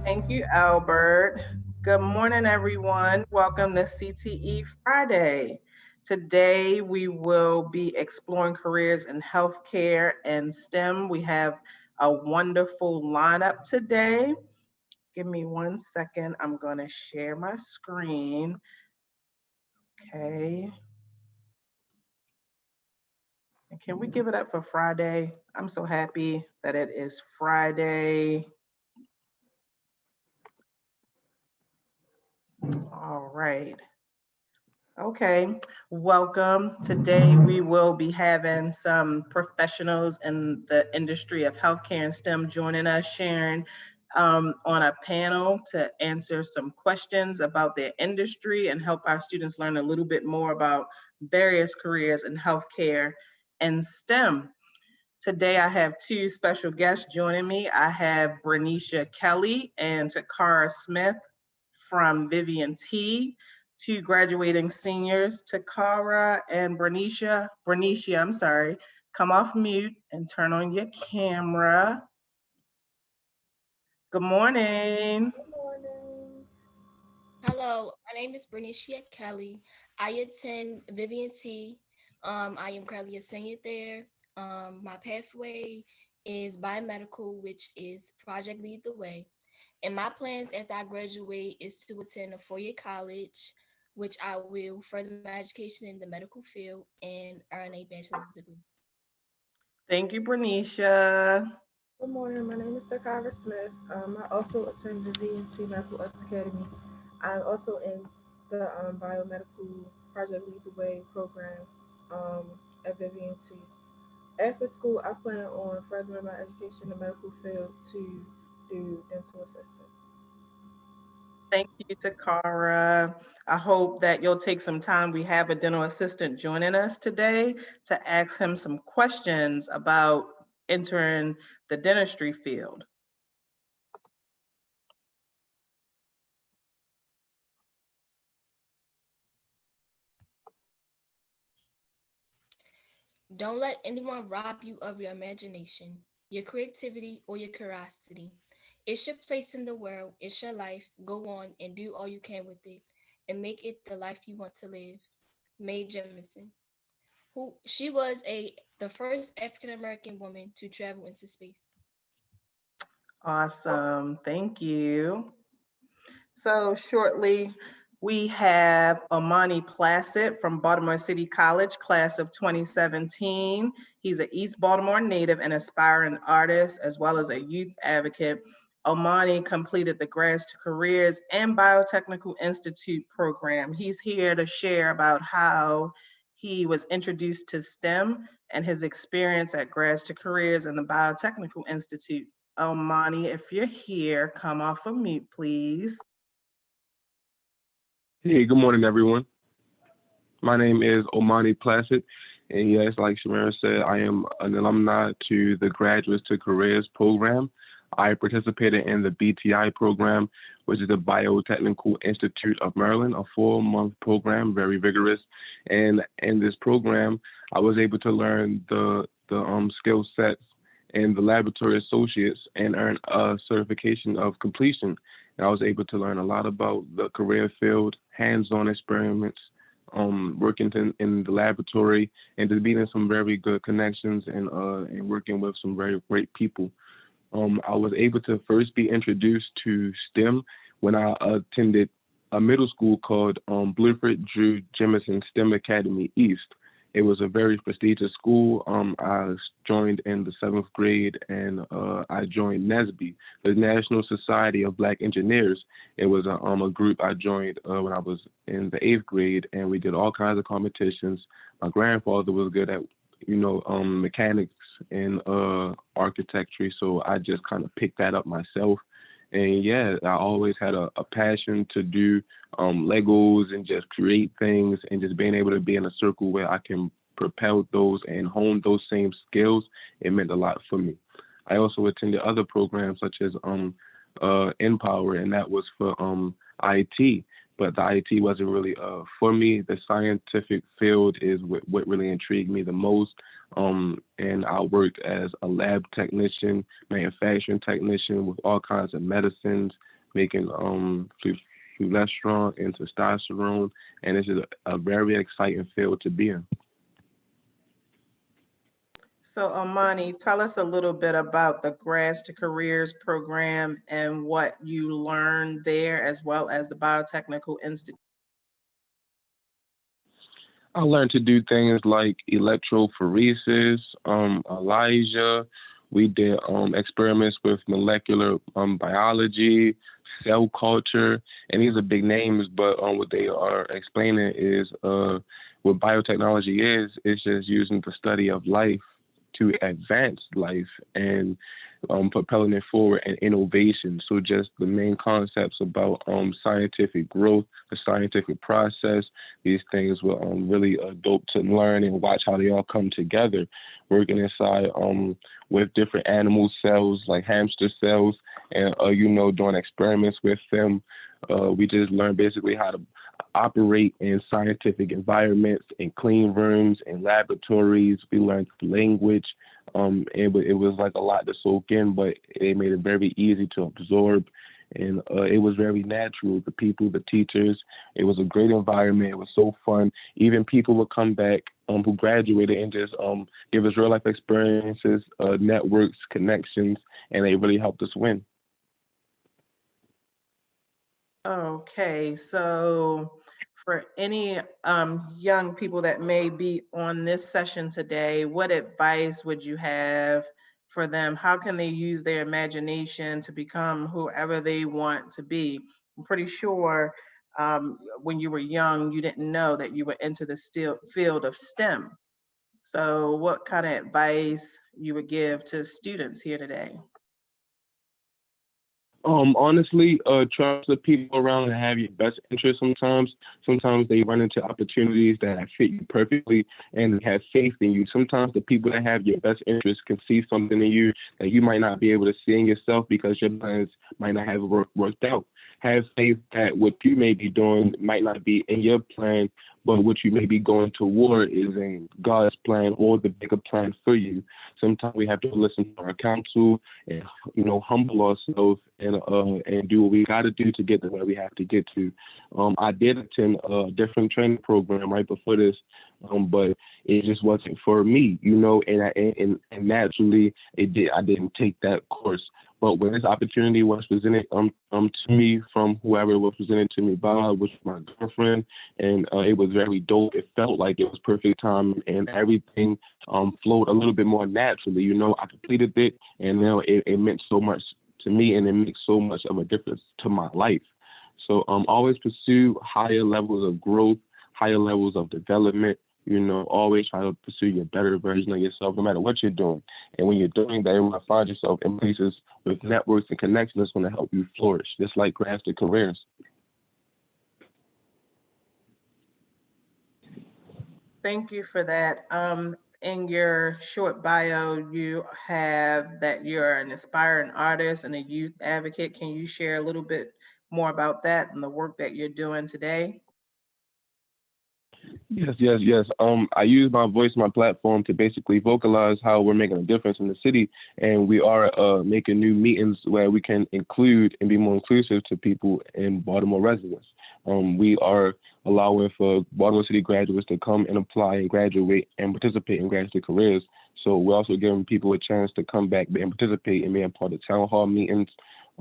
Thank you, Albert. Good morning, everyone. Welcome to CTE Friday. Today, we will be exploring careers in healthcare and STEM. We have a wonderful lineup today. Give me 1 second. I'm going to share my screen. Okay. And can we give it up for Friday? I'm so happy that it is Friday. All right. Okay, welcome. Today we will be having some professionals in the industry of healthcare and STEM joining us, sharing on a panel to answer some questions about their industry and help our students learn a little bit more about various careers in healthcare and STEM. Today I have two special guests joining me. I have Bernicia Kelly and Takara Smith from Vivian T, two graduating seniors, Takara and Bernicia, I'm sorry, come off mute and turn on your camera. Good morning. Good morning. Hello, my name is Bernicia Kelly. I attend Vivian T. I am currently a senior there. My pathway is biomedical, which is Project Lead the Way. And my plans after I graduate is to attend a four-year college, which I will further my education in the medical field and earn a bachelor's degree. Thank you, Bernicia. Good morning. My name is Takara Smith. I also attend the VNT Medical Arts Academy. I'm also in the Biomedical Project Lead the Way program at Vivian T. After school, I plan on furthering my education in the medical field to do dental assistant. Thank you, Takara. I hope that you'll take some time. We have a dental assistant joining us today to ask him some questions about entering the dentistry field. Don't let anyone rob you of your imagination, your creativity, or your curiosity. It's your place in the world, it's your life. Go on and do all you can with it and make it the life you want to live. Mae Jemison, who she was the first African American woman to travel into space. Awesome. Thank you. So shortly, we have Amani Placid from Baltimore City College, class of 2017. He's an East Baltimore native and aspiring artist, as well as a youth advocate. Omani completed the Grads to Careers and Biotechnical Institute program. He's here to share about how he was introduced to STEM and his experience at Grads to Careers and the Biotechnical Institute. Omani, if you're here, come off of mute, please. Hey, good morning, everyone. My name is Omani Placid, and yes, like Shamira said, I am an alumni to the Graduates to Careers program. I participated in the BTI program, which is the Biotechnical Institute of Maryland, a 4-month program, very vigorous. And in this program, I was able to learn the skill sets and the laboratory associates and earn a certification of completion. And I was able to learn a lot about the career field, hands-on experiments, working in the laboratory, and just meeting some very good connections and working with some very great people. I was able to first be introduced to STEM when I attended a middle school called Bluford Drew Jemison STEM Academy East. It was a very prestigious school. I joined in the 7th grade, and I joined NSBE, the National Society of Black Engineers. It was a group I joined when I was in the 8th grade, and we did all kinds of competitions. My grandfather was good at, mechanics and architecture, so I just kind of picked that up myself. And yeah, I always had a passion to do Legos and just create things, and just being able to be in a circle where I can propel those and hone those same skills. It meant a lot for me. I also attended other programs such as Empower, and that was for IT. But the IT wasn't really for me. The scientific field is what really intrigued me the most. And I worked as a lab technician, manufacturing technician with all kinds of medicines, making cholesterol and testosterone, and it's just a very exciting field to be in. So Amani, tell us a little bit about the Grads to Careers program and what you learned there, as well as the Biotechnical Institute. I learned to do things like electrophoresis, Elijah. We did experiments with molecular biology, cell culture, and these are big names, but what they are explaining is what biotechnology is. It's just using the study of life to advance life and propelling it forward and innovation. So just the main concepts about scientific growth, the scientific process, these things were really dope to learn and watch how they all come together, working inside with different animal cells like hamster cells, and doing experiments with them. We just learned basically how to operate in scientific environments, in clean rooms, in laboratories. We learned language. It was like a lot to soak in, but it made it very easy to absorb. And it was very natural. The people, the teachers, it was a great environment. It was so fun. Even people would come back who graduated and just give us real life experiences, networks, connections, and they really helped us win. Okay, so for any young people that may be on this session today, what advice would you have for them? How can they use their imagination to become whoever they want to be? I'm pretty sure when you were young, you didn't know that you were into the field of STEM. So what kind of advice you would give to students here today? Honestly, trust the people around and have your best interest sometimes. Sometimes they run into opportunities that fit you perfectly and have faith in you. Sometimes the people that have your best interest can see something in you that you might not be able to see in yourself because your plans might not have worked out. Have faith that what you may be doing might not be in your plan, but what you may be going toward is in God's plan or the bigger plan for you. Sometimes we have to listen to our counsel and humble ourselves and do what we got to do to get to where we have to get to. I did attend a different training program right before this, but it just wasn't for me, and naturally I didn't take that course. But when this opportunity was presented to me from whoever it was presented to me by, which was my girlfriend, and it was very dope. It felt like it was perfect time, and everything flowed a little bit more naturally. I completed it, and it meant so much to me, and it makes so much of a difference to my life. So always pursue higher levels of growth, higher levels of development. Always try to pursue your better version of yourself, no matter what you're doing. And when you're doing that, you might find yourself in places with networks and connections that's going to help you flourish, just like Grads to Careers. Thank you for that. In your short bio, you have that you're an aspiring artist and a youth advocate. Can you share a little bit more about that and the work that you're doing today? Yes, yes, yes. I use my voice, my platform to basically vocalize how we're making a difference in the city, and we are making new meetings where we can include and be more inclusive to people in Baltimore residents. We are allowing for Baltimore City graduates to come and apply and graduate and participate in graduate careers. So we're also giving people a chance to come back and participate in being part of town hall meetings,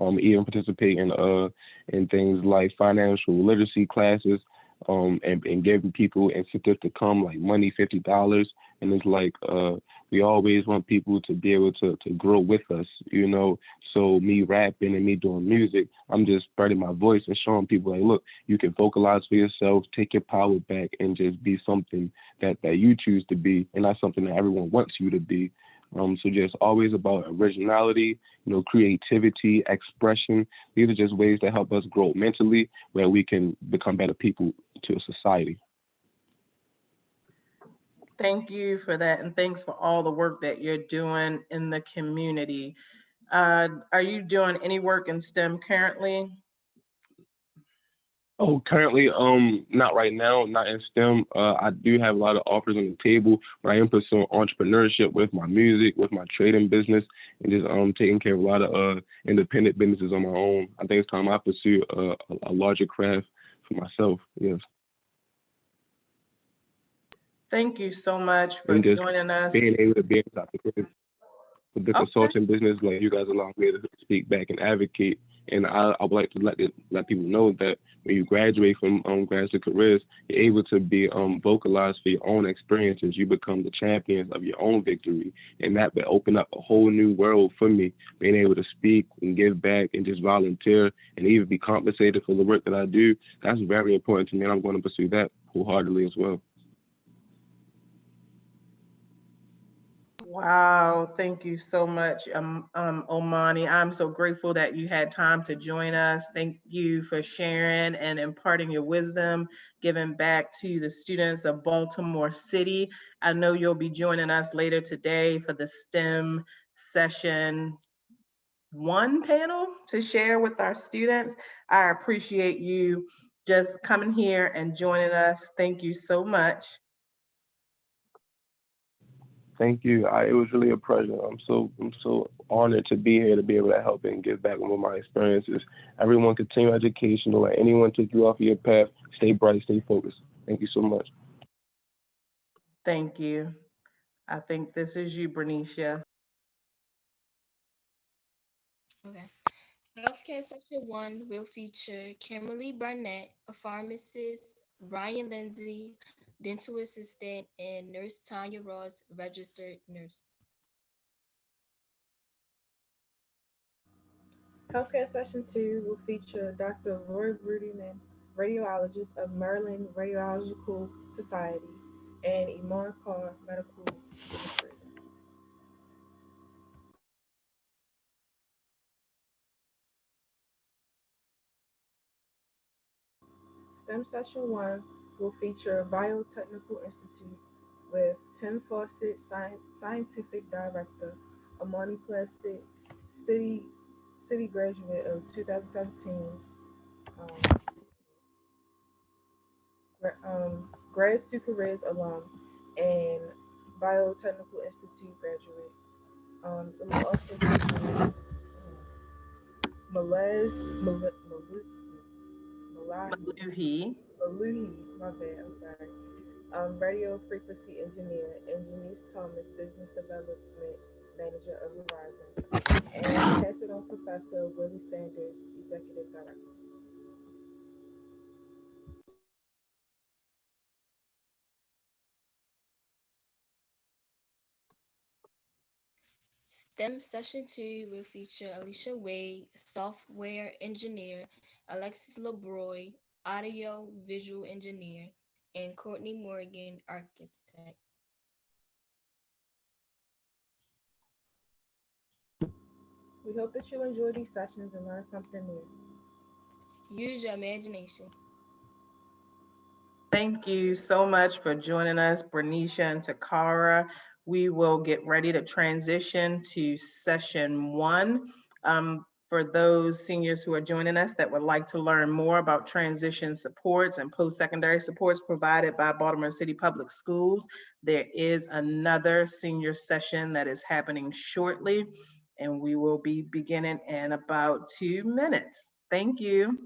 even participate in things like financial literacy classes, and giving people incentives to come, like money, $50. And it's like we always want people to be able to grow with us, So me rapping and me doing music, I'm just spreading my voice and showing people like, look, you can vocalize for yourself, take your power back, and just be something that you choose to be, and not something that everyone wants you to be. So just always about originality, creativity, expression. These are just ways to help us grow mentally, where we can become better people to a society. Thank you for that, and thanks for all the work that you're doing in the community. Are you doing any work in STEM currently? Oh, currently, not right now, not in STEM. I do have a lot of offers on the table, but I am pursuing entrepreneurship with my music, with my trading business, and just taking care of a lot of independent businesses on my own. I think it's time I pursue a larger craft for myself. Yes, Thank you so much for and just joining us. being able to be inside with the Okay. consulting business, like you guys allow me to speak back and advocate. And I would like to let people know that when you graduate from graduate careers, you're able to be vocalized for your own experiences. You become the champions of your own victory, and that would open up a whole new world for me. Being able to speak and give back and just volunteer and even be compensated for the work that I do, that's very important to me, and I'm going to pursue that wholeheartedly as well. Wow, thank you so much, Omani. I'm so grateful that you had time to join us. Thank you for sharing and imparting your wisdom, giving back to the students of Baltimore City. I know you'll be joining us later today for the STEM session one panel to share with our students. I appreciate you just coming here and joining us. Thank you so much. Thank you. It was really a pleasure. I'm so honored to be here to be able to help and give back with my experiences. Everyone continue education. Don't let anyone take you off your path. Stay bright, stay focused. Thank you so much. Thank you. I think this is you, Bernicia. Okay. Healthcare Session 1 will feature Kimberly Barnett, a pharmacist, Brian Lindsay, dental assistant, and Nurse Tanya Ross, registered nurse. Healthcare Session 2 will feature Dr. Roy Rudeman, radiologist of Maryland Radiological Society, and Iman Carr, medical illustrator. STEM Session 1 will feature Biotechnical Institute with Tim Fossett, Scientific Director, Amani Placid, City, City graduate of 2017, um, Grad to Careers alum, and Biotechnical Institute graduate. It will also feature Malez Malahi Maluhi. Maluhi, my bad, I'm sorry. Radio frequency engineer, and Janice Thomas, business development manager of Verizon, and Hexagon professor Willie Sanders, executive director. STEM Session 2 will feature Alicia Wade, software engineer, Alexis LeBroy, audio visual engineer, and Courtney Morgan, architect. We hope that you enjoy these sessions and learn something new. Use your imagination. Thank you so much for joining us, Bernicia and Takara. We will get ready to transition to session one. For those seniors who are joining us that would like to learn more about transition supports and post-secondary supports provided by Baltimore City Public Schools, there is another senior session that is happening shortly, and we will be beginning in about 2 minutes. Thank you.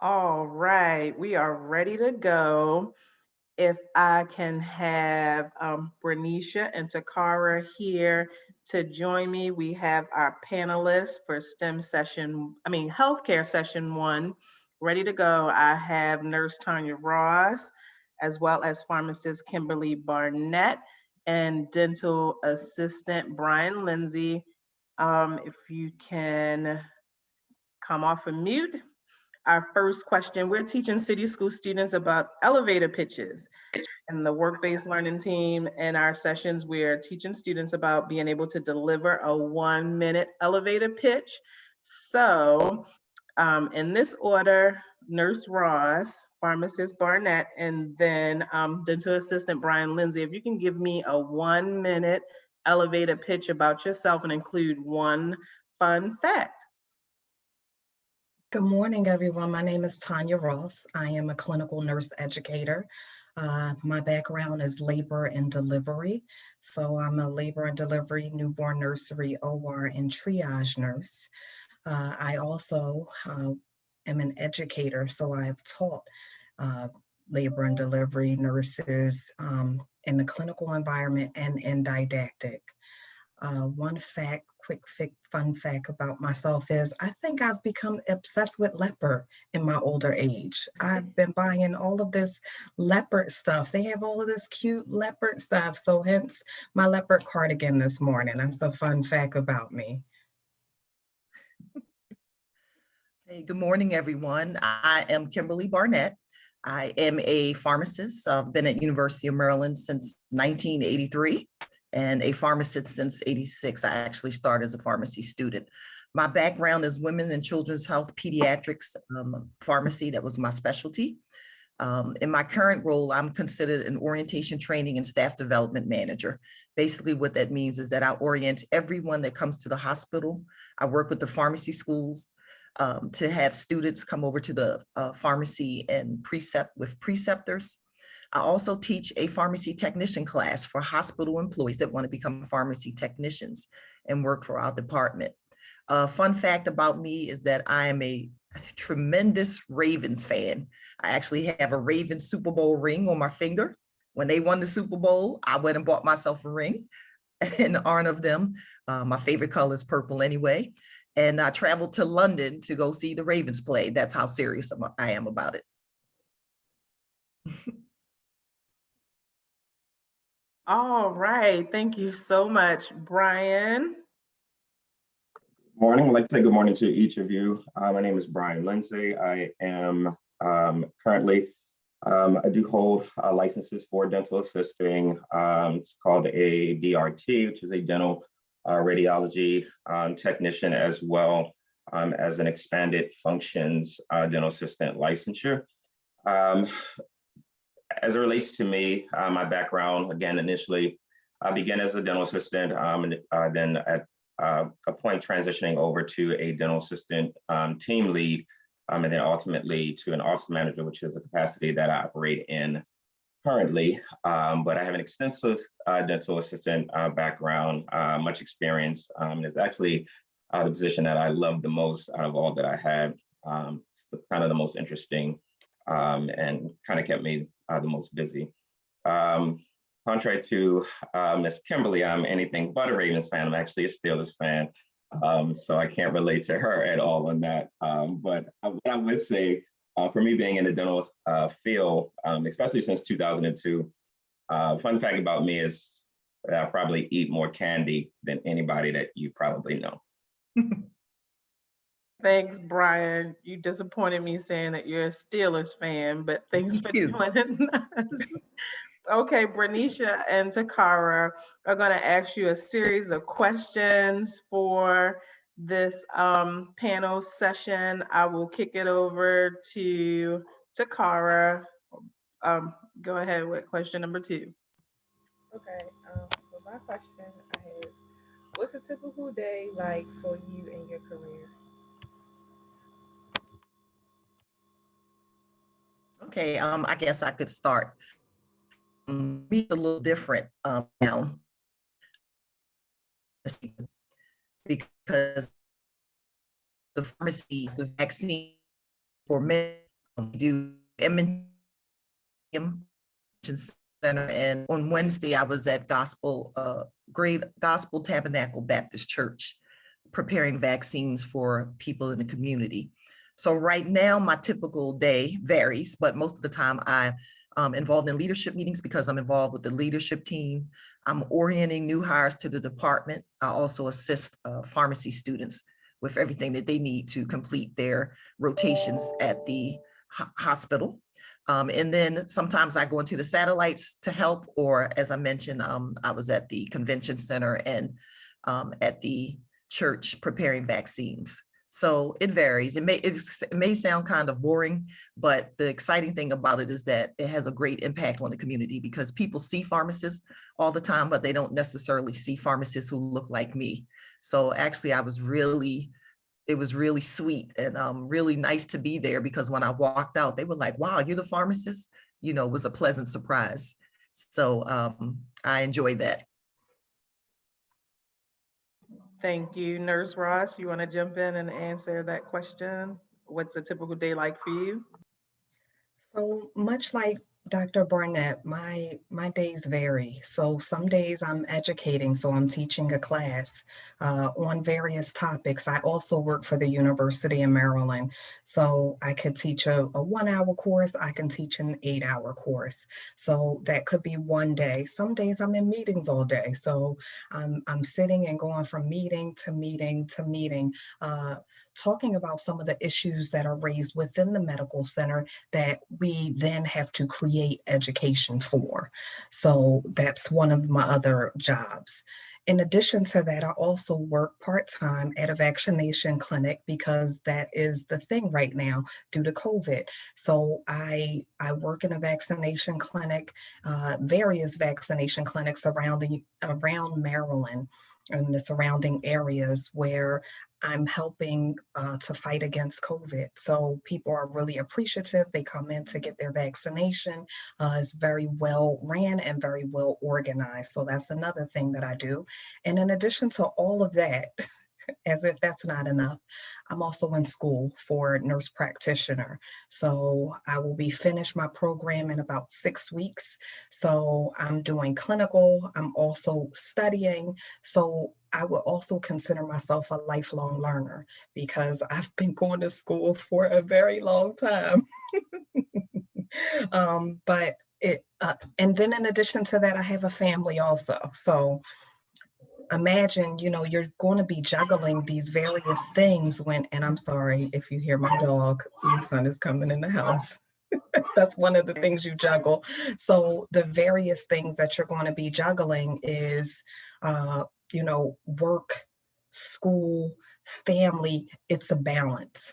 All right, we are ready to go. If I can have Bernicia and Takara here to join me. We have our panelists for healthcare session one ready to go. I have Nurse Tanya Ross, as well as pharmacist Kimberly Barnett and dental assistant Brian Lindsay. If you can come off of mute. Our first question, we're teaching city school students about elevator pitches. In the work-based learning team, in our sessions, we're teaching students about being able to deliver a 1-minute elevator pitch. So in this order, Nurse Ross, Pharmacist Barnett, and then Dental Assistant Brian Lindsay, if you can give me a 1-minute elevator pitch about yourself and include one fun fact. Good morning, everyone. My name is Tanya Ross. I am a clinical nurse educator. My background is labor and delivery. So I'm a labor and delivery, newborn nursery, OR, and triage nurse. I also am an educator, so I've taught labor and delivery nurses in the clinical environment and in didactic. One fact, fun fact about myself is I think I've become obsessed with leopard in my older age. I've been buying all of this leopard stuff. They have all of this cute leopard stuff. So hence my leopard cardigan this morning. That's a fun fact about me. Hey, good morning, everyone. I am Kimberly Barnett. I am a pharmacist. I've been at University of Maryland since 1983 and a pharmacist since '86. I actually started as a pharmacy student. My background is women and children's health, pediatrics, pharmacy. That was my specialty. In my current role, I'm considered an orientation training and staff development manager. Basically, what that means is that I orient everyone that comes to the hospital. I work with the pharmacy schools to have students come over to the pharmacy and precept with preceptors. I also teach a pharmacy technician class for hospital employees that want to become pharmacy technicians and work for our department. Fun fact about me is that I am a tremendous Ravens fan. I actually have a Ravens Super Bowl ring on my finger. When they won the Super Bowl, I went and bought myself a ring in honor of them. My favorite color is purple anyway. And I traveled to London to go see the Ravens play. That's how serious I am about it. All right, thank you so much, Brian. Morning. I'd like to say good morning to each of you. My name is Brian Lindsay. I am currently, I do hold licenses for dental assisting. It's called a DRT, which is a dental radiology technician, as well as an expanded functions dental assistant licensure. As it relates to me, my background, again, initially, I began as a dental assistant, and then at a point transitioning over to a dental assistant team lead, and then ultimately to an office manager, which is a capacity that I operate in currently. But I have an extensive dental assistant background, much experience. It's actually the position that I love the most out of all that I had. It's kind of the most interesting and kind of kept me the most busy. Contrary to Miss Kimberly, I'm anything but a Ravens fan. I'm actually a Steelers fan, so I can't relate to her at all on that. But what I would say, for me being in the dental field, especially since 2002, fun fact about me is that I probably eat more candy than anybody that you probably know. Thanks, Brian. You disappointed me saying that you're a Steelers fan, but thanks for joining us. Okay, Bernicia and Takara are going to ask you a series of questions for this panel session. I will kick it over to Takara. Go ahead with question number 2. Okay, so my question is, what's a typical day like for you in your career? Okay, I guess I could start. Be a little different now because the pharmacies, the vaccine for men do Center, and on Wednesday I was at Great Gospel Tabernacle Baptist Church preparing vaccines for people in the community. So right now my typical day varies, but most of the time I involved in leadership meetings because I'm involved with the leadership team. I'm orienting new hires to the department. I also assist pharmacy students with everything that they need to complete their rotations at the hospital. And then sometimes I go into the satellites to help, or as I mentioned, I was at the convention center and at the church preparing vaccines. So it varies. It may sound kind of boring, but the exciting thing about it is that it has a great impact on the community because people see pharmacists all the time, but they don't necessarily see pharmacists who look like me. So actually, it was really sweet and really nice to be there because when I walked out, they were like, wow, you're the pharmacist? You know, it was a pleasant surprise. So I enjoyed that. Thank you. Nurse Ross, you want to jump in and answer that question? What's a typical day like for you? So much like Dr. Barnett, my days vary. So some days I'm educating, so I'm teaching a class on various topics. I also work for the University of Maryland, so I could teach a 1 hour course. I can teach an 8 hour course. So that could be one day. Some days I'm in meetings all day, so I'm sitting and going from meeting to meeting to meeting, talking about some of the issues that are raised within the medical center that we then have to create education for. So that's one of my other jobs. In addition to that, I also work part-time at a vaccination clinic because that is the thing right now due to COVID. So I work in a vaccination clinic, various vaccination clinics around Maryland and the surrounding areas where I'm helping to fight against COVID. So people are really appreciative. They come in to get their vaccination. It's very well ran and very well organized. So that's another thing that I do. And in addition to all of that, as if that's not enough, I'm also in school for nurse practitioner. So I will be finished my program in about 6 weeks. So I'm doing clinical, I'm also studying. So I will also consider myself a lifelong learner because I've been going to school for a very long time. But and then in addition to that, I have a family also. So imagine, you're going to be juggling these various things and I'm sorry if you hear my dog, my son is coming in the house. That's one of the things you juggle. So the various things that you're going to be juggling is, work, school, family. It's a balance.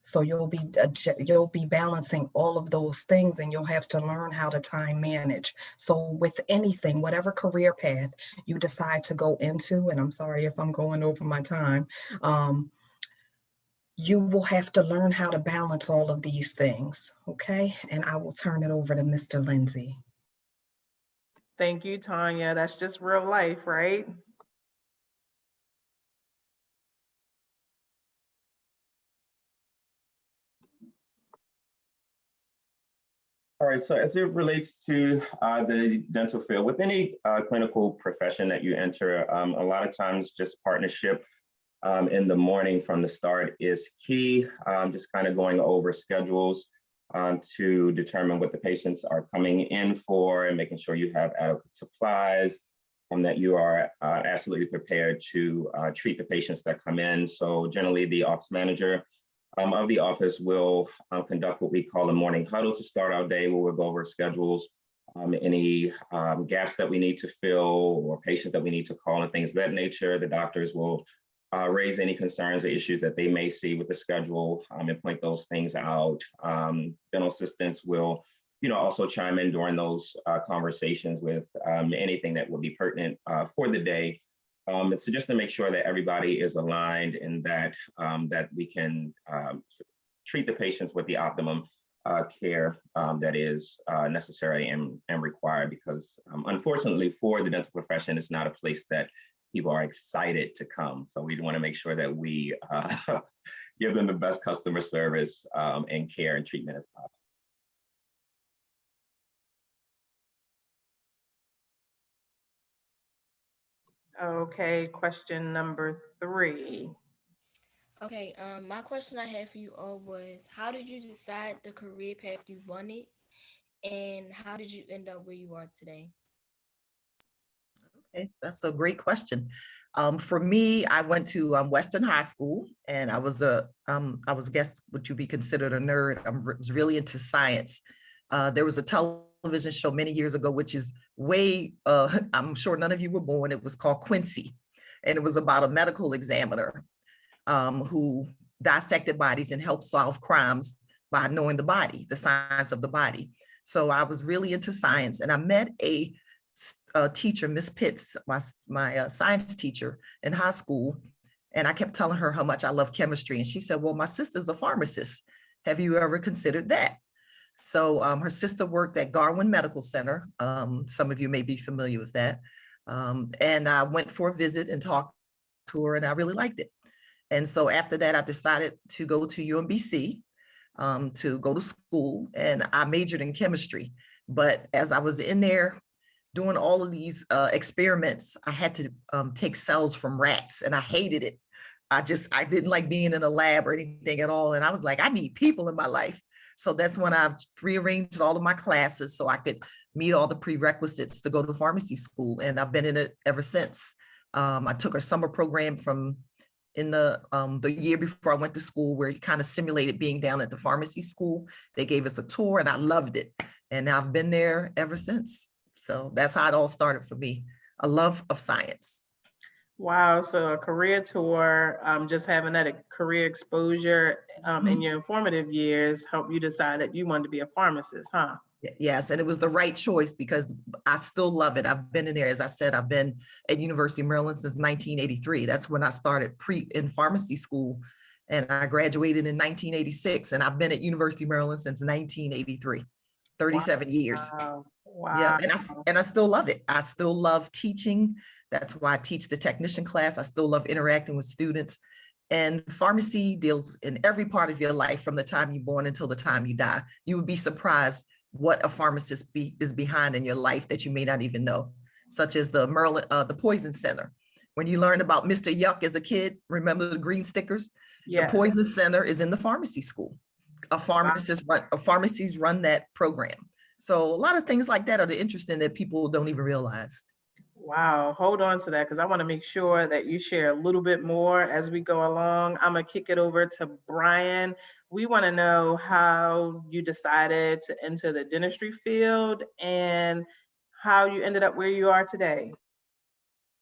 So you'll be balancing all of those things and you'll have to learn how to time manage. So with anything, whatever career path you decide to go into, and I'm sorry if I'm going over my time, you will have to learn how to balance all of these things. Okay. And I will turn it over to Mr. Lindsay. Thank you, Tanya. That's just real life, right? All right, so as it relates to the dental field, with any clinical profession that you enter, a lot of times just partnership in the morning from the start is key. Just kind of going over schedules to determine what the patients are coming in for and making sure you have adequate supplies and that you are absolutely prepared to treat the patients that come in. So generally the office manager of the office will conduct what we call a morning huddle to start our day, where we'll go over schedules, any gaps that we need to fill or patients that we need to call and things of that nature. The doctors will raise any concerns or issues that they may see with the schedule and point those things out. Dental assistants will, also chime in during those conversations with anything that would be pertinent for the day. So just to make sure that everybody is aligned and that that we can treat the patients with the optimum care that is necessary and required, because unfortunately for the dental profession, it's not a place that people are excited to come. So we want to make sure that we give them the best customer service and care and treatment as possible. Okay, question number 3. Okay, my question I had for you all was, how did you decide the career path you wanted? And how did you end up where you are today? Okay, that's a great question. For me, I went to Western High School, and I was guess would you be considered a nerd? Was really into science. There was a television show many years ago, which is way, I'm sure none of you were born. It was called Quincy, and it was about a medical examiner who dissected bodies and helped solve crimes by knowing the body, the science of the body. So I was really into science, and I met a teacher, Miss Pitts, my science teacher in high school. And I kept telling her how much I love chemistry. And she said, well, my sister's a pharmacist. Have you ever considered that? So her sister worked at Garwin Medical Center. Some of you may be familiar with that. And I went for a visit and talked to her, and I really liked it. And so after that, I decided to go to UMBC to go to school, and I majored in chemistry. But as I was in there doing all of these experiments, I had to take cells from rats, and I hated it. I didn't like being in a lab or anything at all. And I was like, I need people in my life. So that's when I rearranged all of my classes so I could meet all the prerequisites to go to pharmacy school. And I've been in it ever since. I took a summer program in the year before I went to school, where you kind of simulated being down at the pharmacy school. They gave us a tour, and I loved it. And I've been there ever since. So that's how it all started for me, a love of science. Wow, so a career tour, just having that career exposure in your informative years helped you decide that you wanted to be a pharmacist, huh? Yes, and it was the right choice because I still love it. I've been in there, as I said, I've been at University of Maryland since 1983. That's when I started in pharmacy school, and I graduated in 1986, and I've been at University of Maryland since 1983, 37 years. Wow. Yeah, and I still love it. I still love teaching. That's why I teach the technician class. I still love interacting with students. And pharmacy deals in every part of your life from the time you're born until the time you die. You would be surprised what a pharmacist is behind in your life that you may not even know, such as the Poison Center. When you learn about Mr. Yuck as a kid, remember the green stickers? Yeah. The Poison Center is in the pharmacy school. Pharmacies run that program. So a lot of things like that are the interesting that people don't even realize. Wow, hold on to that, because I want to make sure that you share a little bit more as we go along. I'm going to kick it over to Brian. We want to know how you decided to enter the dentistry field and how you ended up where you are today.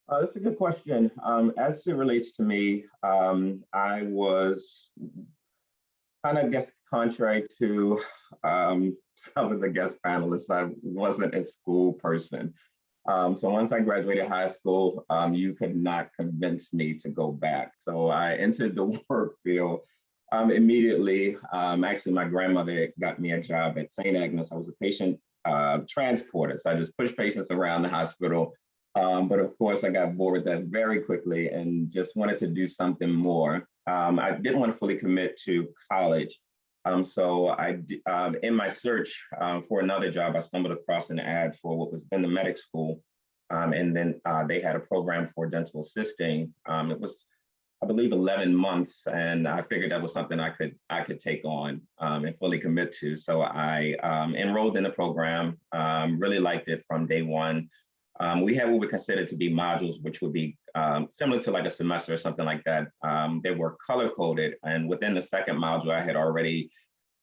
That's a good question. As it relates to me, I was kind of, guess, contrary to some of the guest panelists, I wasn't a school person. So once I graduated high school, you could not convince me to go back. So I entered the work field immediately. Actually, my grandmother got me a job at St. Agnes. I was a patient transporter. So I just pushed patients around the hospital. But of course, I got bored with that very quickly and just wanted to do something more. I didn't want to fully commit to college. So in my search for another job, I stumbled across an ad for what was in the medic school. And then they had a program for dental assisting. It was, I believe, 11 months. And I figured that was something I could take on and fully commit to. So I enrolled in the program, really liked it from day one. We had what we considered to be modules, which would be similar to like a semester or something like that. They were color coded. And within the second module, I had already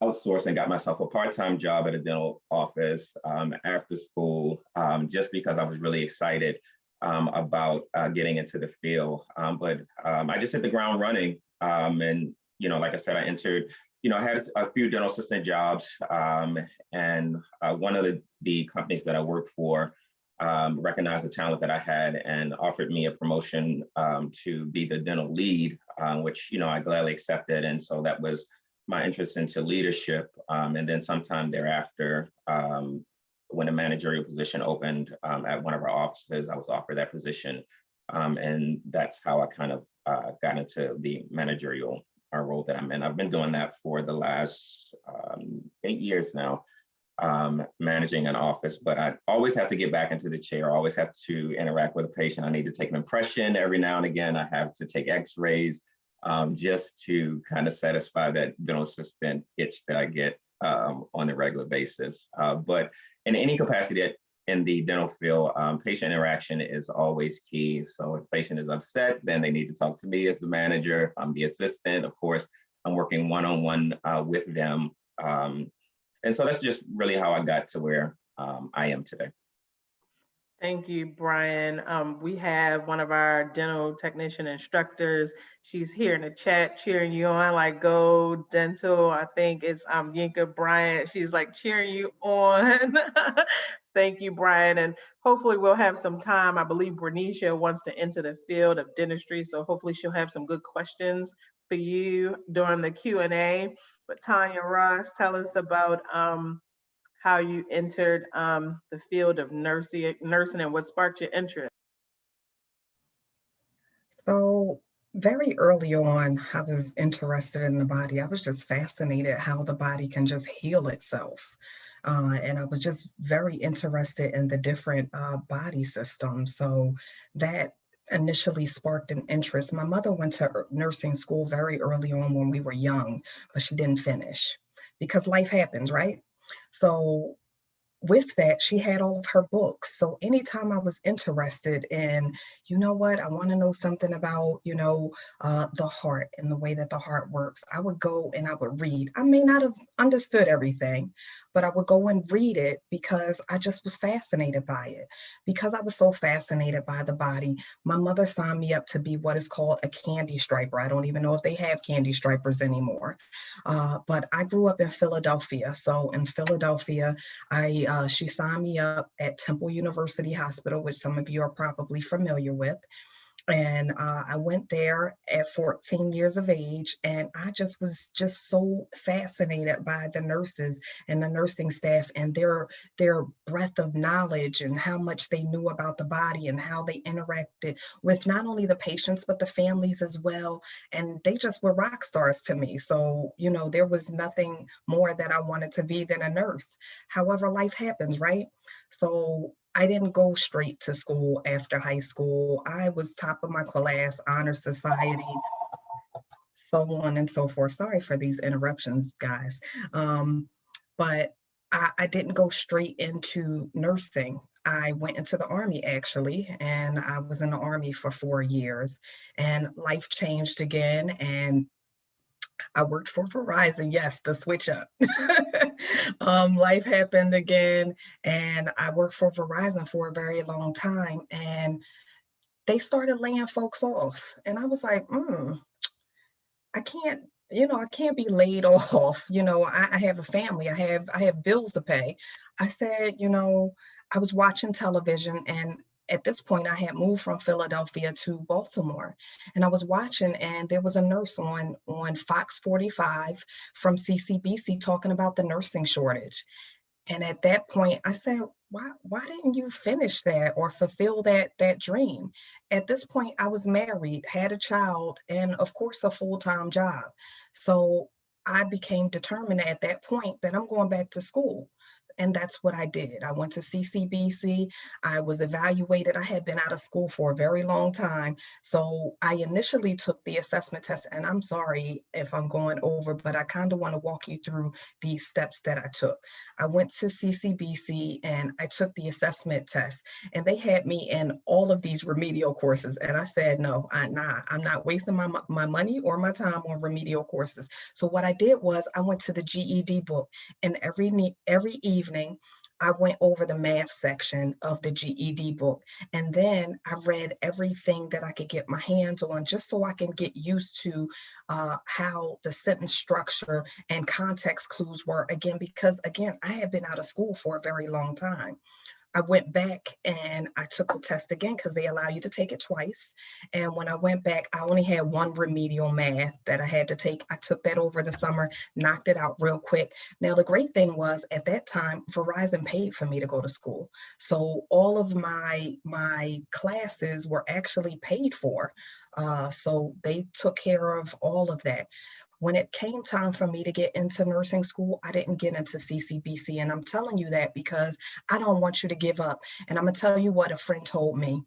outsourced and got myself a part-time job at a dental office after school, just because I was really excited about getting into the field. But I just hit the ground running. And, like I said, I entered, I had a few dental assistant jobs. And one of the companies that I worked for recognized the talent that I had and offered me a promotion to be the dental lead, which, I gladly accepted. And so that was my interest into leadership. And then sometime thereafter, when a managerial position opened at one of our offices, I was offered that position. And that's how I kind of got into the managerial role that I'm in. I've been doing that for the last 8 years now. Managing an office, but I always have to get back into the chair. I always have to interact with a patient. I need to take an impression every now and again. I have to take x-rays just to kind of satisfy that dental assistant itch that I get on a regular basis. But in any capacity that in the dental field, patient interaction is always key. So if patient is upset, then they need to talk to me as the manager. If I'm the assistant, of course, I'm working one-on-one with them. And so that's just really how I got to where I am today. Thank you, Brian. We have one of our dental technician instructors. She's here in the chat cheering you on, like go dental. I think it's Yinka Bryant. She's like cheering you on. Thank you, Brian. And hopefully we'll have some time. I believe Bernicia wants to enter the field of dentistry. So hopefully she'll have some good questions for you during the Q&A. But Tanya Ross, tell us about how you entered the field of nursing and what sparked your interest. So very early on, I was interested in the body. I was just fascinated how the body can just heal itself. And I was just very interested in the different body systems. So that initially sparked an interest. My mother went to nursing school very early on when we were young, but she didn't finish because life happens, right? So with that, she had all of her books. So anytime I was interested in, you know what, I want to know something about, the heart and the way that the heart works, I would go and I would read. I may not have understood everything, but I would go and read it because I just was fascinated by it. Because I was so fascinated by the body, my mother signed me up to be what is called a candy striper. I don't even know if they have candy stripers anymore. But I grew up in Philadelphia. So in Philadelphia, she signed me up at Temple University Hospital, which some of you are probably familiar with. And I went there at 14 years of age, and I just was just so fascinated by the nurses and the nursing staff and their breadth of knowledge and how much they knew about the body and how they interacted with not only the patients, but the families as well. And they just were rock stars to me. So, there was nothing more that I wanted to be than a nurse. However, life happens, right? So I didn't go straight to school after high school. I was top of my class, honor society, so on and so forth. Sorry for these interruptions, guys. But I didn't go straight into nursing. I went into the Army actually, and I was in the Army for 4 years, and life changed again. And I worked for Verizon, yes, the switch up. Life happened again, and I worked for Verizon for a very long time, and they started laying folks off. And I was like, I can't, I can't be laid off. I have a family, I have bills to pay. I said, I was watching television, and at this point I had moved from Philadelphia to Baltimore, and I was watching, and there was a nurse on Fox 45 from CCBC talking about the nursing shortage. And at that point I said, why didn't you finish that or fulfill that dream? At this point I was married, had a child, and of course a full-time job. So I became determined at that point that I'm going back to school. And that's what I did. I went to CCBC. I was evaluated. I had been out of school for a very long time. So I initially took the assessment test, and I'm sorry if I'm going over, but I kind of want to walk you through these steps that I took. I went to CCBC and I took the assessment test, and they had me in all of these remedial courses. And I said, no, I'm not wasting my money or my time on remedial courses. So what I did was I went to the GED book, and every evening I went over the math section of the GED book, and then I read everything that I could get my hands on, just so I can get used to how the sentence structure and context clues were, again, because again, I had been out of school for a very long time. I went back and I took the test again because they allow you to take it twice. And when I went back, I only had one remedial math that I had to take. I took that over the summer, knocked it out real quick. Now, the great thing was at that time, Verizon paid for me to go to school. So all of my classes were actually paid for. So they took care of all of that. When it came time for me to get into nursing school, I didn't get into CCBC. And I'm telling you that because I don't want you to give up. And I'm going to tell you what a friend told me.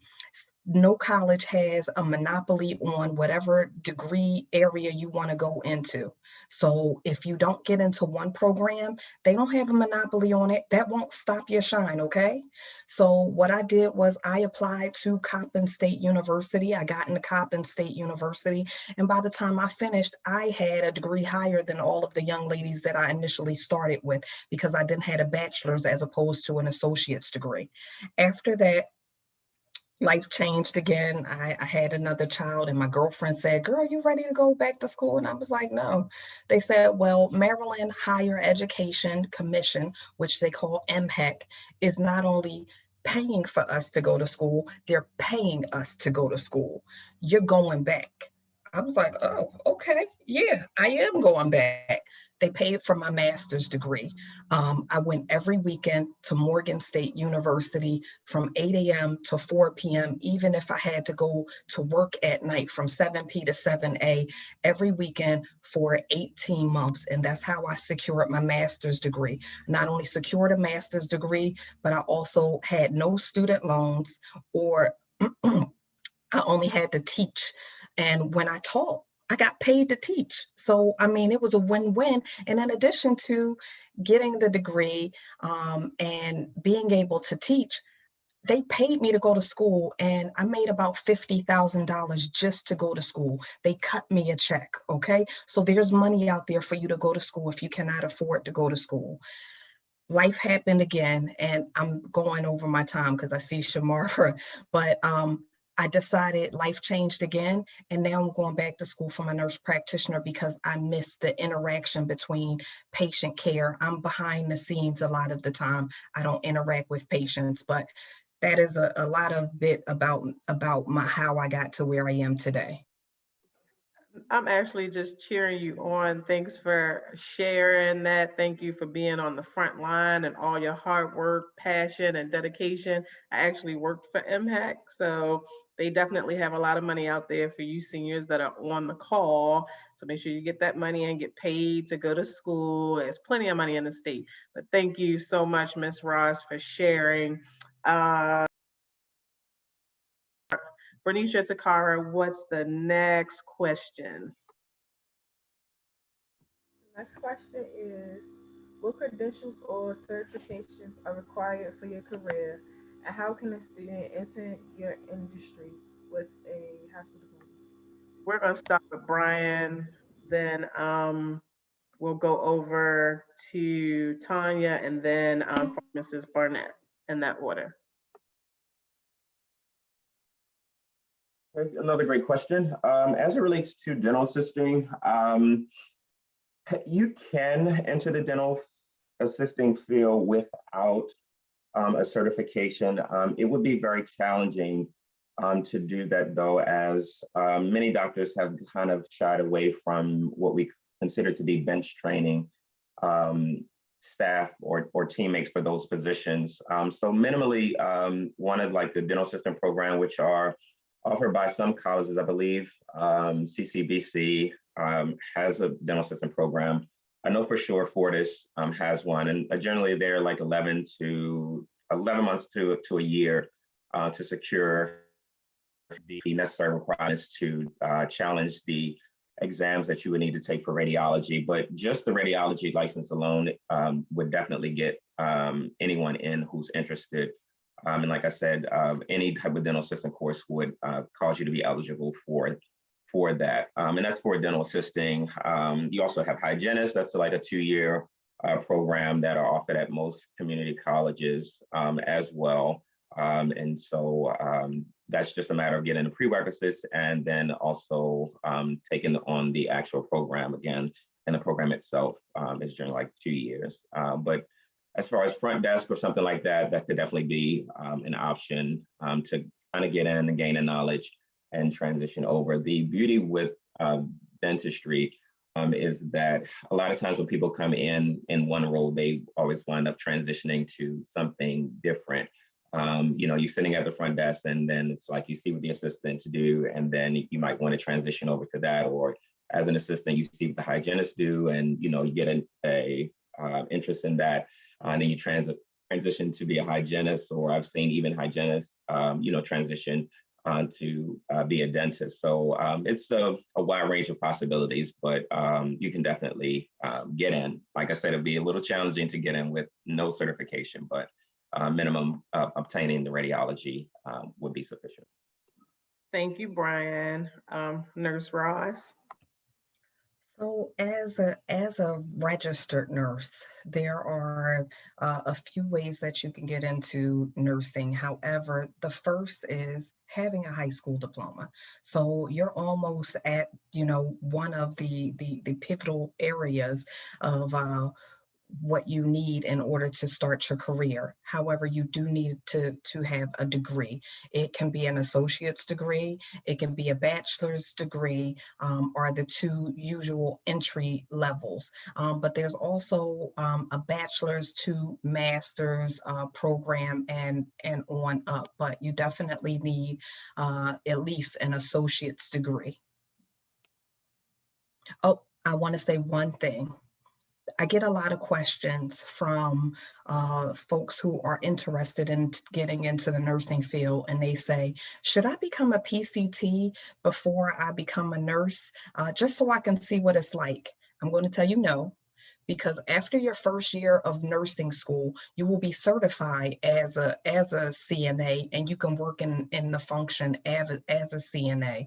no college has a monopoly on whatever degree area you want to go into. So if you don't get into one program, they don't have a monopoly on it. That won't stop your shine, okay? So what I did was I applied to Coppin State University. I got into Coppin State University, and by the time I finished, I had a degree higher than all of the young ladies that I initially started with, because I then had a bachelor's as opposed to an associate's degree. After that, life changed again. I had another child, and my girlfriend said, "Girl, you ready to go back to school?" And I was like, "No." They said, "Well, Maryland Higher Education Commission, which they call MHEC, is not only paying for us to go to school, they're paying us to go to school. You're going back." I was like, "Oh, okay. Yeah, I am going back." They paid for my master's degree. I went every weekend to Morgan State University from 8 a.m. to 4 p.m., even if I had to go to work at night from 7 p to 7 a every weekend for 18 months. And that's how I secured my master's degree. Not only secured a master's degree, but I also had no student loans, or I only had to teach. And when I taught, I got paid to teach. So, I mean, it was a win-win. And in addition to getting the degree and being able to teach, they paid me to go to school, and I made about $50,000 just to go to school. They cut me a check, okay? So there's money out there for you to go to school if you cannot afford to go to school. Life happened again, and I'm going over my time because I see Shamara, but I decided life changed again, and now I'm going back to school for my nurse practitioner because I miss the interaction between patient care. I'm behind the scenes a lot of the time. I don't interact with patients, but that is a lot of bit about my how I got to where I am today. I'm actually just cheering you on. Thanks for sharing that. Thank you for being on the front line and all your hard work, passion, and dedication. I actually worked for MHAC, so they definitely have a lot of money out there for you seniors that are on the call. So make sure you get that money and get paid to go to school. There's plenty of money in the state. But thank you so much, Ms. Ross, for sharing. Bernicia Takara, what's the next question? Next question is, what credentials or certifications are required for your career, and how can a student enter your industry with a high school diploma? We're going to start with Brian, then we'll go over to Tanya, and then Mrs. Barnett, in that order. Another great question. As it relates to dental assisting, you can enter the dental assisting field without a certification. It would be very challenging to do that, though, as many doctors have kind of shied away from what we consider to be bench training staff or teammates for those positions. So minimally, one of like the dental assistant program, which are offered by some colleges, I believe, CCBC has a dental assistant program. I know for sure Fortis has one, and generally they're like 11 months to a year to secure the necessary requirements to challenge the exams that you would need to take for radiology. But just the radiology license alone would definitely get anyone in who's interested. And like I said, any type of dental assistant course would cause you to be eligible for that. And that's for dental assisting. You also have hygienists. That's like a 2-year program that are offered at most community colleges as well. And so that's just a matter of getting the prerequisites and then also taking on the actual program again. And the program itself is during like 2 years. But as far as front desk or something like that, that could definitely be an option to kind of get in and gain the knowledge and transition over. The beauty with dentistry is that a lot of times when people come in one role, they always wind up transitioning to something different. You're sitting at the front desk and then it's like you see what the assistants do, and then you might want to transition over to that, or as an assistant, you see what the hygienists do, and you get a interest in that, and then you transition to be a hygienist, or I've seen even hygienists, transition to be a dentist. So it's a wide range of possibilities, but you can definitely get in. Like I said, it'd be a little challenging to get in with no certification, but minimum obtaining the radiology would be sufficient. Thank you, Brian. Nurse Ross. So as a registered nurse, there are a few ways that you can get into nursing. However, the first is having a high school diploma. So you're almost at, one of the pivotal areas of what you need in order to start your career. However, you do need to have a degree. It can be an associate's degree, it can be a bachelor's degree, are the two usual entry levels. But there's also a bachelor's to master's program and on up, but you definitely need at least an associate's degree. Oh, I want to say one thing. I get a lot of questions from folks who are interested in getting into the nursing field, and they say, should I become a PCT before I become a nurse, just so I can see what it's like? I'm going to tell you no, because after your first year of nursing school, you will be certified as a CNA, and you can work in the function as a CNA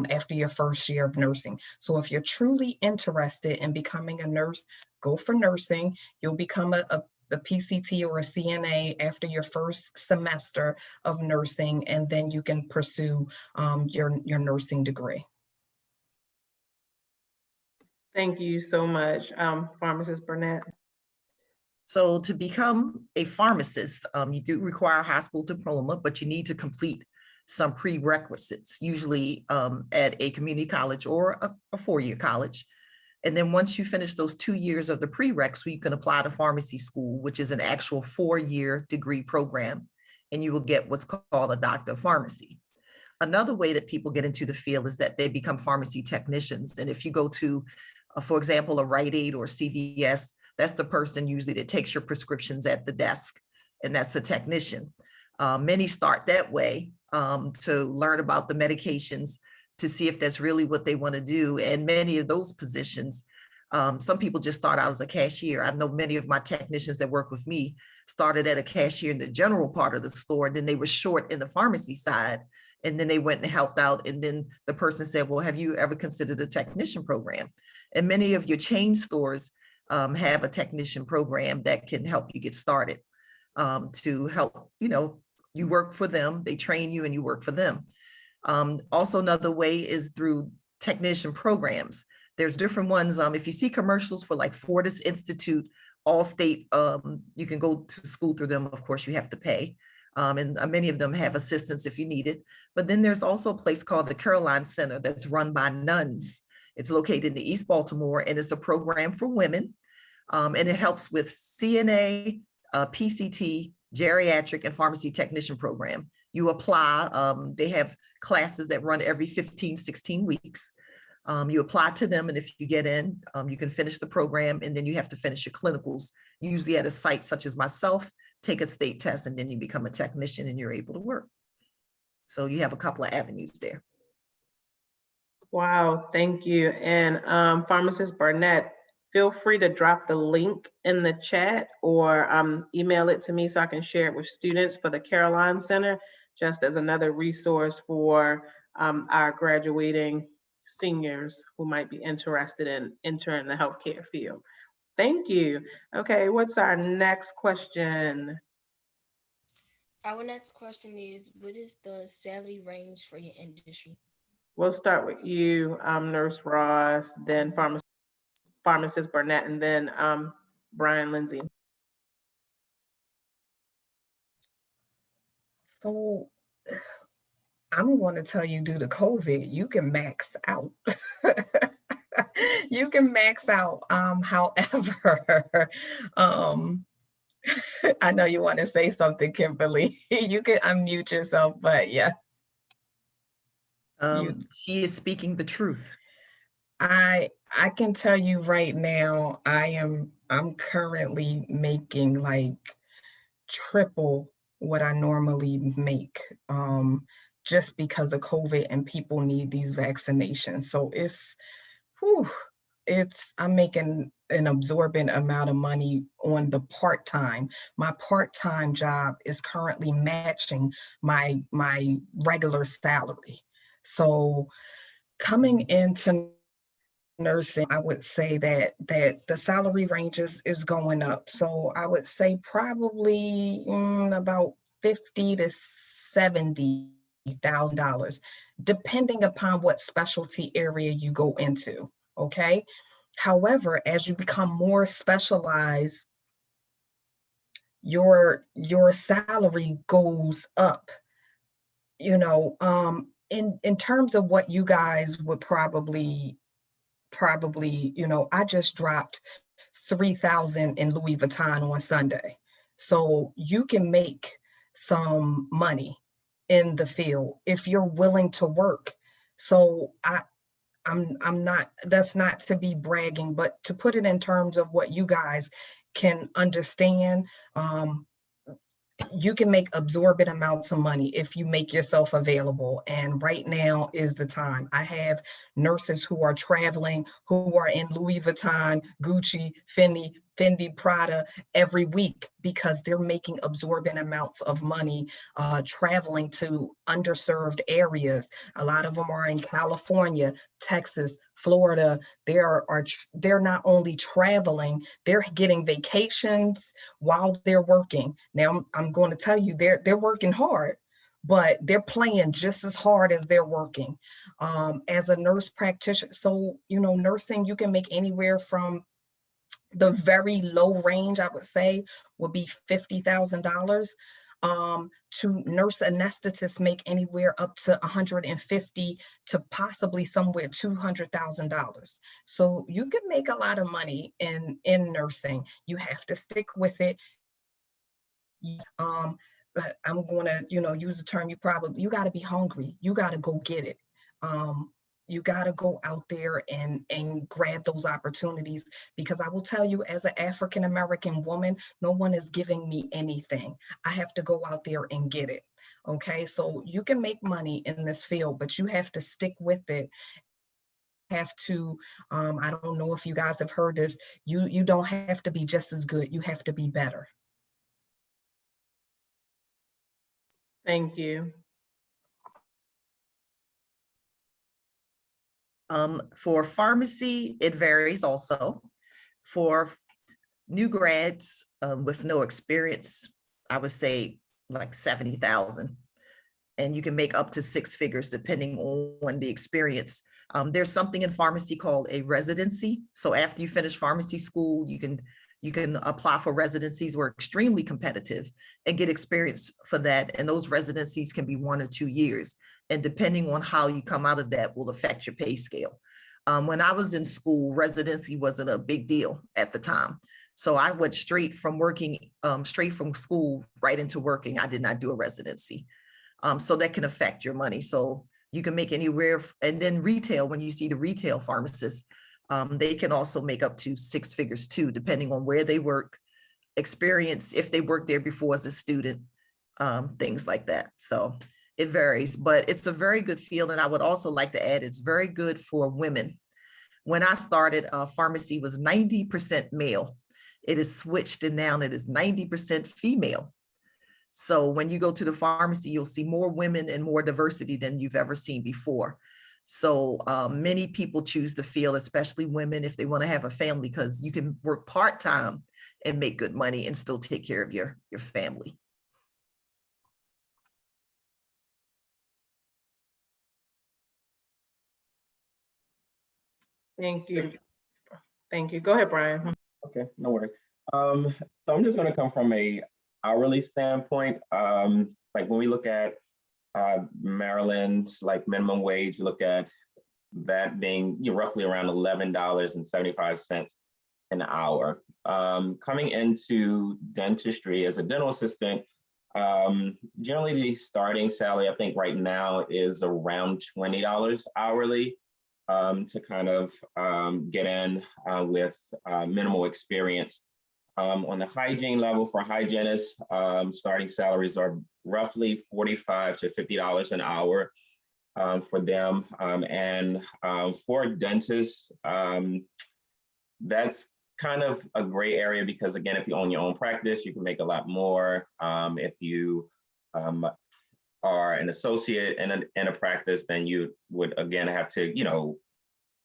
after your first year of nursing. So if you're truly interested in becoming a nurse, go for nursing. You'll become a PCT or a CNA after your first semester of nursing, and then you can pursue your nursing degree. Thank you so much, Pharmacist Barnett. So to become a pharmacist, you do require a high school diploma, but you need to complete some prerequisites, usually at a community college or a four-year college. And then once you finish those 2 years of the prereqs, you can apply to pharmacy school, which is an actual 4-year degree program, and you will get what's called a doctor of pharmacy. Another way that people get into the field is that they become pharmacy technicians. And if you go to, for example, a Rite Aid or CVS, that's the person usually that takes your prescriptions at the desk, and that's a technician. Many start that way to learn about the medications, to see if that's really what they want to do. And many of those positions, some people just start out as a cashier. I know many of my technicians that work with me started at a cashier in the general part of the store, and then they were short in the pharmacy side, and then they went and helped out. And then the person said, well, have you ever considered a technician program? And many of your chain stores have a technician program that can help you get started, to help, you work for them, they train you and you work for them. Also, another way is through technician programs. There's different ones. If you see commercials for like Fortis Institute, Allstate, you can go to school through them. Of course, you have to pay. And many of them have assistance if you need it. But then there's also a place called the Caroline Center that's run by nuns. It's located in the East Baltimore, and it's a program for women. And it helps with CNA, PCT, geriatric, and pharmacy technician program. You apply, they have classes that run every 15, 16 weeks. You apply to them, and if you get in, you can finish the program, and then you have to finish your clinicals, usually at a site such as myself, take a state test, and then you become a technician and you're able to work. So you have a couple of avenues there. Wow, thank you. And Pharmacist Barnett, feel free to drop the link in the chat or email it to me so I can share it with students for the Caroline Center, just as another resource for our graduating seniors who might be interested in entering the healthcare field. Thank you. Okay, what's our next question? Our next question is, what is the salary range for your industry? We'll start with you, Nurse Ross, then Pharmacist Barnett, and then Brian Lindsay. So I'm going to tell you, due to COVID, you can max out. You can max out. However, I know you want to say something, Kimberly. You can unmute yourself, but yes. She is speaking the truth. I can tell you right now, I'm currently making like triple what I normally make. just because of COVID and people need these vaccinations. So whew, I'm making an absorbent amount of money on the part-time. My part-time job is currently matching my regular salary. So coming into nursing, I would say that the salary ranges is going up. So I would say probably about $50,000 to $70,000, depending upon what specialty area you go into. Okay. However, as you become more specialized, your salary goes up. You know, in terms of what you guys would probably, you know, I just dropped 3,000 in Louis Vuitton on Sunday. So you can make some money in the field if you're willing to work. So I'm not, that's not to be bragging, but to put it in terms of what you guys can understand, you can make absorbent amounts of money if you make yourself available. And right now is the time. I have nurses who are traveling, who are in Louis Vuitton, Gucci, Fendi, Prada every week because they're making absorbent amounts of money traveling to underserved areas. A lot of them are in California, Texas, Florida. They're not only traveling, they're getting vacations while they're working. Now, I'm going to tell you, they're working hard, but they're playing just as hard as they're working as a nurse practitioner. So, you know, nursing, you can make anywhere from the very low range, I would say, would be $50,000. To nurse anesthetists make anywhere up to 150 to possibly somewhere $200,000. So you can make a lot of money in nursing. You have to stick with it. But I'm going to, you know, use the term, you got to be hungry. You got to go get it. You got to go out there and grab those opportunities, because I will tell you, as an African-American woman, no one is giving me anything. I have to go out there and get it. Okay, so you can make money in this field, but you have to stick with it. Have to, I don't know if you guys have heard this, you don't have to be just as good, you have to be better. Thank you. For pharmacy, it varies also. For new grads with no experience, I would say like 70,000. And you can make up to 6 figures depending on the experience. There's something in pharmacy called a residency. So after you finish pharmacy school, you can apply for residencies. We're extremely competitive and get experience for that. And those residencies can be 1 or 2 years. And depending on how you come out of that will affect your pay scale. When I was in school, residency wasn't a big deal at the time. So I went straight from working, straight from school right into working. I did not do a residency. So that can affect your money. So you can make anywhere, and then retail, when you see the retail pharmacists, they can also make up to 6 figures too, depending on where they work, experience, if they worked there before as a student, things like that. So it varies, but it's a very good field. And I would also like to add, it's very good for women. When I started, pharmacy was 90% male. It is switched and now it is 90% female. So when you go to the pharmacy, you'll see more women and more diversity than you've ever seen before. So many people choose the field, especially women, if they want to have a family, because you can work part-time and make good money and still take care of your family. Thank you. Thank you. Go ahead, Brian. Okay, no worries. So I'm just going to come from a hourly standpoint. Like when we look at Maryland's like minimum wage, look at that being roughly around $11.75 an hour. Coming into dentistry as a dental assistant, generally the starting salary, I think right now is around $20 hourly to kind of get in with minimal experience. On the hygiene level for hygienists, starting salaries are roughly $45 to $50 an hour for them. For dentists, that's kind of a gray area because again, if you own your own practice, you can make a lot more. If you are an associate in a practice, then you would again have to,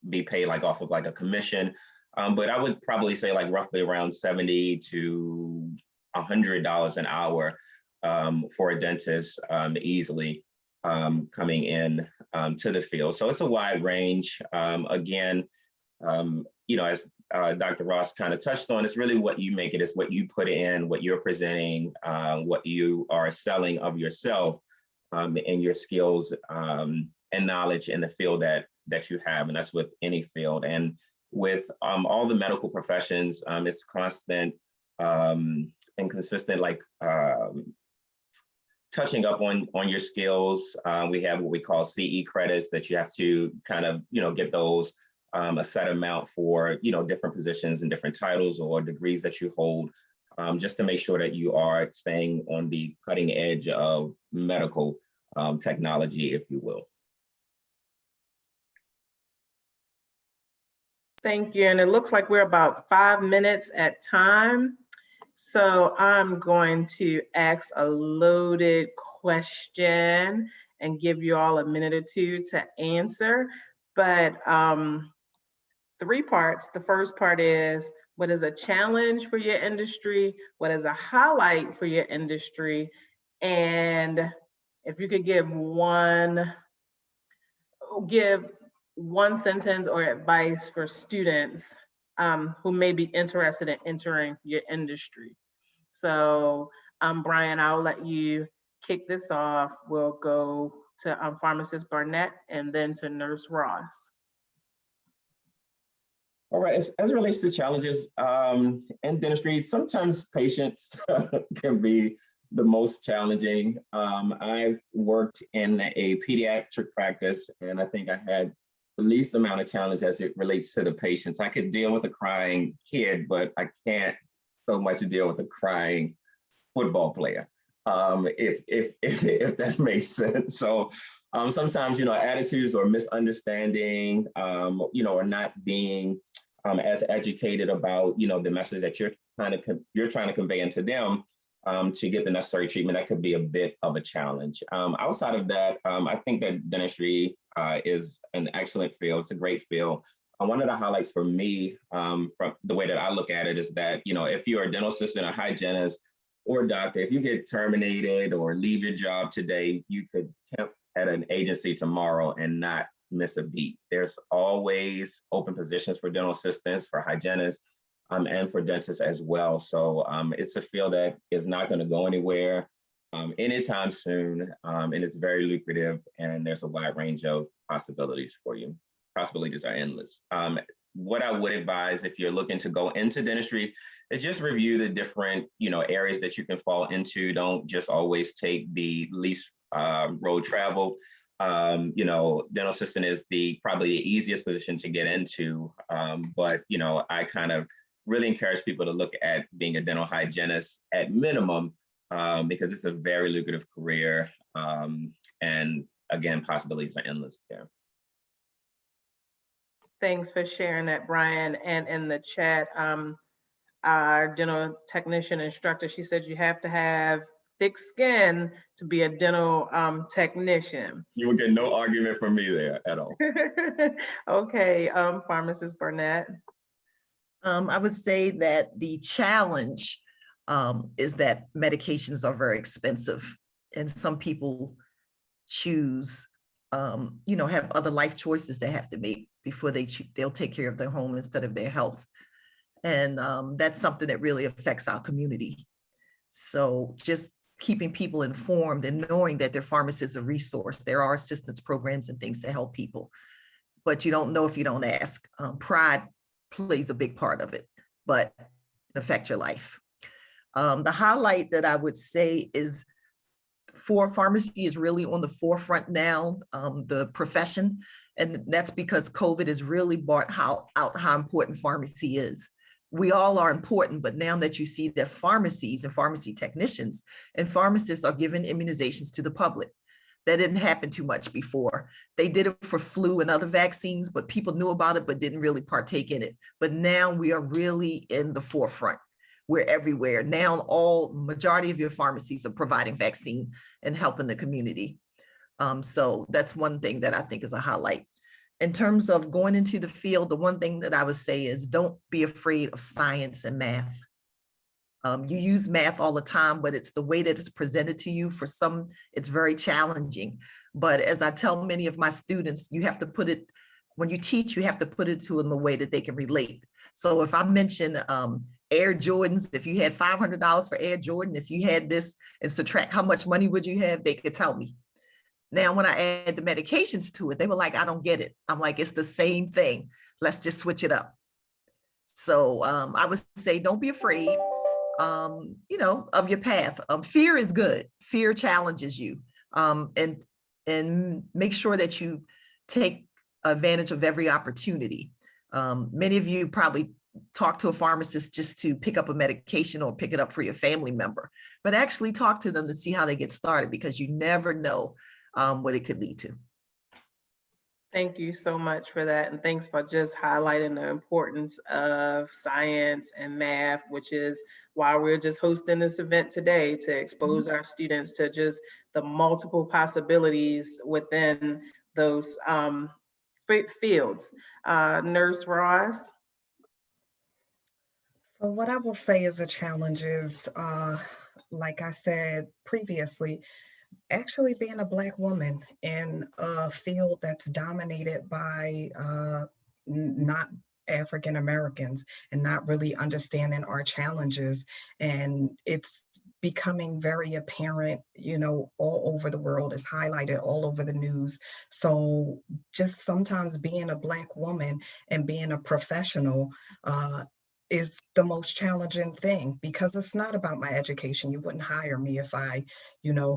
be paid like off of like a commission. But I would probably say like roughly around $70 to $100 an hour for a dentist easily coming in to the field. So it's a wide range. Again, as Dr. Ross kind of touched on, it's really what you make it, is what you put in, what you're presenting, what you are selling of yourself and your skills and knowledge in the field that you have. And that's with any field. And with all the medical professions, it's constant and consistent, like touching up on your skills. We have what we call CE credits that you have to kind of, get those a set amount for, different positions and different titles or degrees that you hold, just to make sure that you are staying on the cutting edge of medical technology, if you will. Thank you. And it looks like we're about 5 minutes at time. So I'm going to ask a loaded question and give you all a minute or two to answer. But 3 parts. The first part is, what is a challenge for your industry? What is a highlight for your industry? And if you could give one sentence or advice for students who may be interested in entering your industry. So Brian, I'll let you kick this off. We'll go to Pharmacist Barnett and then to Nurse Ross. All right, as it relates to challenges in dentistry, sometimes patients can be the most challenging. I've worked in a pediatric practice, and I think I had the least amount of challenge as it relates to the patients. I could deal with a crying kid, but I can't so much deal with a crying football player, if that makes sense. So sometimes, attitudes or misunderstanding, or not being as educated about, the message that you're trying to convey into them to get the necessary treatment, that could be a bit of a challenge. Outside of that, I think that dentistry is an excellent field. It's a great field. One of the highlights for me from the way that I look at it is that, if you're a dental assistant, a hygienist, or doctor, if you get terminated or leave your job today, you could temp at an agency tomorrow and not miss a beat. There's always open positions for dental assistants, for hygienists, and for dentists as well. So it's a field that is not going to go anywhere anytime soon, and it's very lucrative, and there's a wide range of possibilities for you. Possibilities are endless. What I would advise if you're looking to go into dentistry is just review the different, areas that you can fall into. Don't just always take the least road travel. Dental assistant is probably the easiest position to get into, but I kind of really encourage people to look at being a dental hygienist at minimum, because it's a very lucrative career, and again, possibilities are endless there. Thanks for sharing that, Brian. And in the chat, our dental technician instructor, she said you have to have thick skin to be a dental technician. You will get no argument from me there at all. Okay, Pharmacist Barnett. I would say that the challenge is that medications are very expensive, and some people choose, have other life choices they have to make before they'll take care of their home instead of their health. And that's something that really affects our community. So just keeping people informed and knowing that their pharmacy is a resource. There are assistance programs and things to help people, but you don't know if you don't ask. Pride plays a big part of it, but it affects your life. The highlight that I would say is for pharmacy is really on the forefront now, the profession. And that's because COVID has really brought out how important pharmacy is. we all are important, but now that you see that pharmacies and pharmacy technicians and pharmacists are giving immunizations to the public, that didn't happen too much before. They did it for flu and other vaccines, but people knew about it, but didn't really partake in it. But now we are really in the forefront. We're everywhere. Now majority of your pharmacies are providing vaccine and helping the community. So that's one thing that I think is a highlight. In terms of going into the field, the one thing that I would say is don't be afraid of science and math. You use math all the time, but it's the way that it's presented to you. For some, it's very challenging. But as I tell many of my students, you have to put it, when you teach, you have to put it to them in a way that they can relate. So if I mention Air Jordans, if you had $500 for Air Jordan, if you had this and subtract how much money would you have, they could tell me. Now, when I add the medications to it, they were like, I don't get it. I'm like, it's the same thing. Let's just switch it up. So I would say, don't be afraid, of your path. Fear is good. Fear challenges you, and make sure that you take advantage of every opportunity. Many of you probably talk to a pharmacist just to pick up a medication or pick it up for your family member, but actually talk to them to see how they get started, because you never know what it could lead to. Thank you so much for that. And thanks for just highlighting the importance of science and math, which is why we're just hosting this event today, to expose our students to just the multiple possibilities within those fields. Nurse Ross. So what I will say is a challenge is, like I said previously, actually being a Black woman in a field that's dominated by not African Americans, and not really understanding our challenges. And it's becoming very apparent, all over the world. It's highlighted all over the news. So just sometimes being a Black woman and being a professional is the most challenging thing, because it's not about my education. You wouldn't hire me if I, you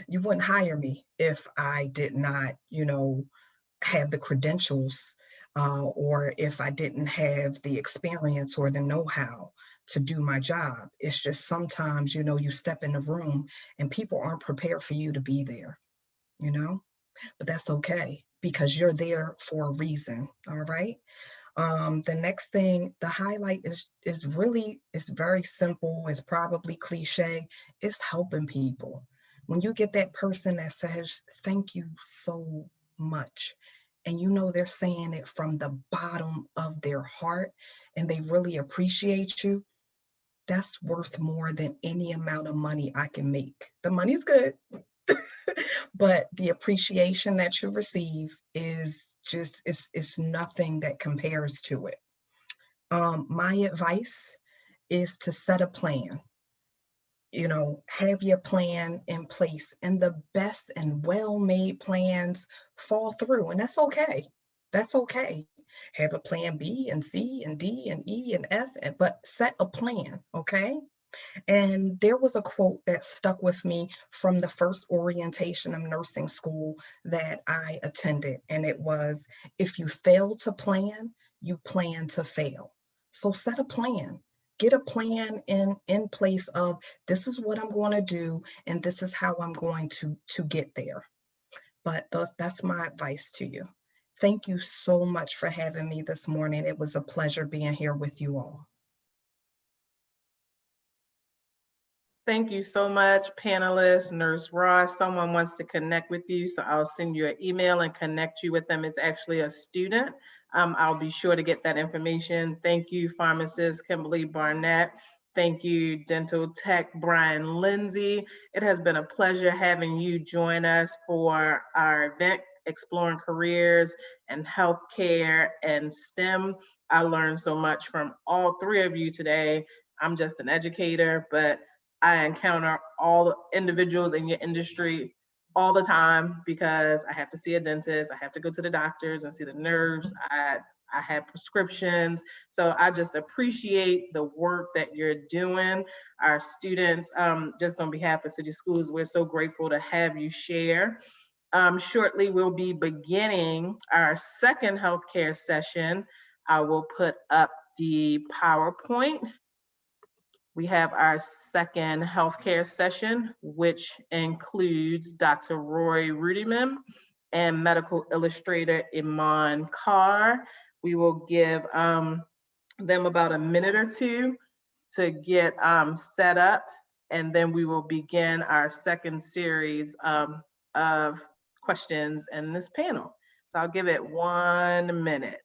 wouldn't hire me if I did not, have the credentials, or if I didn't have the experience or the know-how to do my job. It's just sometimes, you step in the room and people aren't prepared for you to be there, but that's okay, because you're there for a reason. All right. The next thing, the highlight is really, it's very simple. It's probably cliche. It's helping people. When you get that person that says, thank you so much, and they're saying it from the bottom of their heart, and they really appreciate you, that's worth more than any amount of money I can make. The money's good, but the appreciation that you receive is just, it's nothing that compares to it. My advice is to set a plan. Have your plan in place, and the best and well-made plans fall through, and that's okay. That's okay. Have a plan B and C and D and E and F, but set a plan, okay? And there was a quote that stuck with me from the first orientation of nursing school that I attended, and it was, if you fail to plan, you plan to fail. So set a plan. Get a plan in place of, this is what I'm going to do, and this is how I'm going to get there. But that's my advice to you. Thank you so much for having me this morning. It was a pleasure being here with you all. Thank you so much, panelists. Nurse Ross, someone wants to connect with you, so I'll send you an email and connect you with them. It's actually a student. I'll be sure to get that information. Thank you, pharmacist Kimberly Barnett. Thank you, dental tech Brian Lindsay. It has been a pleasure having you join us for our event, Exploring Careers in Healthcare and STEM. I learned so much from all three of you today. I'm just an educator, but I encounter all individuals in your industry all the time, because I have to see a dentist, I have to go to the doctors and see the nerves, I have prescriptions. So I just appreciate the work that you're doing. Our students, just on behalf of City Schools, we're so grateful to have you share. Shortly, we'll be beginning our second healthcare session. I will put up the PowerPoint. We have our second healthcare session, which includes Dr. Roy Rudeman and medical illustrator Iman Carr. We will give them about a minute or two to get set up, and then we will begin our second series of questions in this panel. So I'll give it 1 minute.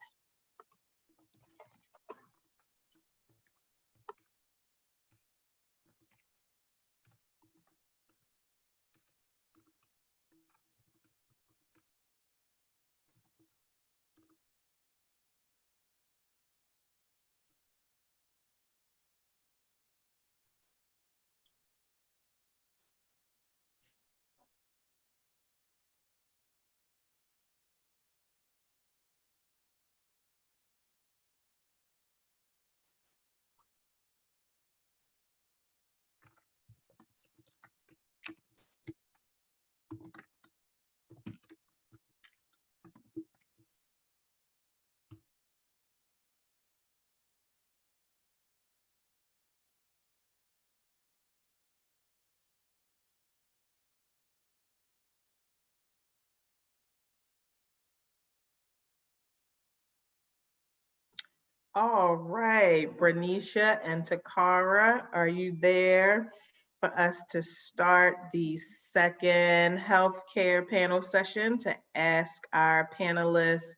All right, Bernicia and Takara, are you there for us to start the second healthcare panel session to ask our panelists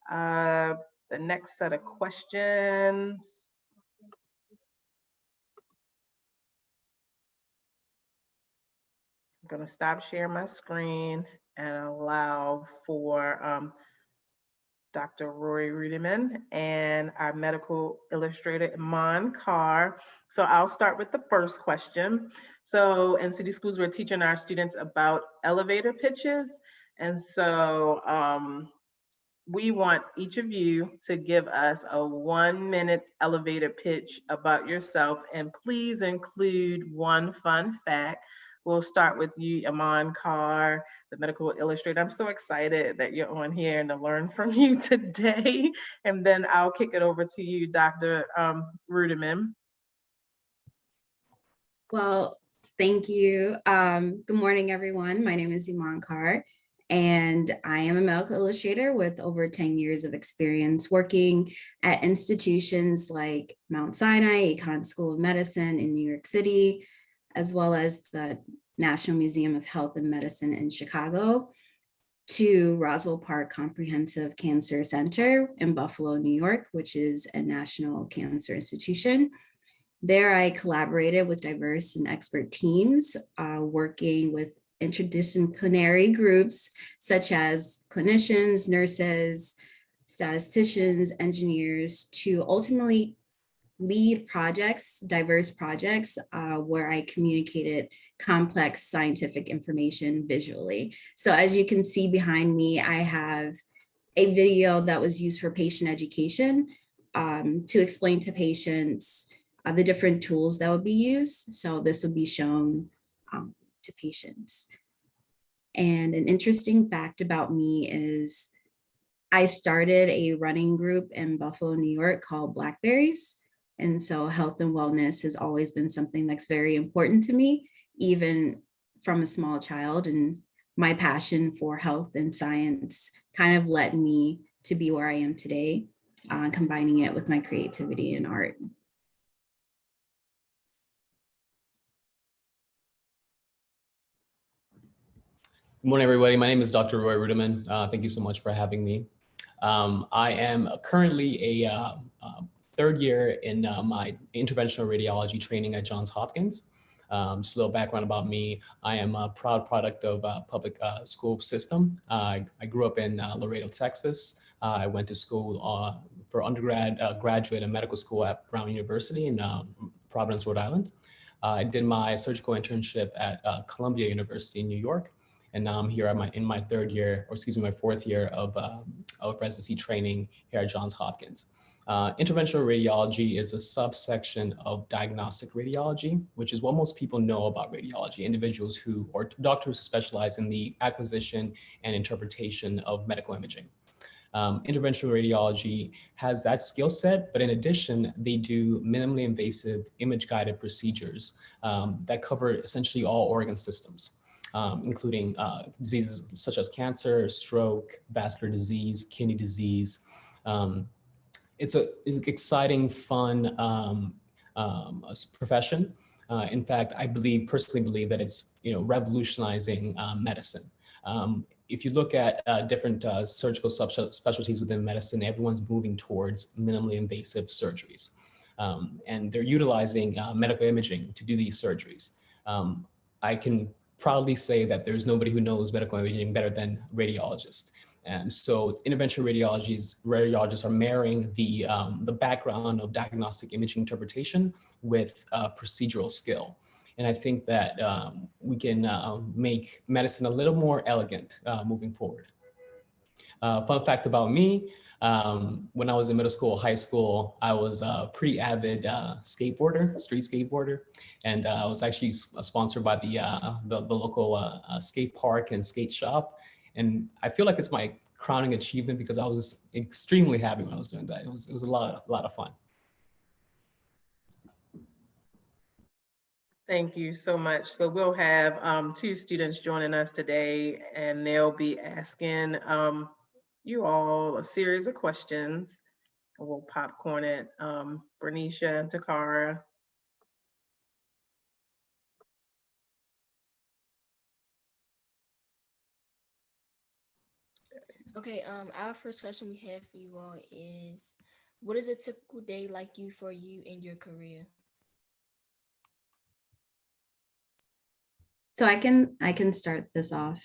the next set of questions? I'm gonna stop sharing my screen and allow for Dr. Roy Rudeman and our medical illustrator, Iman Carr. So I'll start with the first question. So in city schools, we're teaching our students about elevator pitches. And so we want each of you to give us a 1-minute elevator pitch about yourself, and please include one fun fact. We'll start with you, Iman Carr, the medical illustrator. I'm so excited that you're on here and to learn from you today. And then I'll kick it over to you, Dr. Rudeman. Well, thank you. Good morning, everyone. My name is Iman Carr, and I am a medical illustrator with over 10 years of experience working at institutions like Mount Sinai, Econ School of Medicine in New York City, as well as the National Museum of Health and Medicine in Chicago, to Roswell Park Comprehensive Cancer Center in Buffalo, New York, which is a national cancer institution. There, I collaborated with diverse and expert teams, working with interdisciplinary groups such as clinicians, nurses, statisticians, engineers, to ultimately lead projects, diverse projects, where I communicated complex scientific information visually. So as you can see behind me, I have a video that was used for patient education to explain to patients the different tools that would be used. So this would be shown to patients. And an interesting fact about me is I started a running group in Buffalo, New York called Blackberries. And so health and wellness has always been something that's very important to me, even from a small child. And my passion for health and science kind of led me to be where I am today, combining it with my creativity and art. Good morning, everybody. My name is Dr. Roy Rudeman. Thank you so much for having me. I am currently a third year in my interventional radiology training at Johns Hopkins. Just a little background about me. I am a proud product of a public school system. I grew up in Laredo, Texas. I went to school for undergrad, graduate and medical school at Brown University in Providence, Rhode Island. I did my surgical internship at Columbia University in New York. And now I'm here in my third year, or excuse me, my fourth year of residency training here at Johns Hopkins. Interventional radiology is a subsection of diagnostic radiology, which is what most people know about radiology, individuals who, or doctors who specialize in the acquisition and interpretation of medical imaging. Interventional radiology has that skill set, but in addition, they do minimally invasive image-guided procedures that cover essentially all organ systems, including diseases such as cancer, stroke, vascular disease, kidney disease. It's an exciting, fun profession. In fact, I personally believe that it's revolutionizing medicine. If you look at different surgical specialties within medicine, everyone's moving towards minimally invasive surgeries. And they're utilizing medical imaging to do these surgeries. I can proudly say that there's nobody who knows medical imaging better than radiologists. And so interventional radiologists are marrying the background of diagnostic imaging interpretation with procedural skill. And I think that we can make medicine a little more elegant moving forward. Fun fact about me, when I was in middle school, high school, I was a pretty avid skateboarder, street skateboarder. And I was actually sponsored by the local skate park and skate shop. And I feel like it's my crowning achievement because I was extremely happy when I was doing that. It was a lot of fun. Thank you so much. So we'll have 2 students joining us today, and they'll be asking you all a series of questions. We'll popcorn it. Bernicia and Takara. Okay, our first question we have for you all is, what is a typical day like for you in your career? So I can start this off.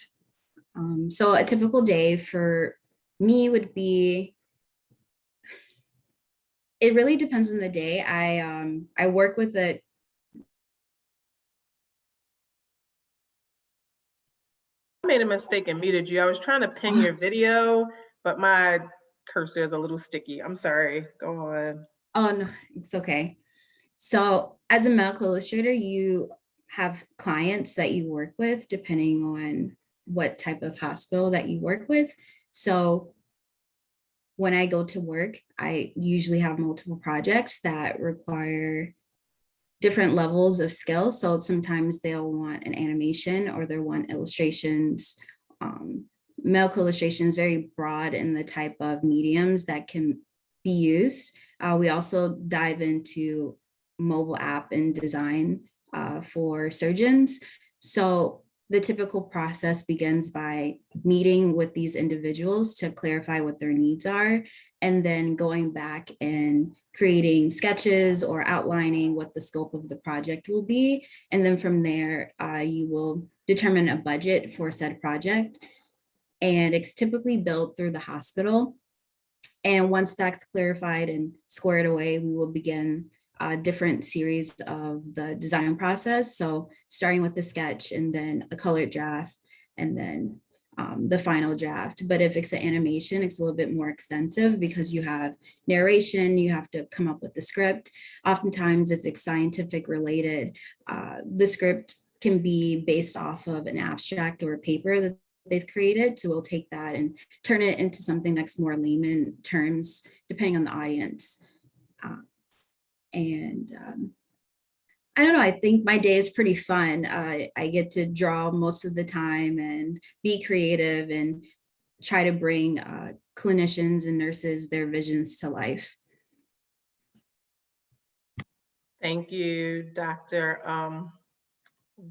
So a typical day for me would be, it really depends on the day. I work with a I made a mistake and muted you. I was trying to pin your video, but my cursor is a little sticky. I'm sorry. Go on. Oh no, it's okay. So as a medical illustrator, you have clients that you work with depending on what type of hospital that you work with. So when I go to work, I usually have multiple projects that require different levels of skill. So sometimes they'll want an animation or they'll want illustrations. Medical illustration is very broad in the type of mediums that can be used. We also dive into mobile app and design for surgeons. So the typical process begins by meeting with these individuals to clarify what their needs are, and then going back and creating sketches or outlining what the scope of the project will be. And then from there, you will determine a budget for said project. And it's typically billed through the hospital. And once that's clarified and squared away, we will begin a different series of the design process. So starting with the sketch and then a colored draft and then the final draft. But if it's an animation, it's a little bit more extensive because you have narration, you have to come up with the script. Oftentimes, if it's scientific related, the script can be based off of an abstract or a paper that they've created. So we'll take that and turn it into something that's more layman terms, depending on the audience. I don't know, I think my day is pretty fun. I get to draw most of the time and be creative and try to bring clinicians and nurses their visions to life. Thank you, Dr.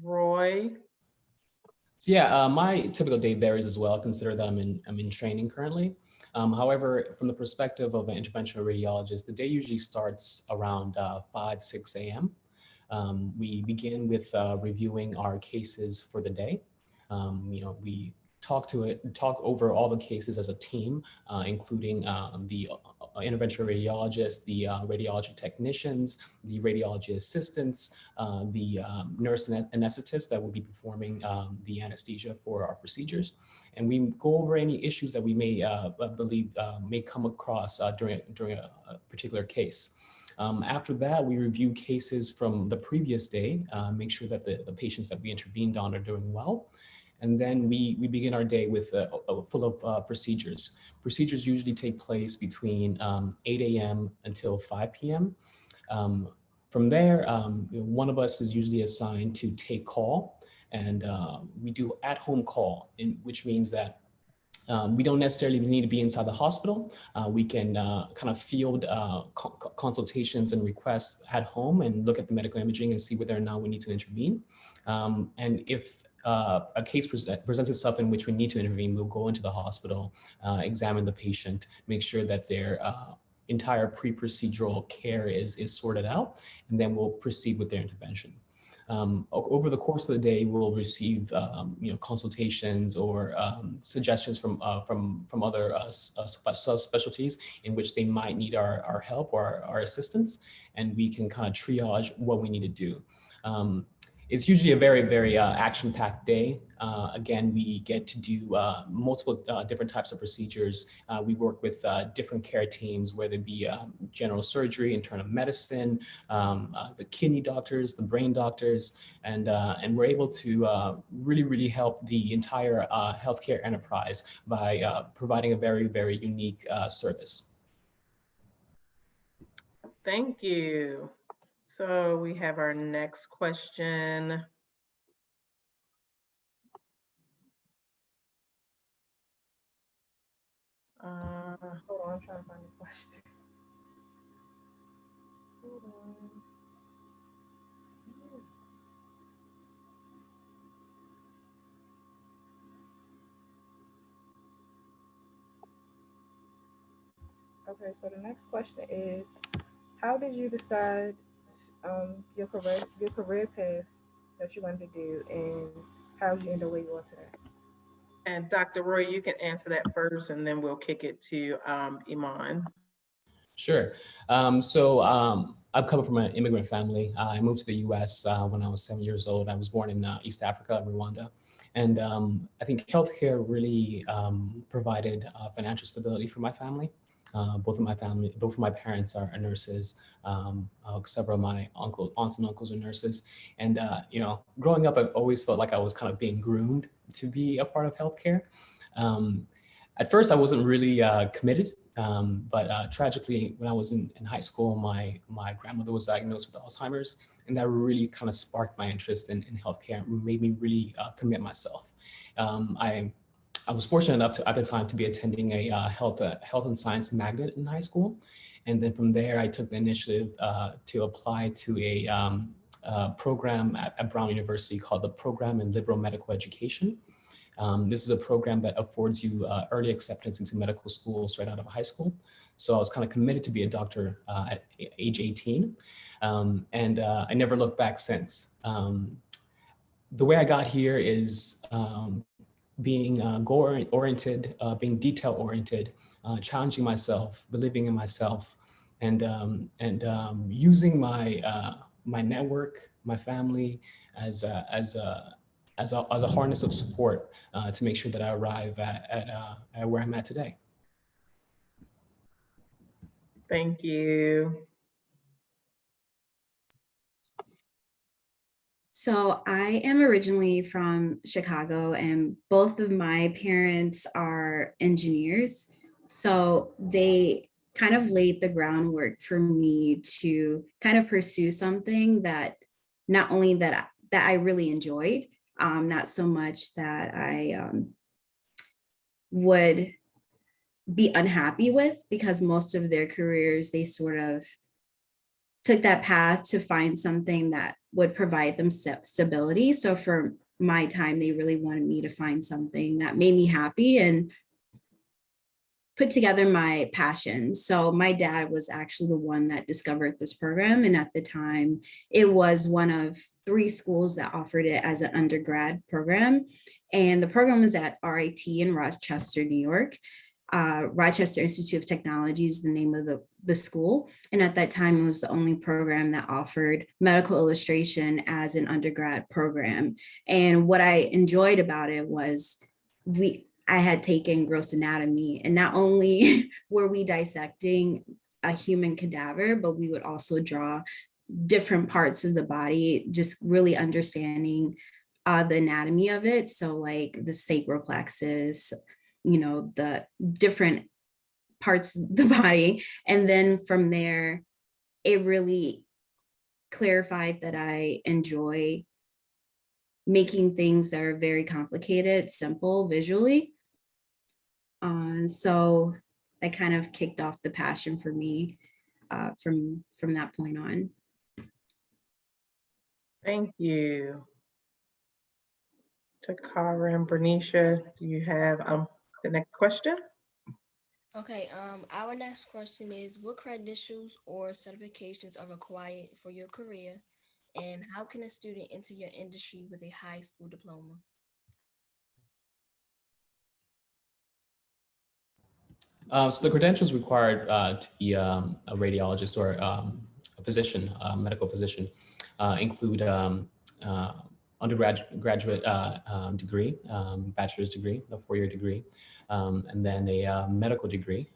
Roy. So yeah, my typical day varies as well. Consider that I'm in training currently. However, from the perspective of an interventional radiologist, the day usually starts around 5, 6 a.m. We begin with reviewing our cases for the day. We talk over all the cases as a team, including the interventional radiologists, the radiology technicians, the radiology assistants, the nurse anesthetists that will be performing the anesthesia for our procedures. And we go over any issues that we may believe may come across during a particular case. After that, we review cases from the previous day, make sure that the patients that we intervened on are doing well. And then we begin our day with full of procedures. Procedures usually take place between 8 a.m. until 5 p.m. From there, one of us is usually assigned to take call, and we do at-home call, which means that we don't necessarily need to be inside the hospital. We can kind of field consultations and requests at home and look at the medical imaging and see whether or not we need to intervene. And if a case presents itself in which we need to intervene, we'll go into the hospital, examine the patient, make sure that their entire pre-procedural care is sorted out, and then we'll proceed with their intervention. Over the course of the day, we'll receive consultations or suggestions from other subspecialties in which they might need our help or our assistance, and we can kind of triage what we need to do. It's usually a very, very action-packed day. Again, we get to do multiple different types of procedures. We work with different care teams, whether it be general surgery, internal medicine, the kidney doctors, the brain doctors, and we're able to really help the entire healthcare enterprise by providing a very, very unique service. Thank you. So we have our next question. Hold on, I'm trying to find the question. Hold on. Okay, so the next question is, how did you decide your career path that you wanted to do, and how did you end up where you are today? And Dr. Roy, you can answer that first, and then we'll kick it to Iman. Sure. I've come from an immigrant family. I moved to the U.S. When I was 7 years old. I was born in East Africa, Rwanda. And I think healthcare really provided financial stability for my family. Both of my parents are nurses. Several of my aunts and uncles are nurses. And, growing up, I've always felt like I was kind of being groomed to be a part of healthcare. At first, I wasn't really committed. But tragically, when I was in high school, my grandmother was diagnosed with Alzheimer's, and that really kind of sparked my interest in healthcare and made me really commit myself. I was fortunate enough at the time to be attending a health and science magnet in high school. And then from there, I took the initiative to apply to a program at Brown University called the Program in Liberal Medical Education. This is a program that affords you early acceptance into medical school straight out of high school. So I was kind of committed to be a doctor at age 18. And I never looked back since. The way I got here is being goal-oriented, being detail-oriented, challenging myself, believing in myself, and using my my network, my family as a harness of support to make sure that I arrive at where I'm at today. Thank you. So I am originally from Chicago, and both of my parents are engineers. So they kind of laid the groundwork for me to kind of pursue something that not only that I really enjoyed, not so much that I would be unhappy with, because most of their careers, they sort of took that path to find something that would provide them stability. So for my time, they really wanted me to find something that made me happy and put together my passion. So my dad was actually the one that discovered this program. And at the time, it was one of 3 schools that offered it as an undergrad program. And the program was at RIT in Rochester, New York. Rochester Institute of Technology is the name of the school. And at that time, it was the only program that offered medical illustration as an undergrad program. And what I enjoyed about it was I had taken gross anatomy, and not only were we dissecting a human cadaver, but we would also draw different parts of the body, just really understanding the anatomy of it. So like the sacral plexus, you know, the different parts of the body. And then from there, it really clarified that I enjoy making things that are very complicated, simple visually. So that kind of kicked off the passion for me from that point on. Thank you. Takara and Bernicia, do you have the next question? Okay, our next question is, what credentials or certifications are required for your career, and how can a student enter your industry with a high school diploma? So the credentials required to be a radiologist or a physician, a medical physician, include undergraduate degree, bachelor's degree, a 4-year degree, and then a medical degree,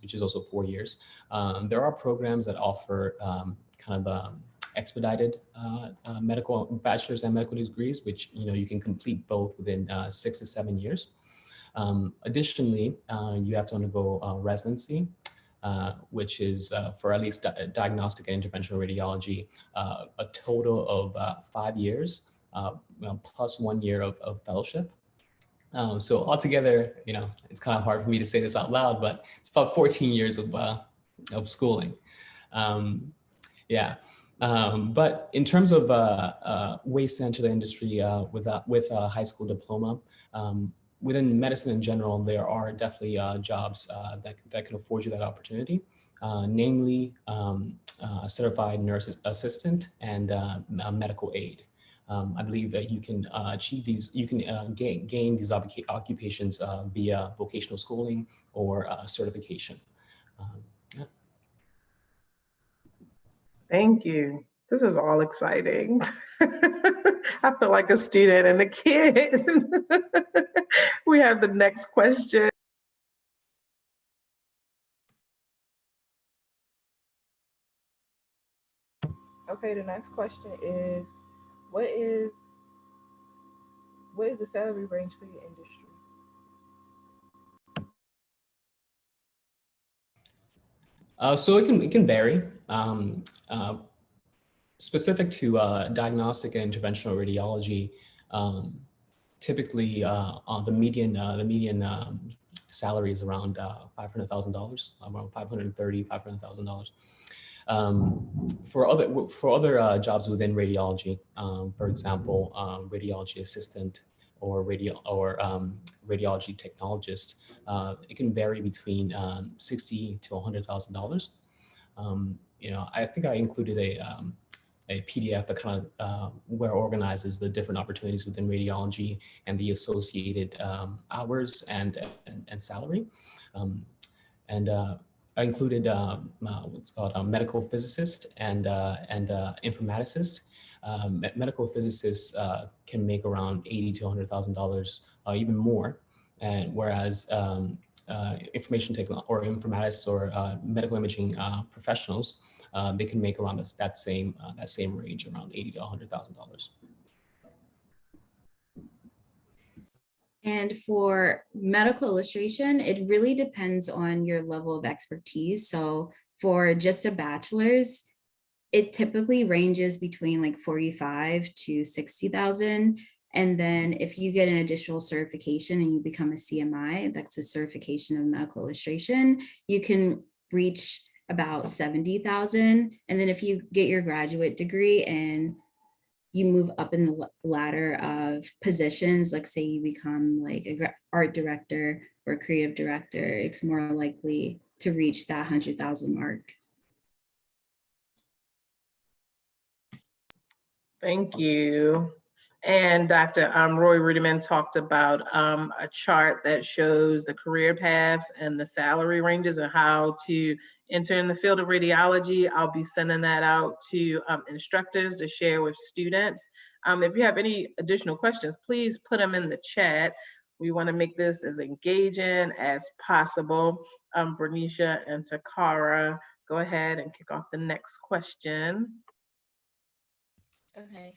which is also 4 years. There are programs that offer kind of expedited medical bachelor's and medical degrees, which you can complete both within 6 to 7 years. Additionally, you have to undergo residency, which is for at least diagnostic and interventional radiology, a total of 5 years, plus 1 year of fellowship. So altogether, it's kind of hard for me to say this out loud, but it's about 14 years of schooling. But in terms of ways to enter the industry with a high school diploma, within medicine in general, there are definitely jobs that can afford you that opportunity, namely certified nurse assistant and medical aid. I believe that you can achieve these, you can gain these occupations via vocational schooling or certification. Yeah. Thank you. This is all exciting. I feel like a student and a kid. We have the next question. Okay, the next question is, what is the salary range for your industry? So it can vary. Specific to diagnostic and interventional radiology, typically on the median salary is around $500,000, around $530,000. For other jobs within radiology, for example, radiology assistant or radiology technologist, it can vary between $60,000 to $100,000. I think I included a PDF that kind of where organizes the different opportunities within radiology and the associated hours and salary. I included what's called a medical physicist and informaticist. Medical physicists can make around $80,000 to $100,000, even more, and whereas information technology or informatics or medical imaging professionals, they can make around that same range, around $80,000 to $100,000. And for medical illustration, it really depends on your level of expertise. So for just a bachelor's, it typically ranges between like 45 to 60,000. And then if you get an additional certification and you become a CMI, that's a certification of medical illustration, you can reach about 70,000. And then if you get your graduate degree and you move up in the ladder of positions, like say you become like an art director or creative director, it's more likely to reach that 100,000 mark. Thank you. And Dr. Roy Rudeman talked about a chart that shows the career paths and the salary ranges and how to enter in the field of radiology. I'll be sending that out to instructors to share with students. If you have any additional questions, please put them in the chat. We want to make this as engaging as possible. Bernicia and Takara, go ahead and kick off the next question. Okay.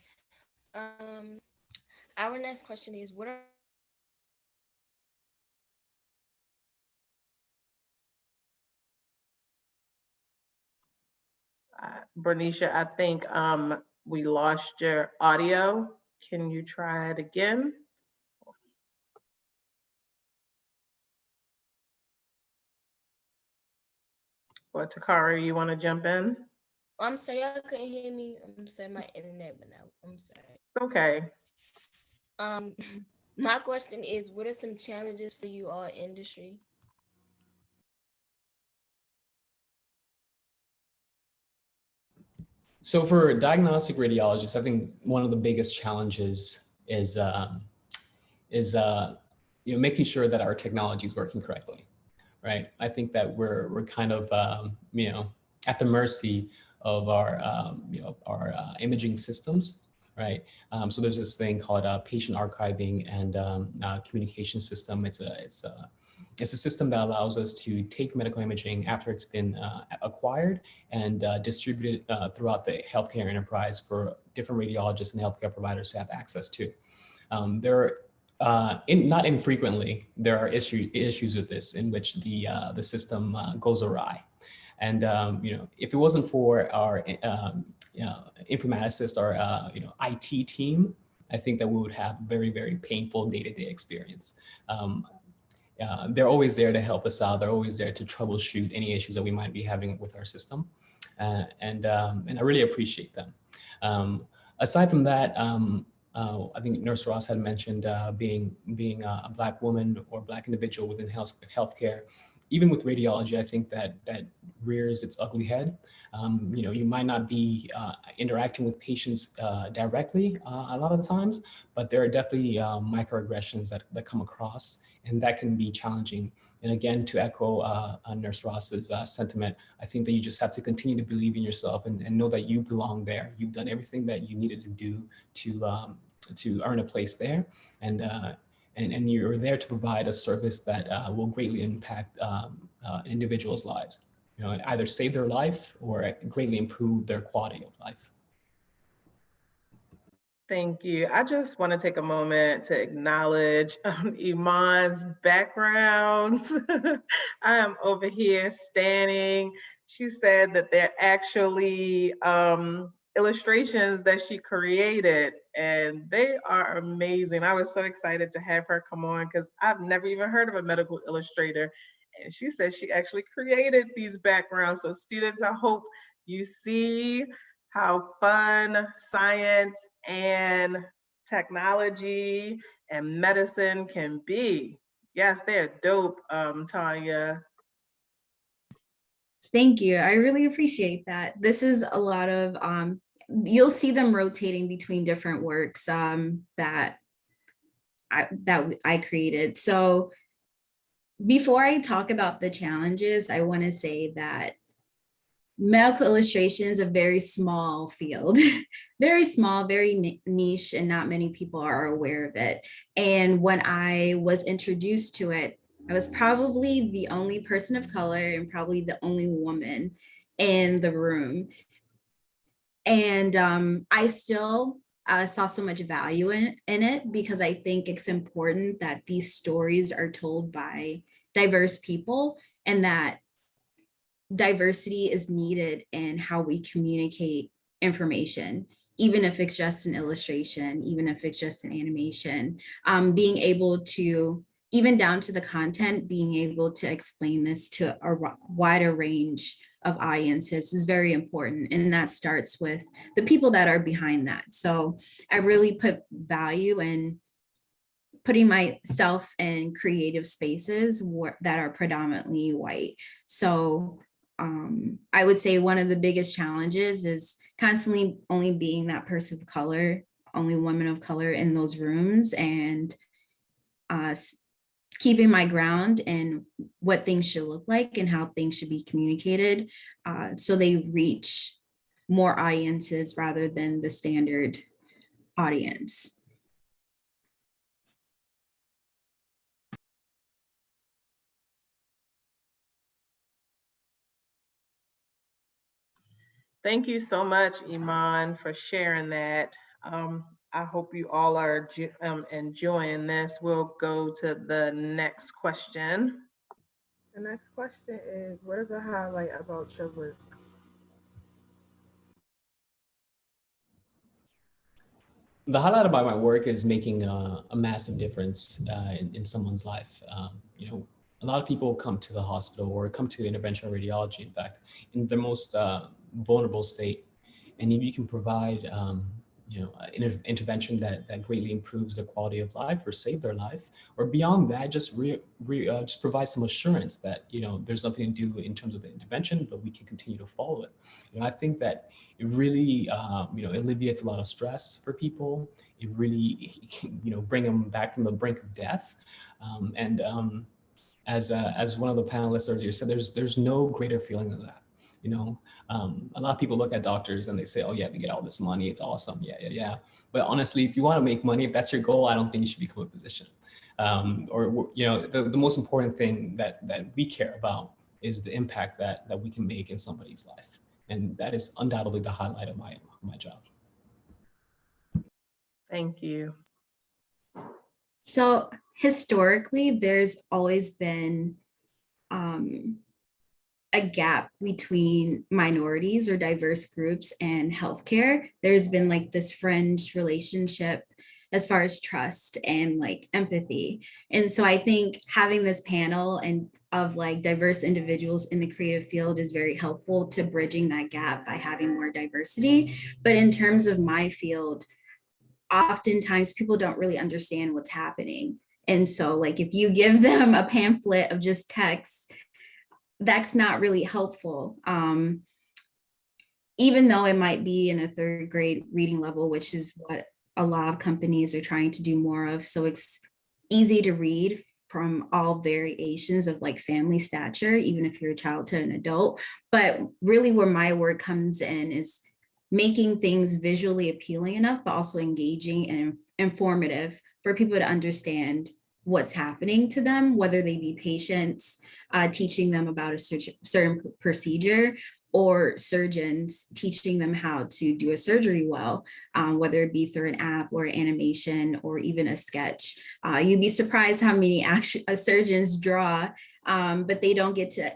Our next question is, what are Bernicia, I think we lost your audio. Can you try it again? Or Takara, you want to jump in? I'm sorry, y'all couldn't hear me. I'm sorry, my internet went out. I'm sorry. Okay. Um, my question is, what are some challenges for you all industry? So for diagnostic radiologists, I think one of the biggest challenges is making sure that our technology is working correctly, right? I think that we're kind of at the mercy of our imaging systems, right? So there's this thing called patient archiving and communication system. It's a system that allows us to take medical imaging after it's been acquired and distribute it throughout the healthcare enterprise for different radiologists and healthcare providers to have access to. Not infrequently, there are issues with this in which the system goes awry. And if it wasn't for our informaticist or IT team, I think that we would have very, very painful day-to-day experience. They're always there to help us out. They're always there to troubleshoot any issues that we might be having with our system. And I really appreciate them. Aside from that, I think Nurse Ross had mentioned being a Black woman or Black individual within healthcare. Even with radiology, I think that rears its ugly head. You might not be interacting with patients directly a lot of the times, but there are definitely microaggressions that come across, and that can be challenging. And again, to echo Nurse Ross's sentiment, I think that you just have to continue to believe in yourself and know that you belong there. You've done everything that you needed to do to earn a place there, and you're there to provide a service that will greatly impact individuals' lives. Either save their life or greatly improve their quality of life. Thank you. I just want to take a moment to acknowledge Iman's background. I am over here standing. She said that they're actually illustrations that she created, and they are amazing. I was so excited to have her come on because I've never even heard of a medical illustrator. And she said she actually created these backgrounds. So students, I hope you see how fun science and technology and medicine can be. Yes, they're dope, Tanya. Thank you. I really appreciate that. This is a lot of, you'll see them rotating between different works that I created. So before I talk about the challenges, I want to say that medical illustration is a very small field, very small, very niche, and not many people are aware of it. And when I was introduced to it, I was probably the only person of color and probably the only woman in the room. And I still saw so much value in it because I think it's important that these stories are told by diverse people and that diversity is needed in how we communicate information, even if it's just an illustration, even if it's just an animation, being able to, even down to the content, being able to explain this to a wider range of audiences is very important. And that starts with the people that are behind that. So I really put value in putting myself in creative spaces that are predominantly white. So I would say one of the biggest challenges is constantly only being that person of color, only woman of color in those rooms, and keeping my ground in what things should look like and how things should be communicated so they reach more audiences rather than the standard audience. Thank you so much, Iman, for sharing that. I hope you all are enjoying this. We'll go to the next question. The next question is, what is a highlight about your work? The highlight about my work is making a massive difference in someone's life. A lot of people come to the hospital or come to interventional radiology, in fact, in their most vulnerable state. And if you can provide, intervention that greatly improves their quality of life or save their life, or beyond that, just provide some assurance that, there's nothing to do in terms of the intervention, but we can continue to follow it. I think that it really, alleviates a lot of stress for people. It really, bring them back from the brink of death. As one of the panelists earlier said, there's no greater feeling than that. A lot of people look at doctors and they say, oh yeah, they get all this money, it's awesome, yeah. But honestly, if you want to make money, if that's your goal, I don't think you should become a physician. The most important thing that we care about is the impact that we can make in somebody's life. And that is undoubtedly the highlight of my job. Thank you. So historically, there's always been a gap between minorities or diverse groups and healthcare. There's been like this fringe relationship as far as trust and like empathy. And so I think having this panel and of like diverse individuals in the creative field is very helpful to bridging that gap by having more diversity. But in terms of my field, oftentimes people don't really understand what's happening. And so like if you give them a pamphlet of just text, that's not really helpful. Even though it might be in a third grade reading level, which is what a lot of companies are trying to do more of. So it's easy to read from all variations of like family stature, even if you're a child to an adult. But really where my work comes in is making things visually appealing enough, but also engaging and informative for people to understand what's happening to them, whether they be patients, teaching them about a certain procedure, or surgeons teaching them how to do a surgery well, whether it be through an app or animation or even a sketch. You'd be surprised how many surgeons draw, but they don't get to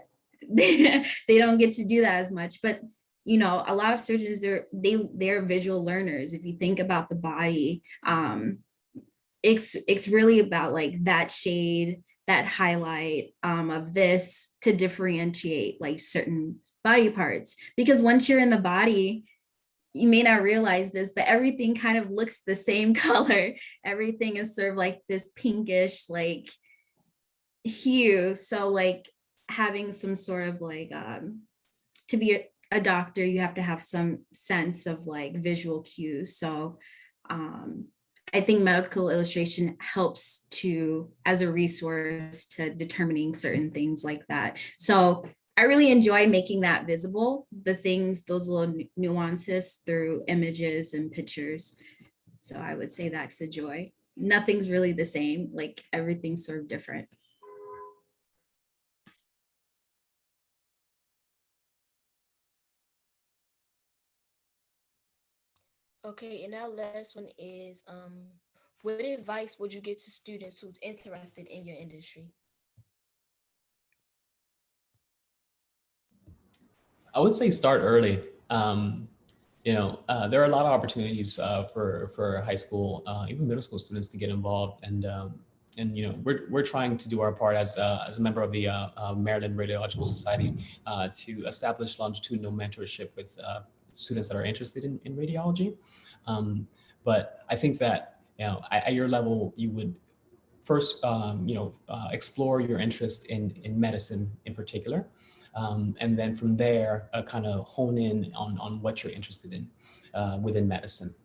they don't get to do that as much. But a lot of surgeons, they're visual learners. If you think about the body, it's really about like that shade, that highlight of this to differentiate like certain body parts. Because once you're in the body, you may not realize this, but everything kind of looks the same color. Everything is sort of like this pinkish like hue. So like having some sort of like to be a doctor, you have to have some sense of like visual cues. So I think medical illustration helps as a resource to determining certain things like that. So I really enjoy making that visible, those little nuances through images and pictures. So I would say that's a joy. Nothing's really the same, like everything's sort of different. Okay, and our last one is, what advice would you give to students who's interested in your industry? I would say start early. There are a lot of opportunities for high school, even middle school students to get involved, and we're trying to do our part as a member of the Maryland Radiological Society to establish longitudinal mentorship with students that are interested in radiology. But I think that at your level, you would first explore your interest in medicine in particular. And then from there, kind of hone in on what you're interested in within medicine.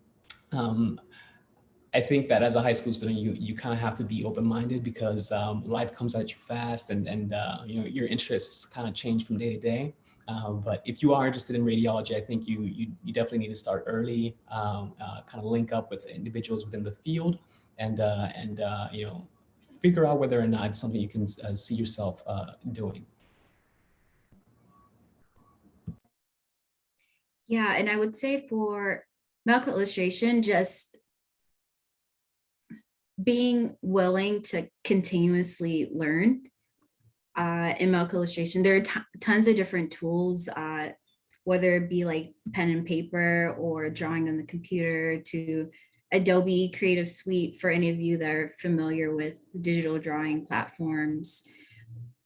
I think that as a high school student, you kind of have to be open-minded because life comes at you fast, and your interests kind of change from day to day. But if you are interested in radiology, I think you definitely need to start early, kind of link up with individuals within the field, and figure out whether or not it's something you can see yourself doing. Yeah, and I would say for medical illustration, just being willing to continuously learn in medical illustration. There are tons of different tools, whether it be like pen and paper or drawing on the computer, to Adobe Creative Suite for any of you that are familiar with digital drawing platforms.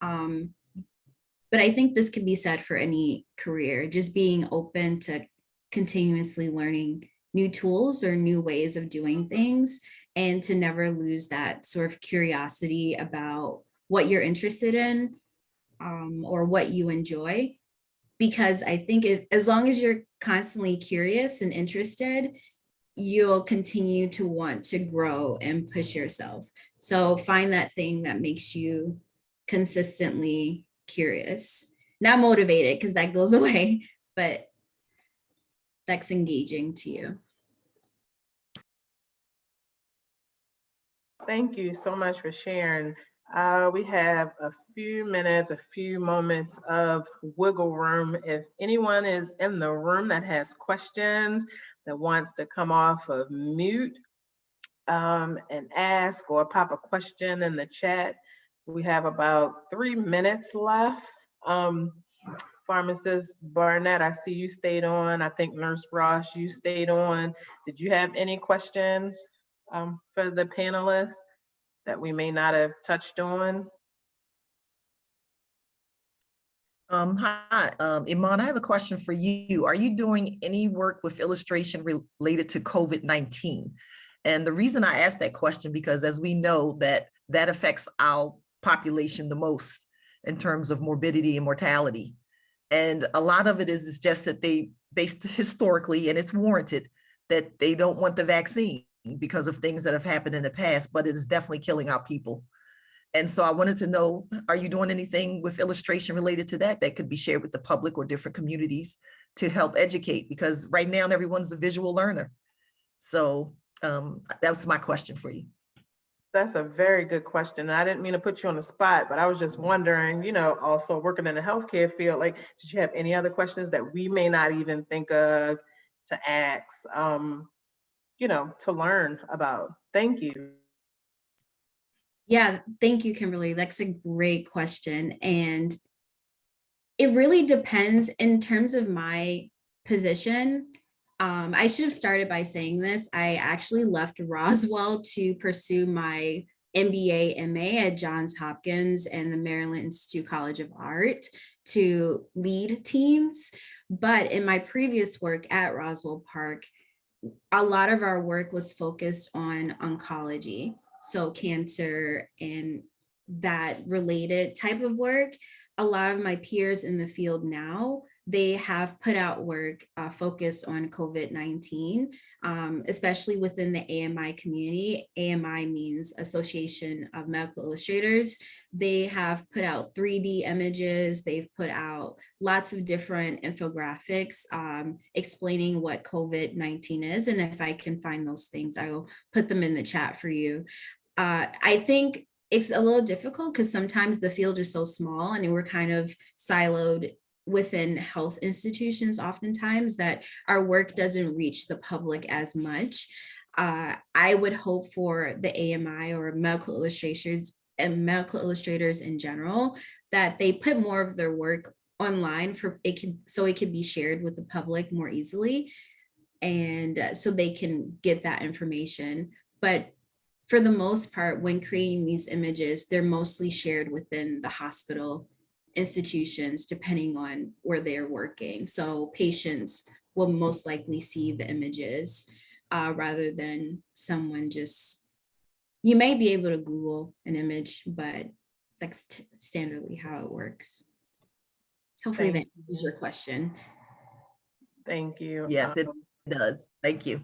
But I think this could be said for any career, just being open to continuously learning new tools or new ways of doing things, and to never lose that sort of curiosity about what you're interested in, or what you enjoy. Because I think as long as you're constantly curious and interested, you'll continue to want to grow and push yourself. So find that thing that makes you consistently curious, not motivated, because that goes away, but that's engaging to you. Thank you so much for sharing. We have a few minutes, a few moments of wiggle room. If anyone is in the room that has questions, that wants to come off of mute and ask, or pop a question in the chat, we have about 3 minutes left. Pharmacist Barnett, I see you stayed on. I think Nurse Ross, you stayed on. Did you have any questions for the panelists that we may not have touched on? Hi, Iman, I have a question for you. Are you doing any work with illustration related to COVID-19? And the reason I asked that question, because as we know that affects our population the most in terms of morbidity and mortality. And a lot of it is just that they, based historically, and it's warranted, that they don't want the vaccine because of things that have happened in the past, but it is definitely killing our people. And so I wanted to know, are you doing anything with illustration related to that could be shared with the public or different communities to help educate? Because right now everyone's a visual learner. So that was my question for you. That's a very good question. I didn't mean to put you on the spot, but I was just wondering, also working in the healthcare field, like, did you have any other questions that we may not even think of to ask, to learn about? Thank you. Yeah, thank you, Kimberly. That's a great question. And it really depends in terms of my position. I should have started by saying this. I actually left Roswell to pursue my MBA, MA at Johns Hopkins and the Maryland Institute College of Art to lead teams. But in my previous work at Roswell Park, a lot of our work was focused on oncology, so cancer and that related type of work. A lot of my peers in the field now, they have put out work focused on COVID-19, especially within the AMI community. AMI means Association of Medical Illustrators. They have put out 3D images. They've put out lots of different infographics explaining what COVID-19 is. And if I can find those things, I will put them in the chat for you. I think it's a little difficult because sometimes the field is so small and we're kind of siloed within health institutions oftentimes that our work doesn't reach the public as much. I would hope for the AMI or medical illustrators and medical illustrators in general that they put more of their work online so it can be shared with the public more easily, and so they can get that information. But for the most part, when creating these images, they're mostly shared within the hospital institutions, depending on where they're working. So patients will most likely see the images rather than someone you may be able to Google an image, but that's standardly how it works. Hopefully that answers your question. Thank you. Yes, it does. Thank you.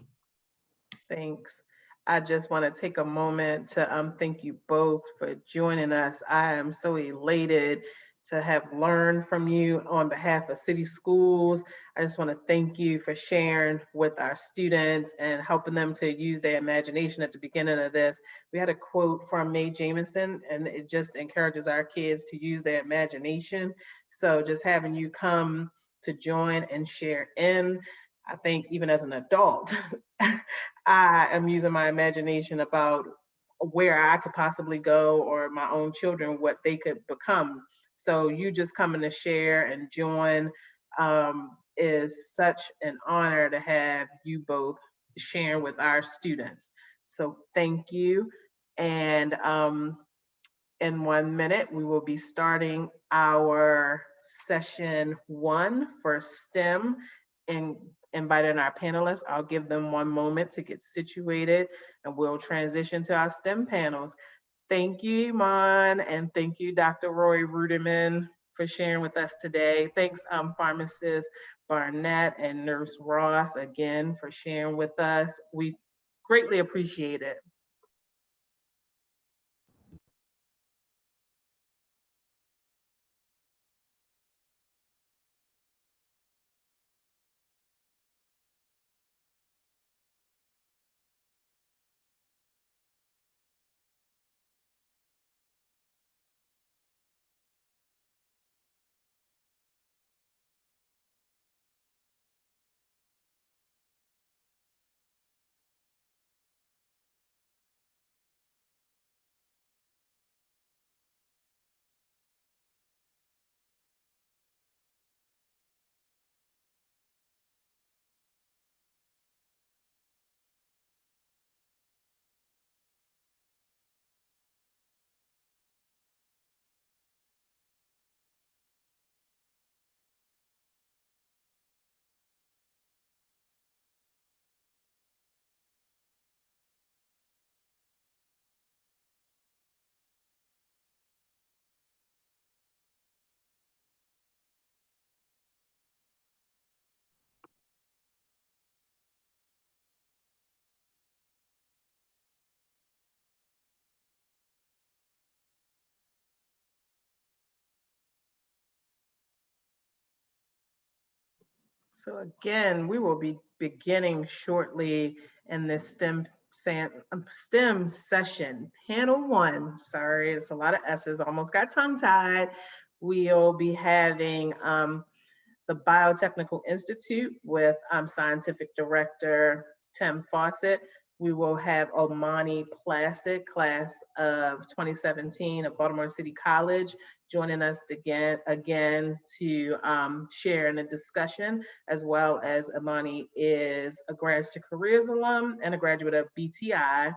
Thanks. I just want to take a moment to thank you both for joining us. I am so elated to have learned from you on behalf of City Schools. I just want to thank you for sharing with our students and helping them to use their imagination at the beginning of this. We had a quote from Mae Jemison, and it just encourages our kids to use their imagination. So just having you come to join and share in, I think even as an adult, I am using my imagination about where I could possibly go, or my own children, what they could become. So you just coming to share and join is such an honor to have you both sharing with our students. So thank you. And in 1 minute, we will be starting our session 1 for STEM and inviting our panelists. I'll give them 1 moment to get situated and we'll transition to our STEM panels. Thank you, Iman, and thank you, Dr. Roy Rudeman, for sharing with us today. Thanks, Pharmacist Barnett and Nurse Ross, again, for sharing with us. We greatly appreciate it. So again, we will be beginning shortly in this STEM session. Panel 1, sorry, it's a lot of S's, almost got tongue-tied. We'll be having the Biotechnical Institute with Scientific Director Tim Fossett. We will have Omani Placid, class of 2017 at Baltimore City College, joining us again to share in a discussion, as well as Omani is a Grads to Careers alum and a graduate of BTI.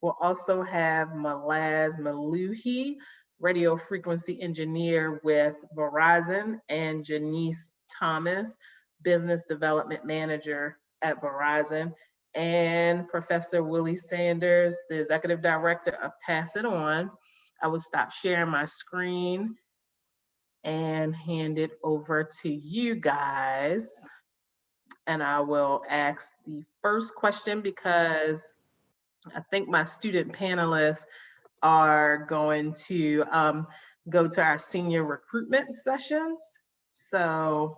We'll also have Malaz Maluhi, radio frequency engineer with Verizon, and Janice Thomas, business development manager at Verizon, and Professor Willie Sanders, the executive director of Pass It On. I will stop sharing my screen and hand it over to you guys. And I will ask the first question because I think my student panelists are going to go to our senior recruitment sessions. So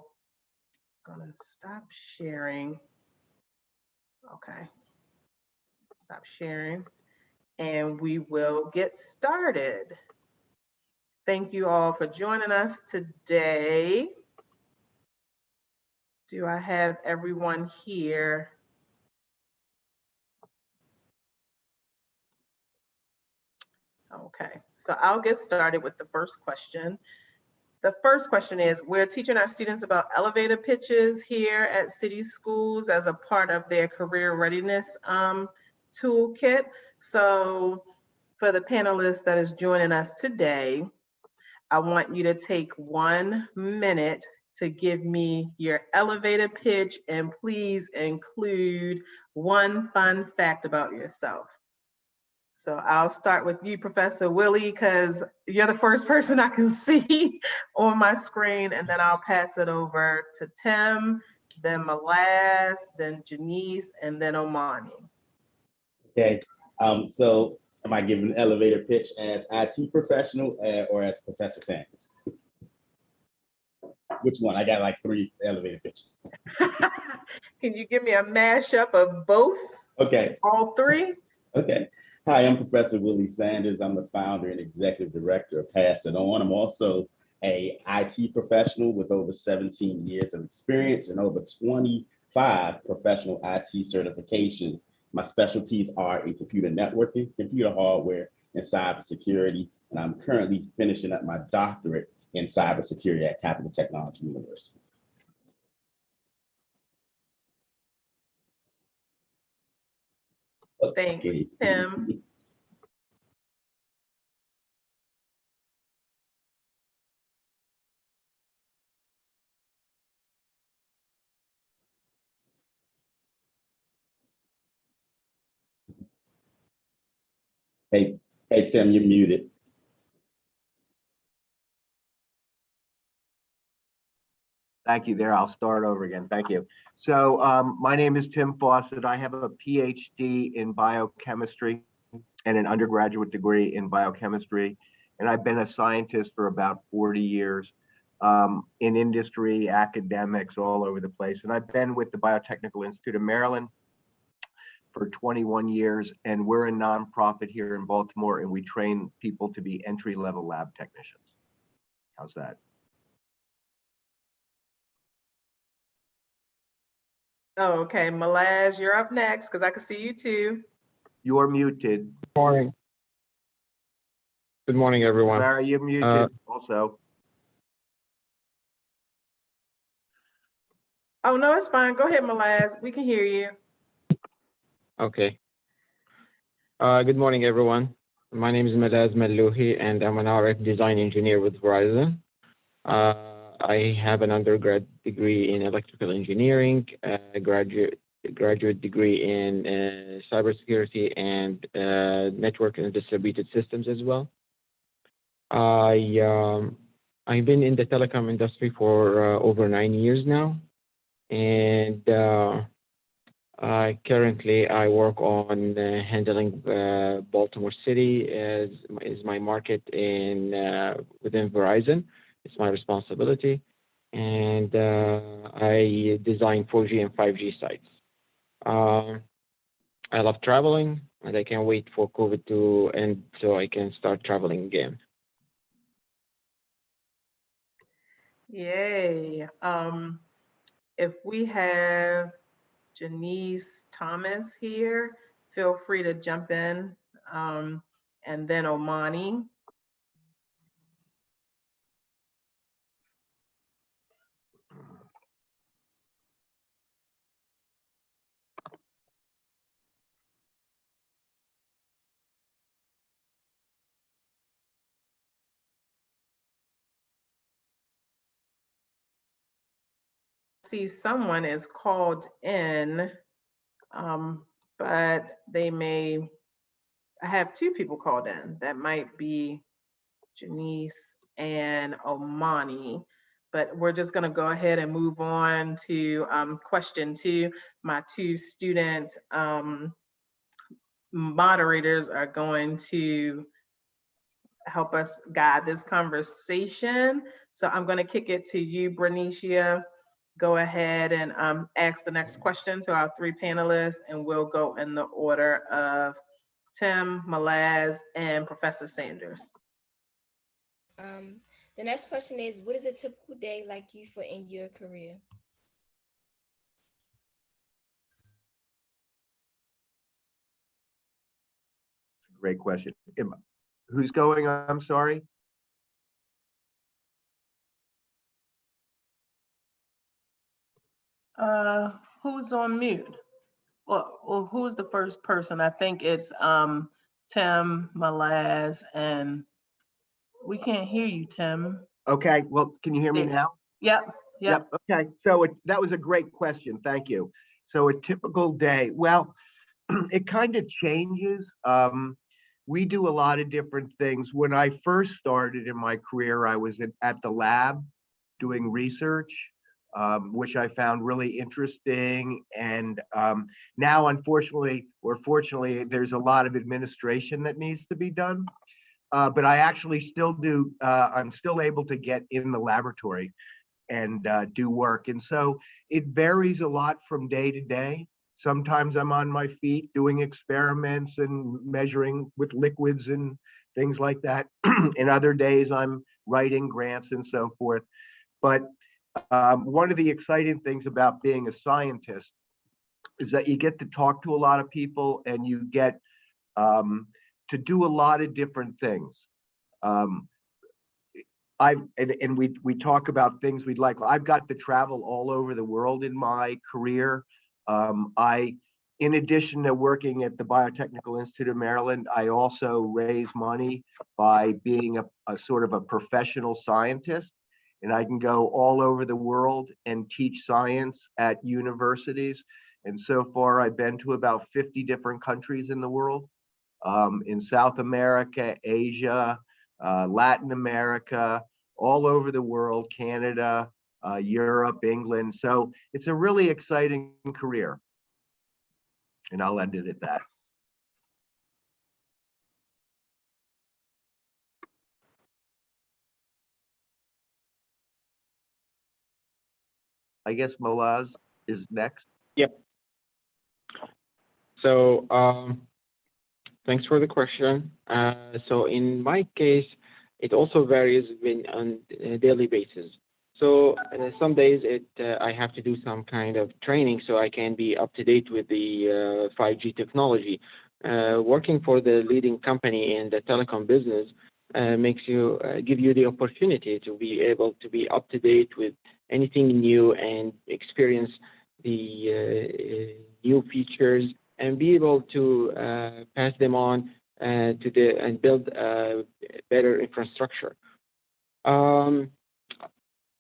I'm gonna stop sharing. Okay, stop sharing. And we will get started. Thank you all for joining us today. Do I have everyone here? Okay, so I'll get started with the first question. The first question is, we're teaching our students about elevator pitches here at City Schools as a part of their career readiness toolkit. So for the panelists that is joining us today, I want you to take 1 minute to give me your elevator pitch, and please include 1 fun fact about yourself. So I'll start with you, Professor Willie, because you're the first person I can see on my screen, and then I'll pass it over to Tim, then Malaz, then Janice, and then Omani. Okay, so am I giving an elevator pitch as IT professional or as Professor Sanders? Which one? I got like 3 elevator pitches. Can you give me a mashup of both? Okay. All 3? Okay. Hi, I'm Professor Willie Sanders. I'm the founder and executive director of Pass It On. I'm also a IT professional with over 17 years of experience and over 25 professional IT certifications, My specialties are in computer networking, computer hardware, and cybersecurity. And I'm currently finishing up my doctorate in cybersecurity at Capital Technology University. Thanks, Okay. Tim. Hey, hey, Tim, you're muted. Thank you there. I'll start over again. Thank you. So my name is Tim Fossett. I have a PhD in biochemistry and an undergraduate degree in biochemistry. And I've been a scientist for about 40 years in industry, academics, all over the place. And I've been with the Biotechnical Institute of Maryland for 21 years. And we're a nonprofit here in Baltimore, and we train people to be entry-level lab technicians. How's that? Oh, okay, Malaz, you're up next because I can see you too. You're muted. Good morning. Good morning, everyone. Larry, you're muted also. Oh, no, it's fine. Go ahead, Malaz. We can hear you. Okay. Good morning, everyone. My name is Malaz Mallouhi, and I'm an RF design engineer with Verizon. I have an undergrad degree in electrical engineering, a graduate degree in cybersecurity and network and distributed systems as well. I've been in the telecom industry for over 9 years now, and currently I work on handling Baltimore City as is my market in within Verizon. It's my responsibility, and I design 4G and 5G sites. I love traveling, and I can't wait for COVID to end so I can start traveling again. Yay. If we have Janice Thomas here, feel free to jump in. And then Omani. See, someone is called in, but they may, I have two people called in. That might be Janice and Omani, but we're just gonna go ahead and move on to question 2. My 2 student moderators are going to help us guide this conversation. So I'm gonna kick it to you, Bernicia. Go ahead and ask the next question to our 3 panelists, and we'll go in the order of Tim, Malaz, and Professor Sanders. The next question is, what is a typical day like you for in your career? Great question. Who's going? I'm sorry. Who's on mute? Well, who's the first person? I think it's Tim, Malaz, and we can't hear you, Tim. Okay, well, can you hear me now? Yep. Okay, so that was a great question. Thank you. So a typical day, well, it kind of changes. We do a lot of different things. When I first started in my career, I was at the lab doing research, which I found really interesting. And now, unfortunately, or fortunately, there's a lot of administration that needs to be done. But I actually still do, I'm still able to get in the laboratory and do work. And so it varies a lot from day to day. Sometimes I'm on my feet doing experiments and measuring with liquids and things like that. In other days, I'm writing grants and so forth. But one of the exciting things about being a scientist is that you get to talk to a lot of people and you get to do a lot of different things. We talk about things we'd like. I've got to travel all over the world in my career. In addition to working at the Biotechnical Institute of Maryland, I also raise money by being a sort of a professional scientist. And I can go all over the world and teach science at universities. And so far, I've been to about 50 different countries in the world, in South America, Asia, Latin America, all over the world, Canada, Europe, England. So it's a really exciting career. And I'll end it at that. I guess Malaz is next. Yep. So thanks for the question. So in my case, it also varies on a daily basis. So some days I have to do some kind of training so I can be up to date with the 5G technology. Working for the leading company in the telecom business give you the opportunity to be able to be up to date with anything new and experience the new features and be able to pass them on and build better infrastructure.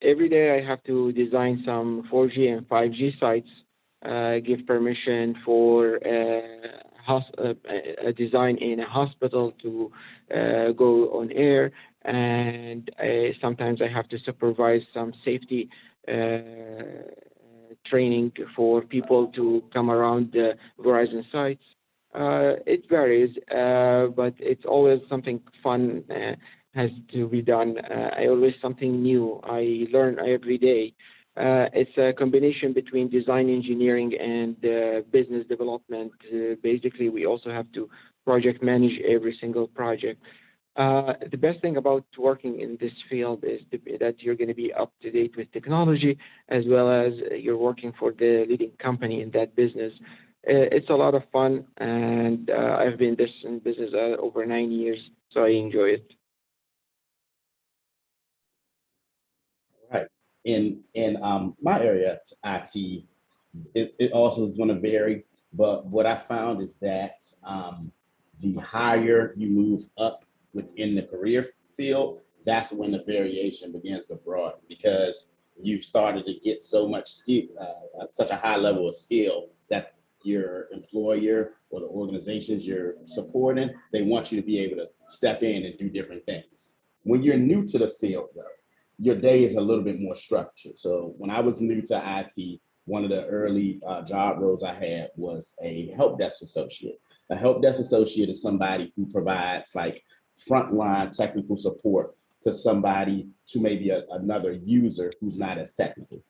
Every day I have to design some 4G and 5G sites, give permission for a design in a hospital to go on air, and sometimes I have to supervise some safety training for people to come around the Verizon sites. It varies, but it's always something fun has to be done. Always something new. I learn every day. It's a combination between design engineering and business development. Basically, we also have to project manage every single project. The best thing about working in this field is that you're going to be up to date with technology, as well as you're working for the leading company in that business. It's a lot of fun, and I've been in business over 9 years, so I enjoy it. Right. In my area, IT, it also is going to vary, but what I found is that the higher you move up within the career field, that's when the variation begins to broaden, because you've started to get so much skill, such a high level of skill that your employer or the organizations you're supporting, they want you to be able to step in and do different things. When you're new to the field, though, your day is a little bit more structured. So when I was new to IT, one of the early job roles I had was a help desk associate. A help desk associate is somebody who provides like frontline technical support to somebody, to maybe another user who's not as technical.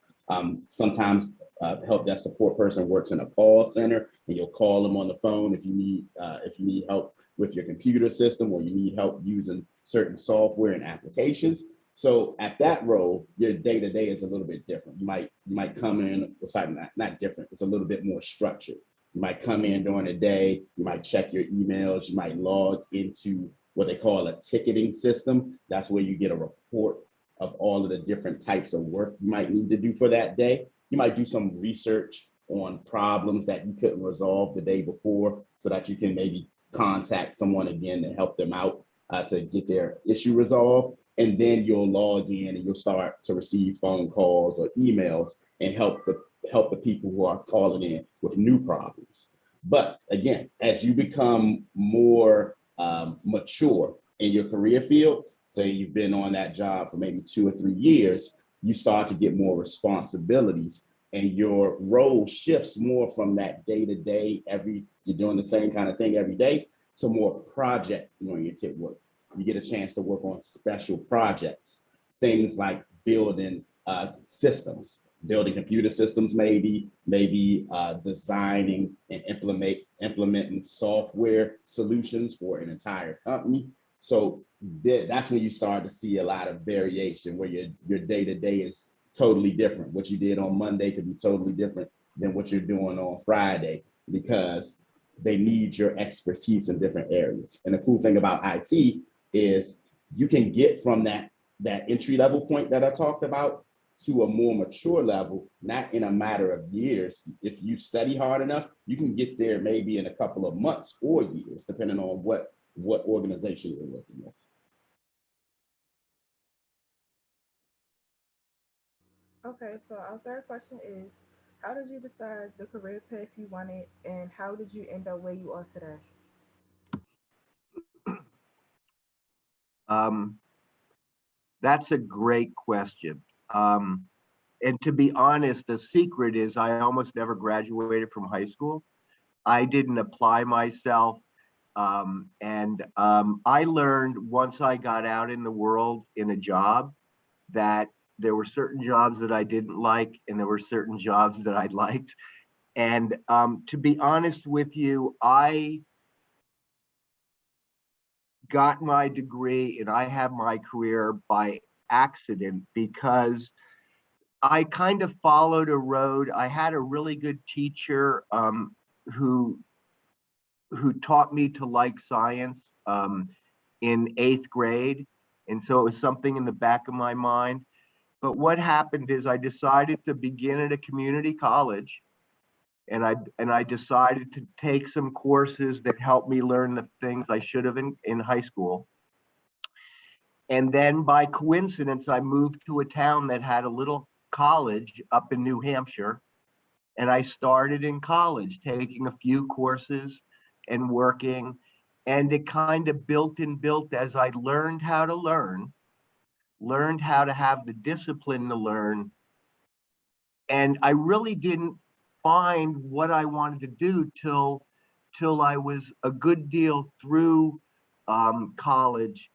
Sometimes help desk support person works in a call center, and you'll call them on the phone if you need help with your computer system, or you need help using certain software and applications. So at that role, your day-to-day is a little bit different. You might come in, not different, it's a little bit more structured. You might come in during the day, you might check your emails, you might log into what they call a ticketing system. That's where you get a report of all of the different types of work you might need to do for that day. You might do some research on problems that you couldn't resolve the day before, so that you can maybe contact someone again to help them out to get their issue resolved. And then you'll log in and you'll start to receive phone calls or emails and help the people who are calling in with new problems. But again, as you become more mature in your career field, say you've been on that job for maybe 2 or 3 years, you start to get more responsibilities, and your role shifts more from that day-to-day, you're doing the same kind of thing every day, to more project-oriented work. You get a chance to work on special projects, things like building systems, building computer systems, maybe designing and implementing software solutions for an entire company. So that's when you start to see a lot of variation, where your day-to-day is totally different. What you did on Monday could be totally different than what you're doing on Friday, because they need your expertise in different areas. And the cool thing about IT is you can get from that entry level point that I talked about to a more mature level, not in a matter of years. If you study hard enough, you can get there maybe in a couple of months or years, depending on what organization you're working with. Okay, so our third question is, how did you decide the career path you wanted, and how did you end up where you are today? That's a great question. And to be honest, the secret is I almost never graduated from high school. I didn't apply myself. I learned once I got out in the world in a job that there were certain jobs that I didn't like, and there were certain jobs that I liked. And to be honest with you, I got my degree and I have my career by accident because I kind of followed a road. I had a really good teacher who taught me to like science in 8th grade. And so it was something in the back of my mind. But what happened is I decided to begin at a community college, and I decided to take some courses that helped me learn the things I should have in high school. And then by coincidence, I moved to a town that had a little college up in New Hampshire. And I started in college, taking a few courses and working. And it kind of built as I learned how to learned how to have the discipline to learn. And I really didn't find what I wanted to do till I was a good deal through college.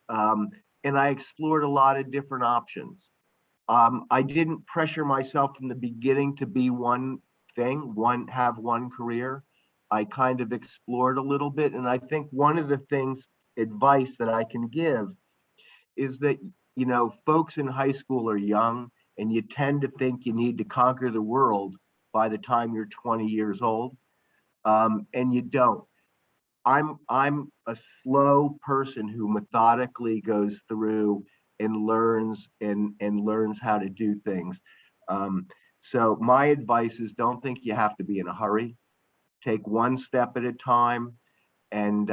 And I explored a lot of different options. I didn't pressure myself from the beginning to be one thing, have one career. I kind of explored a little bit. And I think one of the advice that I can give is that, you know, folks in high school are young, and you tend to think you need to conquer the world by the time you're 20 years old. And you don't. I'm a slow person who methodically goes through and learns how to do things. So my advice is, don't think you have to be in a hurry. Take one step at a time, and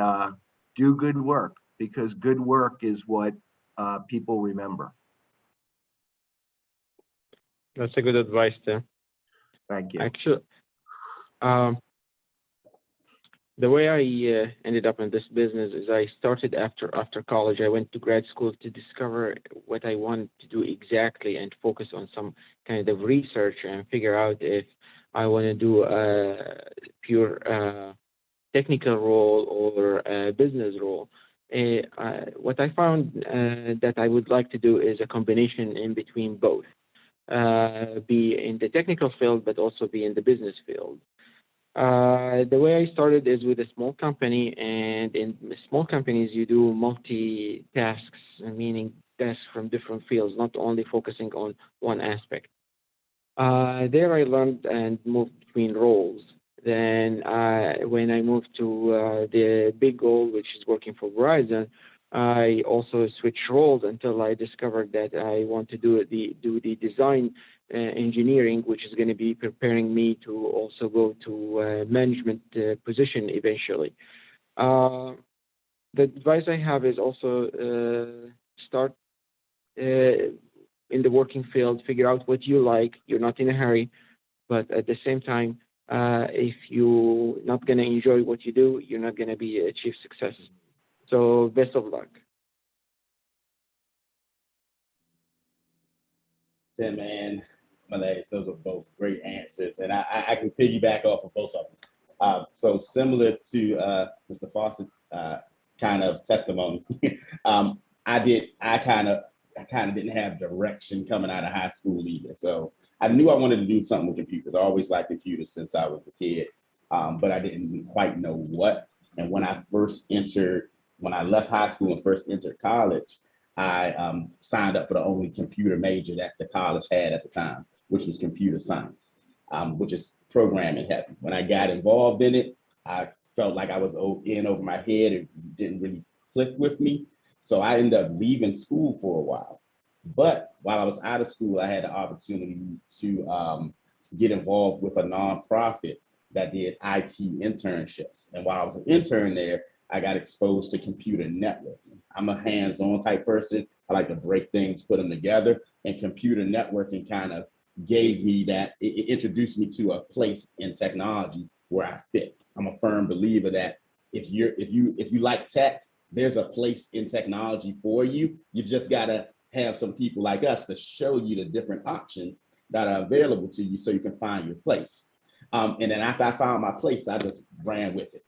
do good work, because good work is what people remember. That's a good advice, Tim. Thank you. Actually, the way I ended up in this business is I started after college. I went to grad school to discover what I wanted to do exactly and focus on some kind of research and figure out if I want to do a pure technical role or a business role. What I found that I would like to do is a combination in between both. Be in the technical field, but also be in the business field. The way I started is with a small company, and in small companies, you do multi-tasks, meaning tasks from different fields, not only focusing on one aspect. There I learned and moved between roles. Then when I moved to the big goal, which is working for Verizon, I also switched roles until I discovered that I want to do the design engineering, which is going to be preparing me to also go to management position eventually. The advice I have is also start in the working field, figure out what you like. You're not in a hurry, but at the same time, if you're not going to enjoy what you do, you're not going to achieve success. So best of luck. Tim and Malays, those are both great answers, and I can piggyback off of both of them. So similar to Mr. Fossett's kind of testimony, I kind of didn't have direction coming out of high school either. So I knew I wanted to do something with computers. I always liked computers since I was a kid, but I didn't quite know what. And when I left high school and first entered college, I signed up for the only computer major that the college had at the time, which was computer science. which is programming heavy. When I got involved in it, I felt like I was in over my head. It didn't really click with me. So I ended up leaving school for a while. But while I was out of school, I had the opportunity to get involved with a nonprofit that did IT internships. And while I was an intern there, I got exposed to computer networking. I'm a hands-on type person. I like to break things, put them together, and computer networking kind of gave me that, it introduced me to a place in technology where I fit. I'm a firm believer that if you like tech, there's a place in technology for you. You just gotta have some people like us to show you the different options that are available to you so you can find your place. And then after I found my place, I just ran with it.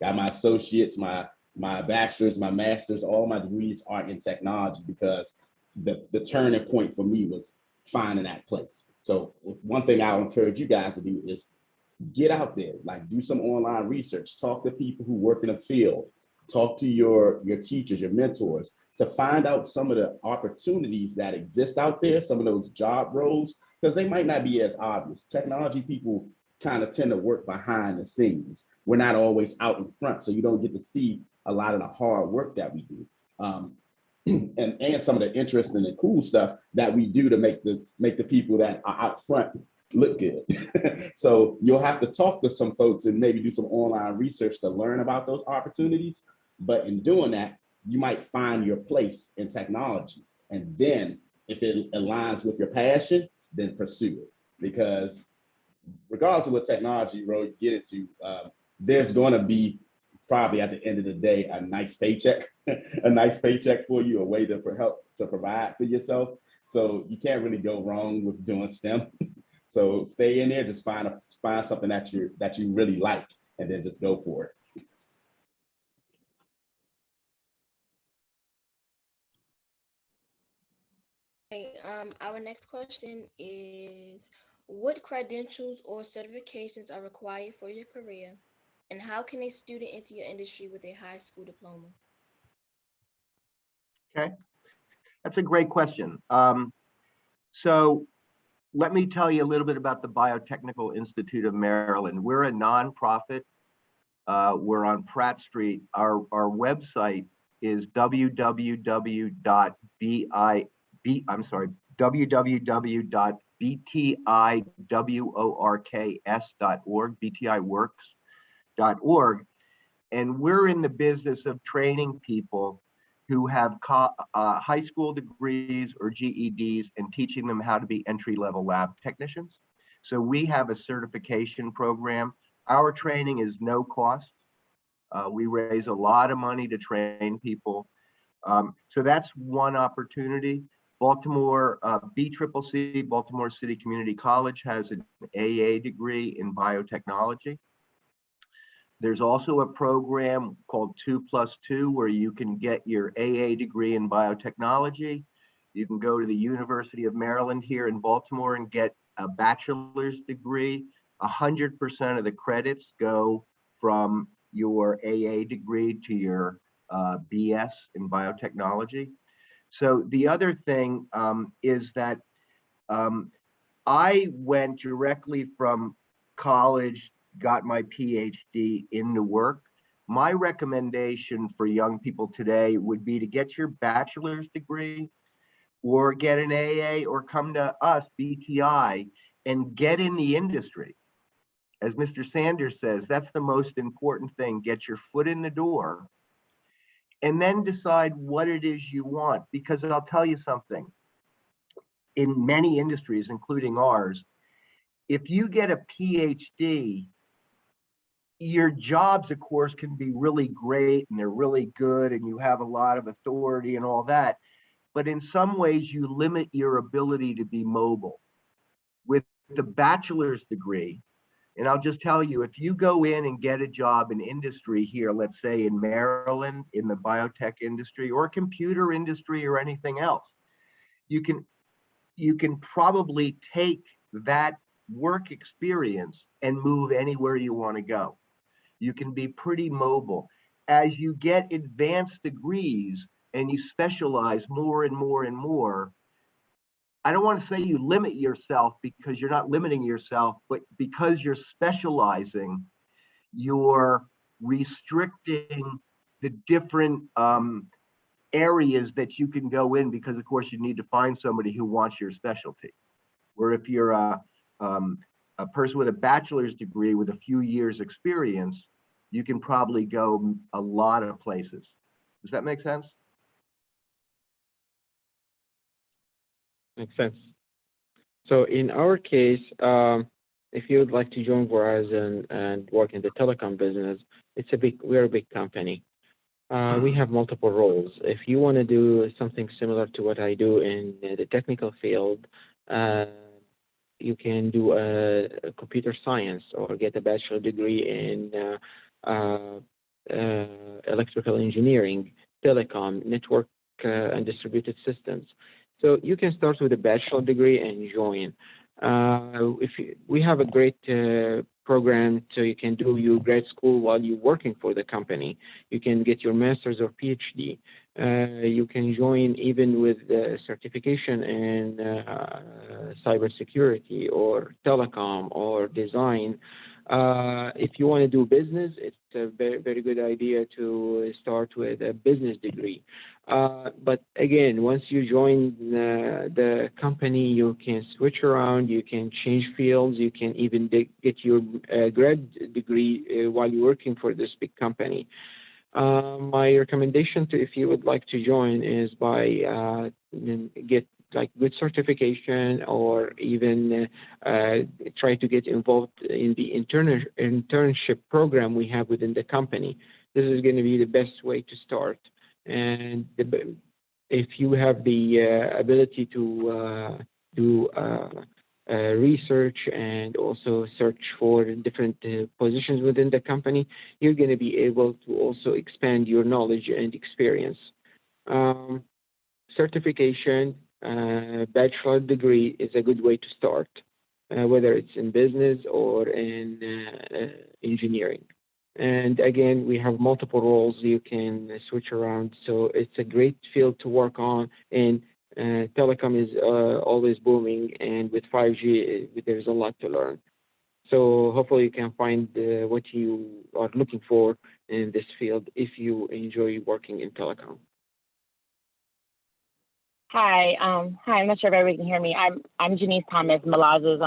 Got my associates, my bachelor's, my master's, all my degrees are in technology because the turning point for me was finding that place. So one thing I'll encourage you guys to do is get out there, like do some online research, talk to people who work in the field, talk to your teachers, your mentors, to find out some of the opportunities that exist out there, some of those job roles, because they might not be as obvious. Technology people kind of tend to work behind the scenes. We're not always out in front, so you don't get to see a lot of the hard work that we do. And some of the interesting and cool stuff that we do to make the people that are out front look good. So you'll have to talk to some folks and maybe do some online research to learn about those opportunities. But in doing that, you might find your place in technology. And then if it aligns with your passion, then pursue it. Because regardless of what technology role you get into, there's going to be probably at the end of the day a nice paycheck, a nice paycheck for you, a way to help to provide for yourself. So you can't really go wrong with doing STEM. So stay in there, just find something that you really like, and then just go for it. Okay, our next question is, what credentials or certifications are required for your career, and how can a student enter your industry with a high school diploma? Okay, that's a great question. So let me tell you a little bit about the Biotechnical Institute of Maryland. We're a nonprofit. We're on Pratt Street. Our website is www.btiworks.org, btiworks.org. And we're in the business of training people who have high school degrees or GEDs and teaching them how to be entry-level lab technicians. So we have a certification program. Our training is no cost. We raise a lot of money to train people. So that's one opportunity. Baltimore, BCCC, Baltimore City Community College, has an AA degree in biotechnology. There's also a program called 2+2 where you can get your AA degree in biotechnology. You can go to the University of Maryland here in Baltimore and get a bachelor's degree. 100% of the credits go from your AA degree to your BS in biotechnology. So the other thing is that I went directly from college, got my PhD into work. My recommendation for young people today would be to get your bachelor's degree or get an AA or come to us, BTI, and get in the industry. As Mr. Sanders says, that's the most important thing. Get your foot in the door and then decide what it is you want. Because I'll tell you something, in many industries, including ours, if you get a PhD, your jobs, of course, can be really great and they're really good and you have a lot of authority and all that. But in some ways, you limit your ability to be mobile. With the bachelor's degree, and I'll just tell you, if you go in and get a job in industry here, let's say in Maryland, in the biotech industry or computer industry or anything else, you can probably take that work experience and move anywhere you want to go. You can be pretty mobile. As you get advanced degrees and you specialize more and more and more, I don't want to say you limit yourself, because you're not limiting yourself, but because you're specializing, you're restricting the different areas that you can go in, because of course you need to find somebody who wants your specialty. Where if you're a person with a bachelor's degree with a few years experience, you can probably go a lot of places. Does that make sense? Makes sense. So in our case, if you would like to join Verizon and work in the telecom business, we're a big company. We have multiple roles. If you want to do something similar to what I do in the technical field, you can do a computer science or get a bachelor degree in electrical engineering, telecom, network and distributed systems. So you can start with a bachelor degree and join. We have a great program, so you can do your grad school while you're working for the company. You can get your master's or PhD. You can join even with certification in cybersecurity or telecom or design. If you want to do business, it's a very, very good idea to start with a business degree. But again, once you join the company, you can switch around, you can change fields, you can even get your grad degree while you're working for this big company. My recommendation if you would like to join is by get like good certification, or even try to get involved in the internship program we have within the company. This is going to be the best way to start. And if you have the ability to do research and also search for different positions within the company, you're going to be able to also expand your knowledge and experience. Certification, bachelor degree is a good way to start, whether it's in business or in engineering. And again, we have multiple roles you can switch around. So it's a great field to work on. And telecom is always booming. And with 5G, there's a lot to learn. So hopefully you can find what you are looking for in this field if you enjoy working in telecom. Hi, I'm not sure if everybody can hear me. I'm Janice Thomas, Malaz's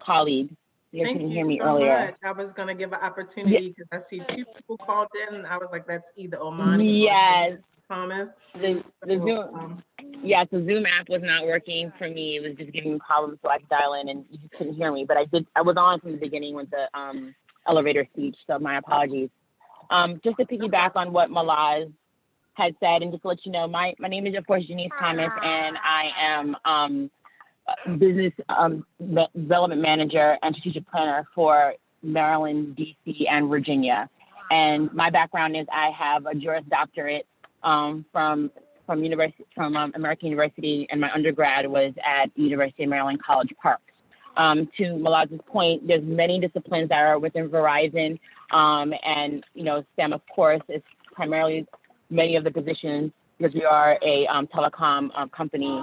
colleague. You Thank couldn't you hear me so earlier. much. I was going to give an opportunity because I see two people called in, and I was like, that's either Omani Yes. or Thomas. The Zoom, the Zoom app was not working for me. It was just giving me problems, so I could dial in, and you just couldn't hear me. But I was on from the beginning with the elevator speech, so my apologies. Just to piggyback on what Malaz had said, and just to let you know, my name is, of course, Janice Thomas, and I am business development manager and strategic planner for Maryland, DC, and Virginia. And my background is I have a Juris Doctorate from American University, and my undergrad was at University of Maryland College Park. To Malaz's point, there's many disciplines that are within Verizon, and STEM, of course, is primarily many of the positions, because we are a telecom company,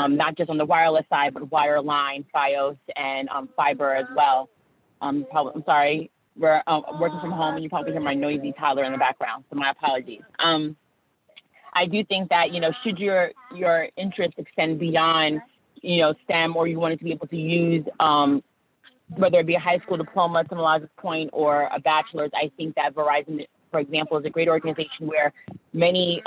not just on the wireless side, but wireline, Fios, and fiber as well. I'm sorry, we're working from home, and you probably hear my noisy toddler in the background, so my apologies. I do think that, should your interest extend beyond, STEM, or you wanted to be able to use, whether it be a high school diploma, to Malaz's point, or a bachelor's, I think that Verizon, for example, is a great organization where many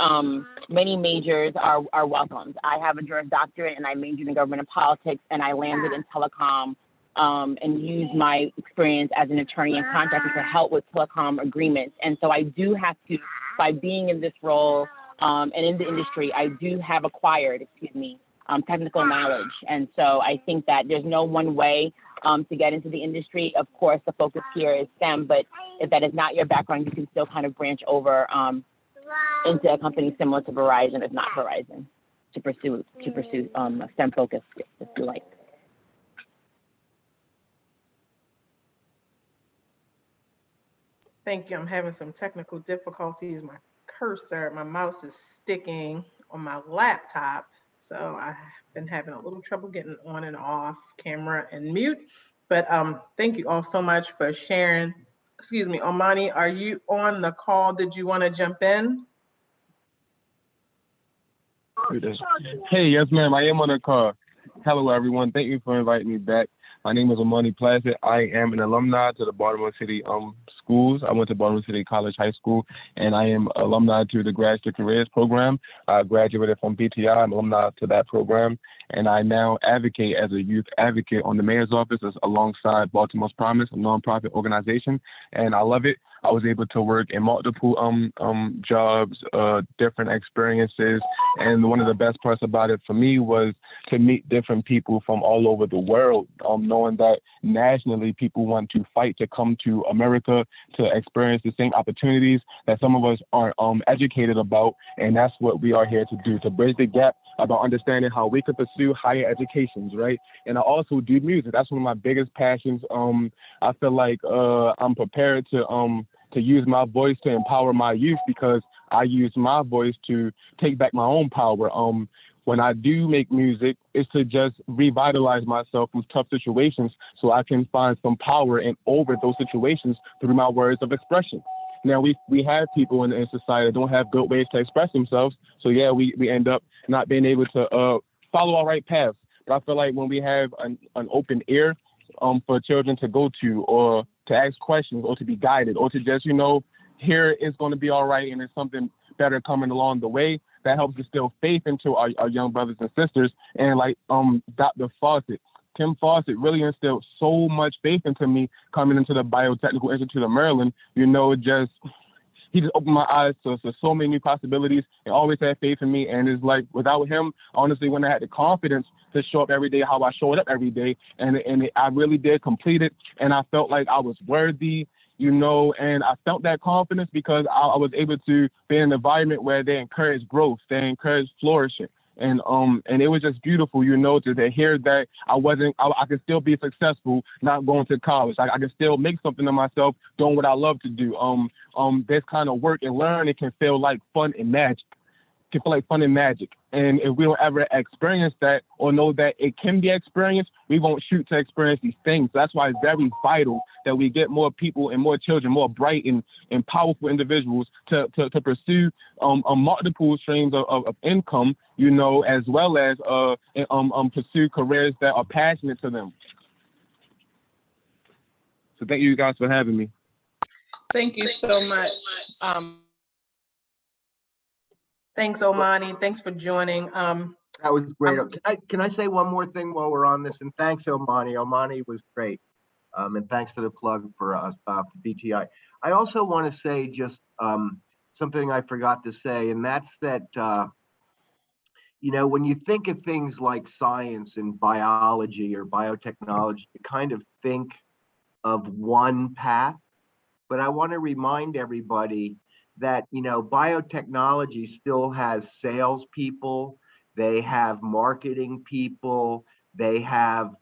majors are welcomed. I have a Juris Doctorate, and I majored in government and politics, and I landed in telecom, and used my experience as an attorney and contractor to help with telecom agreements. And so I do have to, by being in this role and in the industry, I do have acquired, technical knowledge. And so I think that there's no one way to get into the industry. Of course, the focus here is STEM, but if that is not your background, you can still kind of branch over into a company similar to Verizon, if not Verizon, to pursue a STEM focus, if you like. Thank you. I'm having some technical difficulties. My mouse is sticking on my laptop. So I've been having a little trouble getting on and off camera and mute, but thank you all so much for sharing. Excuse me, Omani, are you on the call? Did you want to jump in? Hey, yes, ma'am. I am on the call. Hello, everyone. Thank you for inviting me back. My name is Omani Placid. I am an alumni to the Baltimore City schools. I went to Baltimore City College High School, and I am alumni to the Grads to Careers program. I graduated from BTI. I'm alumni to that program, and I now advocate as a youth advocate on the mayor's office alongside Baltimore's Promise, a nonprofit organization, and I love it. I was able to work in multiple jobs, different experiences, and one of the best parts about it for me was to meet different people from all over the world, knowing that nationally people want to fight to come to America to experience the same opportunities that some of us aren't educated about, and that's what we are here to do, to bridge the gap about understanding how we could pursue higher educations, right? And I also do music. That's one of my biggest passions. I feel like I'm prepared to use my voice to empower my youth, because I use my voice to take back my own power. When I do make music, it's to just revitalize myself from tough situations so I can find some power and over those situations through my words of expression. Now, we have people in society that don't have good ways to express themselves. So, yeah, we end up not being able to follow our right paths. But I feel like when we have an open ear for children to go to, or to ask questions, or to be guided, or to just, hear it's going to be all right and there's something better coming along the way, that helps instill faith into our young brothers and sisters. And like Dr. Fossett, Tim Fossett really instilled so much faith into me coming into the Biotechnical Institute of Maryland. He just opened my eyes to so many new possibilities and always had faith in me. And it's like, without him, honestly, when I had the confidence to show up every day how I showed up every day, I really did complete it. And I felt like I was worthy, and I felt that confidence because I was able to be in an environment where they encourage growth, they encourage flourishing. And it was just beautiful, to hear that I could still be successful not going to college. I can still make something of myself doing what I love to do. This kind of work and learn, it can feel like fun and magic. It can feel like fun and magic. And if we don't ever experience that or know that it can be experienced, we won't shoot to experience these things. That's why it's very vital that we get more people and more children, more bright and powerful individuals to pursue multiple streams of income, as well as pursue careers that are passionate to them. So thank you guys for having me. Thank you so much. Thanks, Omani. Thanks for joining. That was great. Can I say one more thing while we're on this? And thanks, Omani. Omani was great. And thanks for the plug for us, for BTI. I also want to say just something I forgot to say, and that's that, when you think of things like science and biology or biotechnology, you kind of think of one path. But I want to remind everybody that, biotechnology still has salespeople, they have marketing people, they have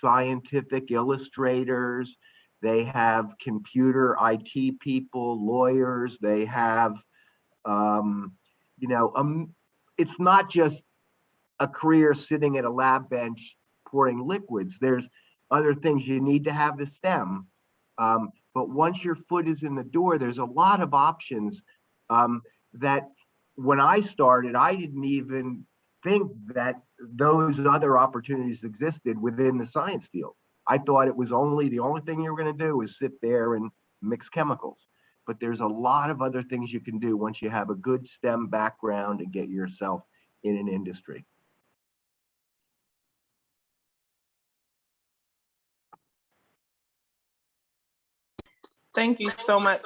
scientific illustrators, they have computer IT people, lawyers, they have, it's not just a career sitting at a lab bench pouring liquids. There's other things you need to have the STEM. But once your foot is in the door, there's a lot of options that when I started, I didn't even think that those other opportunities existed within the science field. I thought it was the only thing you were going to do is sit there and mix chemicals. But there's a lot of other things you can do once you have a good STEM background and get yourself in an industry. Thank you so much,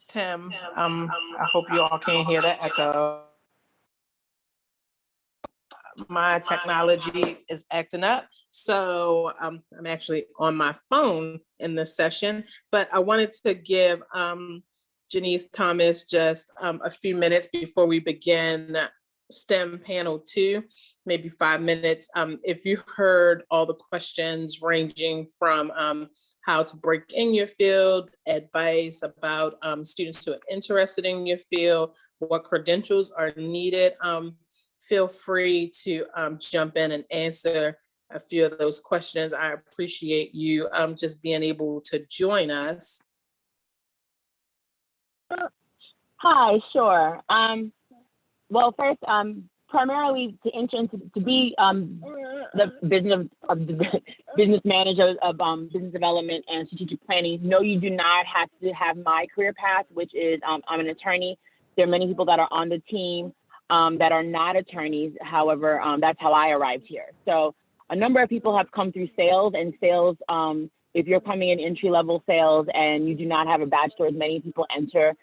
Tim. I hope you all can't hear that echo. My technology is acting up, so I'm actually on my phone in this session, but I wanted to give Janice Thomas just a few minutes before we begin STEM panel 2, maybe 5 minutes. If you heard all the questions ranging from how to break in your field, advice about students who are interested in your field, what credentials are needed, feel free to jump in and answer a few of those questions. I appreciate you just being able to join us. Hi, sure. Well, first, primarily to enter into to be the business manager of business development and strategic planning. No, you do not have to have my career path, which is I'm an attorney. There are many people that are on the team that are not attorneys. However, that's how I arrived here. So a number of people have come through sales, and sales, if you're coming in entry-level sales and you do not have a bachelor's, many people enter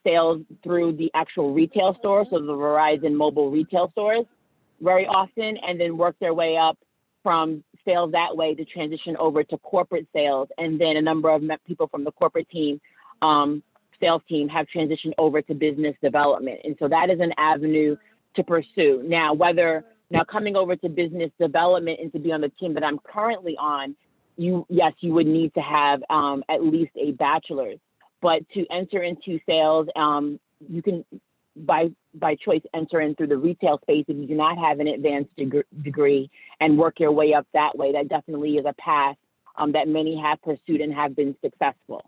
sales through the actual retail store, so the Verizon mobile retail stores very often, and then work their way up from sales that way to transition over to corporate sales. And then a number of people from the corporate team, sales team, have transitioned over to business development. And so that is an avenue to pursue. Now, coming over to business development and to be on the team that I'm currently on, you would need to have at least a bachelor's. But to enter into sales, you can, by choice, enter in through the retail space if you do not have an advanced degree and work your way up that way. That definitely is a path that many have pursued and have been successful.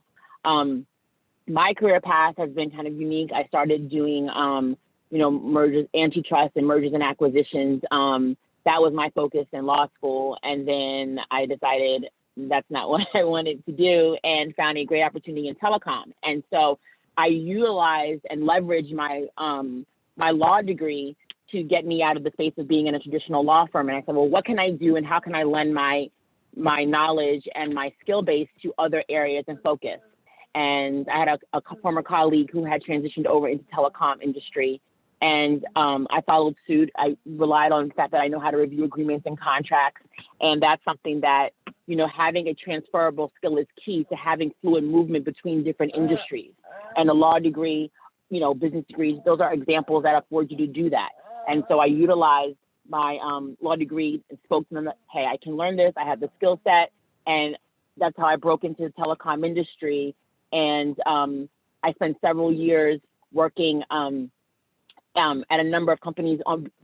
My career path has been kind of unique. I started doing, mergers, antitrust and mergers and acquisitions. That was my focus in law school. And then I decided that's not what I wanted to do and found a great opportunity in telecom. And so I utilized and leveraged my my law degree to get me out of the space of being in a traditional law firm. And I said, well, what can I do and how can I lend my knowledge and my skill base to other areas and focus? And I had a former colleague who had transitioned over into telecom industry. And I followed suit. I relied on the fact that I know how to review agreements and contracts. And that's something that, having a transferable skill is key to having fluid movement between different industries. And a law degree, business degrees, those are examples that afford you to do that. And so I utilized my law degree and spoke to them that, hey, I can learn this, I have the skill set. And that's how I broke into the telecom industry. And I spent several years working at a number of companies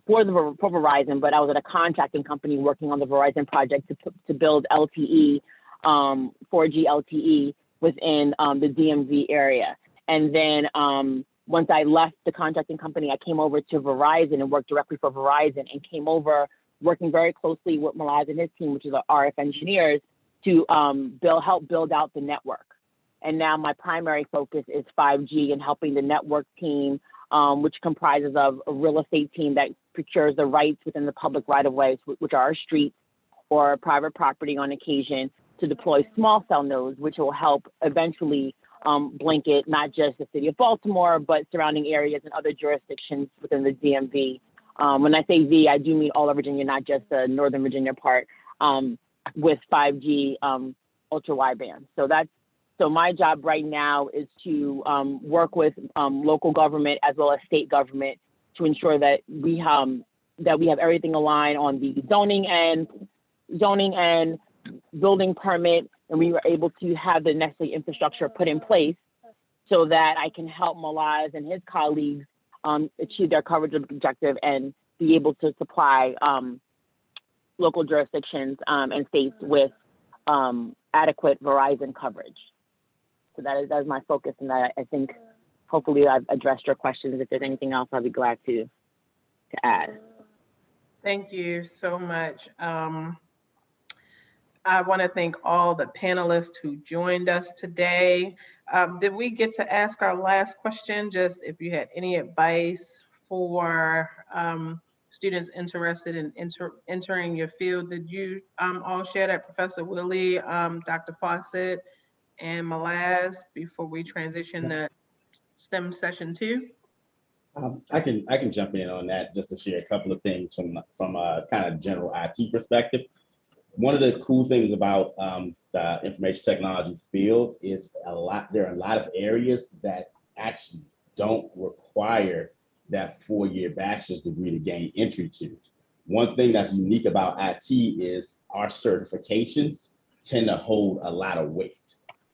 for Verizon, but I was at a contracting company working on the Verizon project to build LTE, 4G LTE within the DMV area. And then once I left the contracting company, I came over to Verizon and worked directly for Verizon and came over working very closely with Malaz and his team, which is our RF engineers, to help build out the network. And now my primary focus is 5G and helping the network team, which comprises of a real estate team that procures the rights within the public right-of-ways, which are our streets or private property on occasion, to deploy small cell nodes, which will help eventually blanket not just the city of Baltimore, but surrounding areas and other jurisdictions within the DMV. When I say V, I do mean all of Virginia, not just the Northern Virginia part, with 5G ultra-wideband. So my job right now is to work with local government as well as state government to ensure that we have everything aligned on the zoning and building permit, and we were able to have the necessary infrastructure put in place so that I can help Malaz and his colleagues achieve their coverage objective and be able to supply local jurisdictions and states with adequate Verizon coverage. So that is my focus, and I think hopefully I've addressed your questions. If there's anything else, I'll be glad to add. Thank you so much. I want to thank all the panelists who joined us today. Did we get to ask our last question? Just if you had any advice for students interested in entering your field. Did you all share that, Professor Willie, Dr. Fossett, and Malaz, before we transition to STEM session 2? I can jump in on that just to share a couple of things from a kind of general IT perspective. One of the cool things about the information technology field is there are a lot of areas that actually don't require that 4-year bachelor's degree to gain entry to. One thing that's unique about IT is our certifications tend to hold a lot of weight.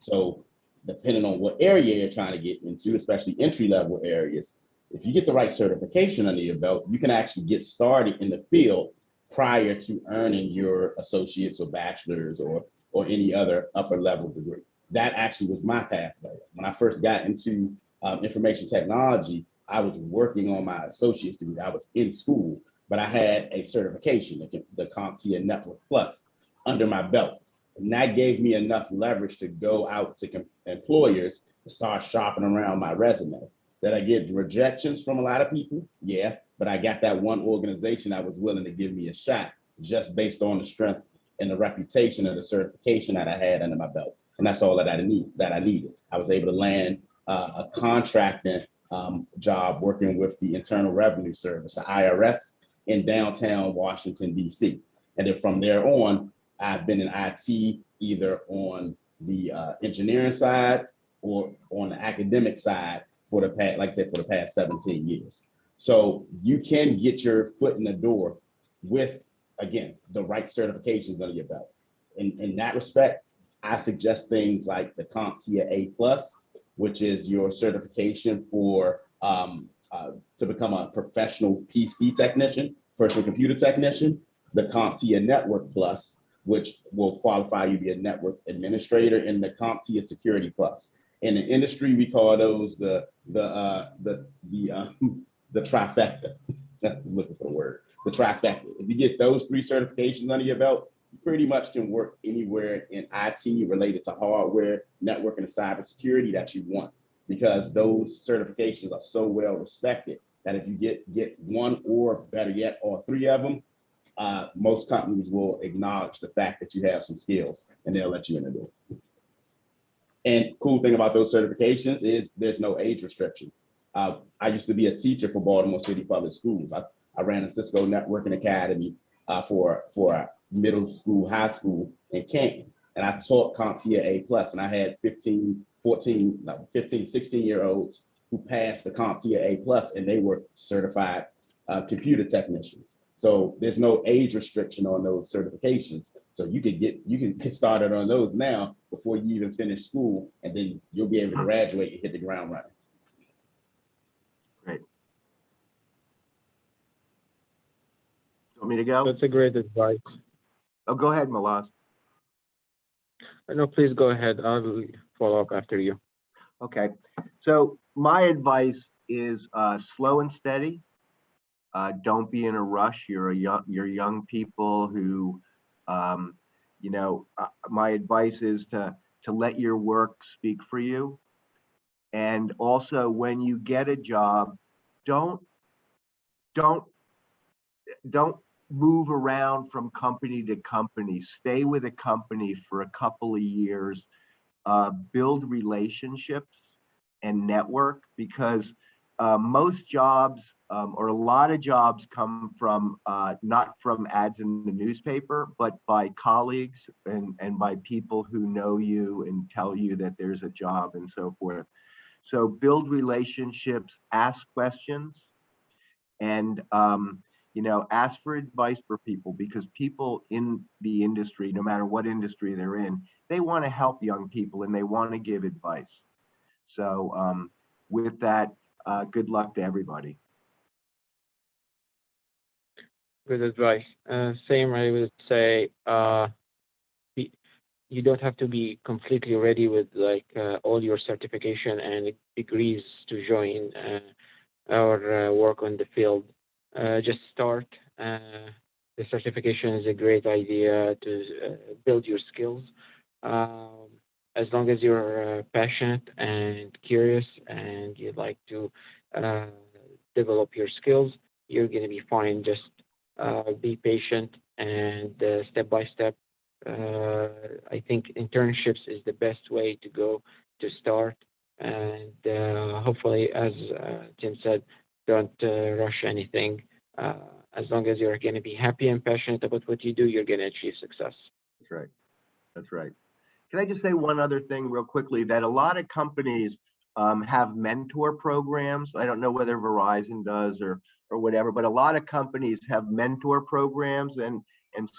So depending on what area you're trying to get into, especially entry-level areas, If you get the right certification under your belt, you can actually get started in the field prior to earning your associate's or bachelor's or any other upper level degree. That actually was my pathway. When I first got into information technology, I was working on my associate's degree. I was in school, but I had a certification, the CompTIA Network Plus, under my belt. And that gave me enough leverage to go out to employers and start shopping around my resume. Did I get rejections from a lot of people? Yeah, but I got that one organization that was willing to give me a shot just based on the strength and the reputation of the certification that I had under my belt. And that's all that I needed. I was able to land a contracting job working with the Internal Revenue Service, the IRS, in downtown Washington, D.C. And then from there on, I've been in IT either on the engineering side or on the academic side for the past, like I said, for the past 17 years. So you can get your foot in the door with, again, the right certifications under your belt. In that respect, I suggest things like the CompTIA A+, which is your certification for to become a professional PC technician, personal computer technician, the CompTIA Network Plus, which will qualify you to be a network administrator, and the CompTIA Security Plus. In the industry, we call those the trifecta. Looking for the word, the trifecta. If you get those 3 certifications under your belt, you pretty much can work anywhere in IT related to hardware, networking, and cybersecurity that you want, because those certifications are so well respected that if you get one, or better yet, all 3 of them, most companies will acknowledge the fact that you have some skills and they'll let you in the door. And cool thing about those certifications is there's no age restriction. I used to be a teacher for Baltimore City Public Schools. I ran a Cisco Networking Academy for middle school, high school in Canton. And I taught CompTIA A+, and I had 15, 16-year-olds who passed the CompTIA A+, and they were certified computer technicians. So there's no age restriction on those certifications. So you can get started on those now before you even finish school, and then you'll be able to graduate and hit the ground running. Great. Want me to go? That's a great advice. Oh, go ahead, Malaz. No, please go ahead. I'll follow up after you. Okay. So my advice is slow and steady. Don't be in a rush. You're young people who, my advice is to let your work speak for you. And also, when you get a job, don't move around from company to company. Stay with a company for a couple of years. Build relationships and network, because most jobs or a lot of jobs come from not from ads in the newspaper, but by colleagues and by people who know you and tell you that there's a job and so forth. So build relationships, ask questions, and ask for advice for people, because people in the industry, no matter what industry they're in, they want to help young people and they want to give advice. So with that, good luck to everybody. Good advice. Same, I would say, you don't have to be completely ready with all your certification and degrees to join or work on the field. Just start. The certification is a great idea to build your skills. As long as you're passionate and curious and you'd like to develop your skills, you're going to be fine. Just be patient and step by step. I think internships is the best way to go to start. And hopefully, as Tim said, don't rush anything. As long as you're going to be happy and passionate about what you do, you're going to achieve success. That's right. That's right. Can I just say one other thing real quickly, that a lot of companies have mentor programs. I don't know whether Verizon does or whatever, but a lot of companies have mentor programs, and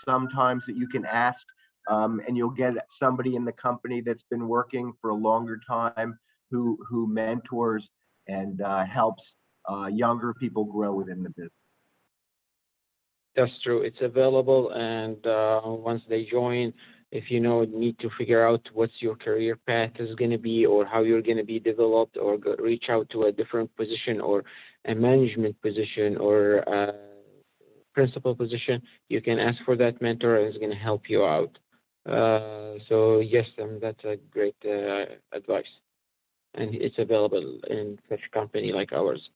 sometimes that you can ask and you'll get somebody in the company that's been working for a longer time who mentors and helps younger people grow within the business. That's true. It's available, and once they join, if you need to figure out what's your career path is going to be, or how you're going to be developed, or reach out to a different position, or a management position, or a principal position, you can ask for that mentor, and it's going to help you out. So yes, that's a great advice, and it's available in such a company like ours.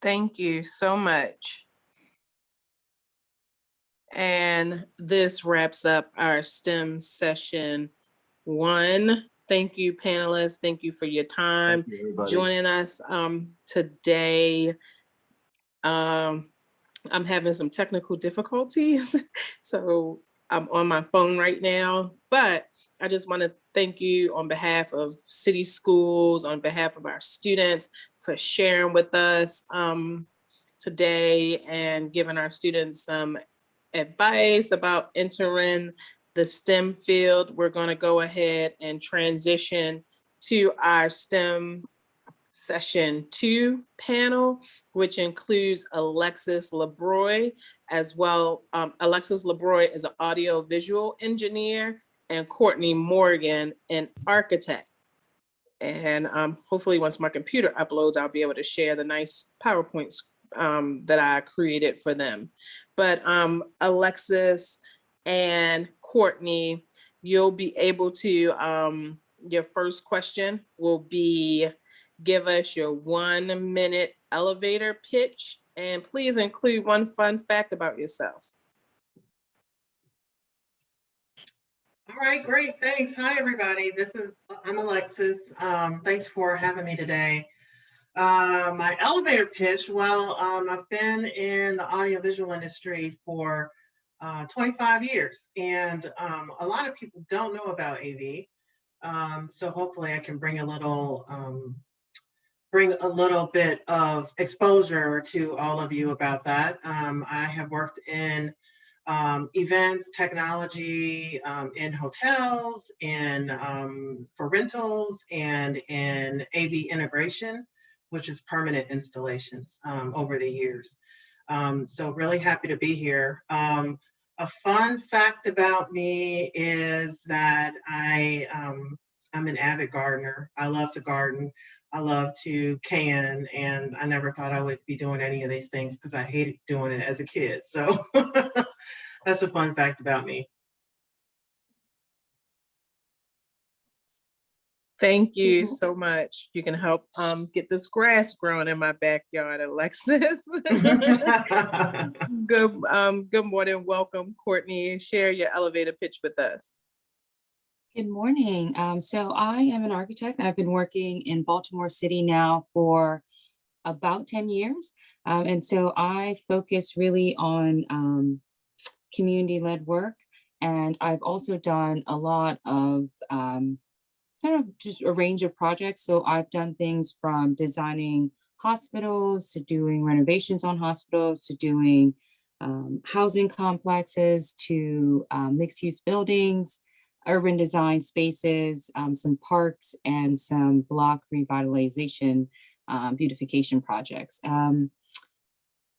Thank you so much. And this wraps up our STEM session 1. Thank you, panelists. Thank you for your time joining us today. I'm having some technical difficulties, so I'm on my phone right now, but I just want to thank you on behalf of City Schools, on behalf of our students, for sharing with us today and giving our students some advice about entering the STEM field. We're going to go ahead and transition to our STEM session 2 panel, which includes Alexis LeBroy as well. Alexis LeBroy is an audio visual engineer, and Courtney Morgan, an architect. And hopefully once my computer uploads, I'll be able to share the nice PowerPoints that I created for them. But Alexis and Courtney, you'll be able to, your first question will be, give us your 1-minute elevator pitch, and please include one fun fact about yourself. All right, great, thanks. Hi, everybody. I'm Alexis. Thanks for having me today. My elevator pitch, well, I've been in the audiovisual industry for 25 years, and a lot of people don't know about AV. So hopefully I can bring a little bit of exposure to all of you about that. I have worked in events, technology, in hotels, for rentals, and in AV integration, which is permanent installations over the years. So really happy to be here. A fun fact about me is that I'm an avid gardener. I love to garden. I love to can, and I never thought I would be doing any of these things because I hated doing it as a kid. So that's a fun fact about me. Thank you so much. You can help get this grass growing in my backyard, Alexis. Good morning, welcome, Courtney. Share your elevator pitch with us. Good morning. So I am an architect. I've been working in Baltimore City now for about 10 years. And so I focus really on community-led work. And I've also done a lot of kind of just a range of projects. So I've done things from designing hospitals to doing renovations on hospitals to doing housing complexes to mixed-use buildings, urban design spaces, some parks, and some block revitalization beautification projects.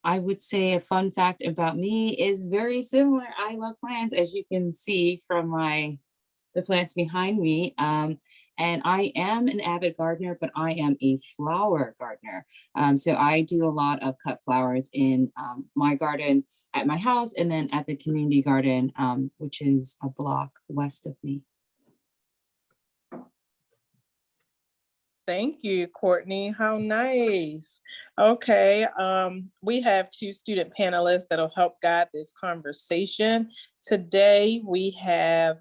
I would say a fun fact about me is very similar. I love plants, as you can see from the plants behind me. And I am an avid gardener, but I am a flower gardener. So I do a lot of cut flowers in my garden at my house, and then at the community garden, which is a block west of me. Thank you, Courtney. How nice. Okay, we have 2 student panelists that'll help guide this conversation. Today, we have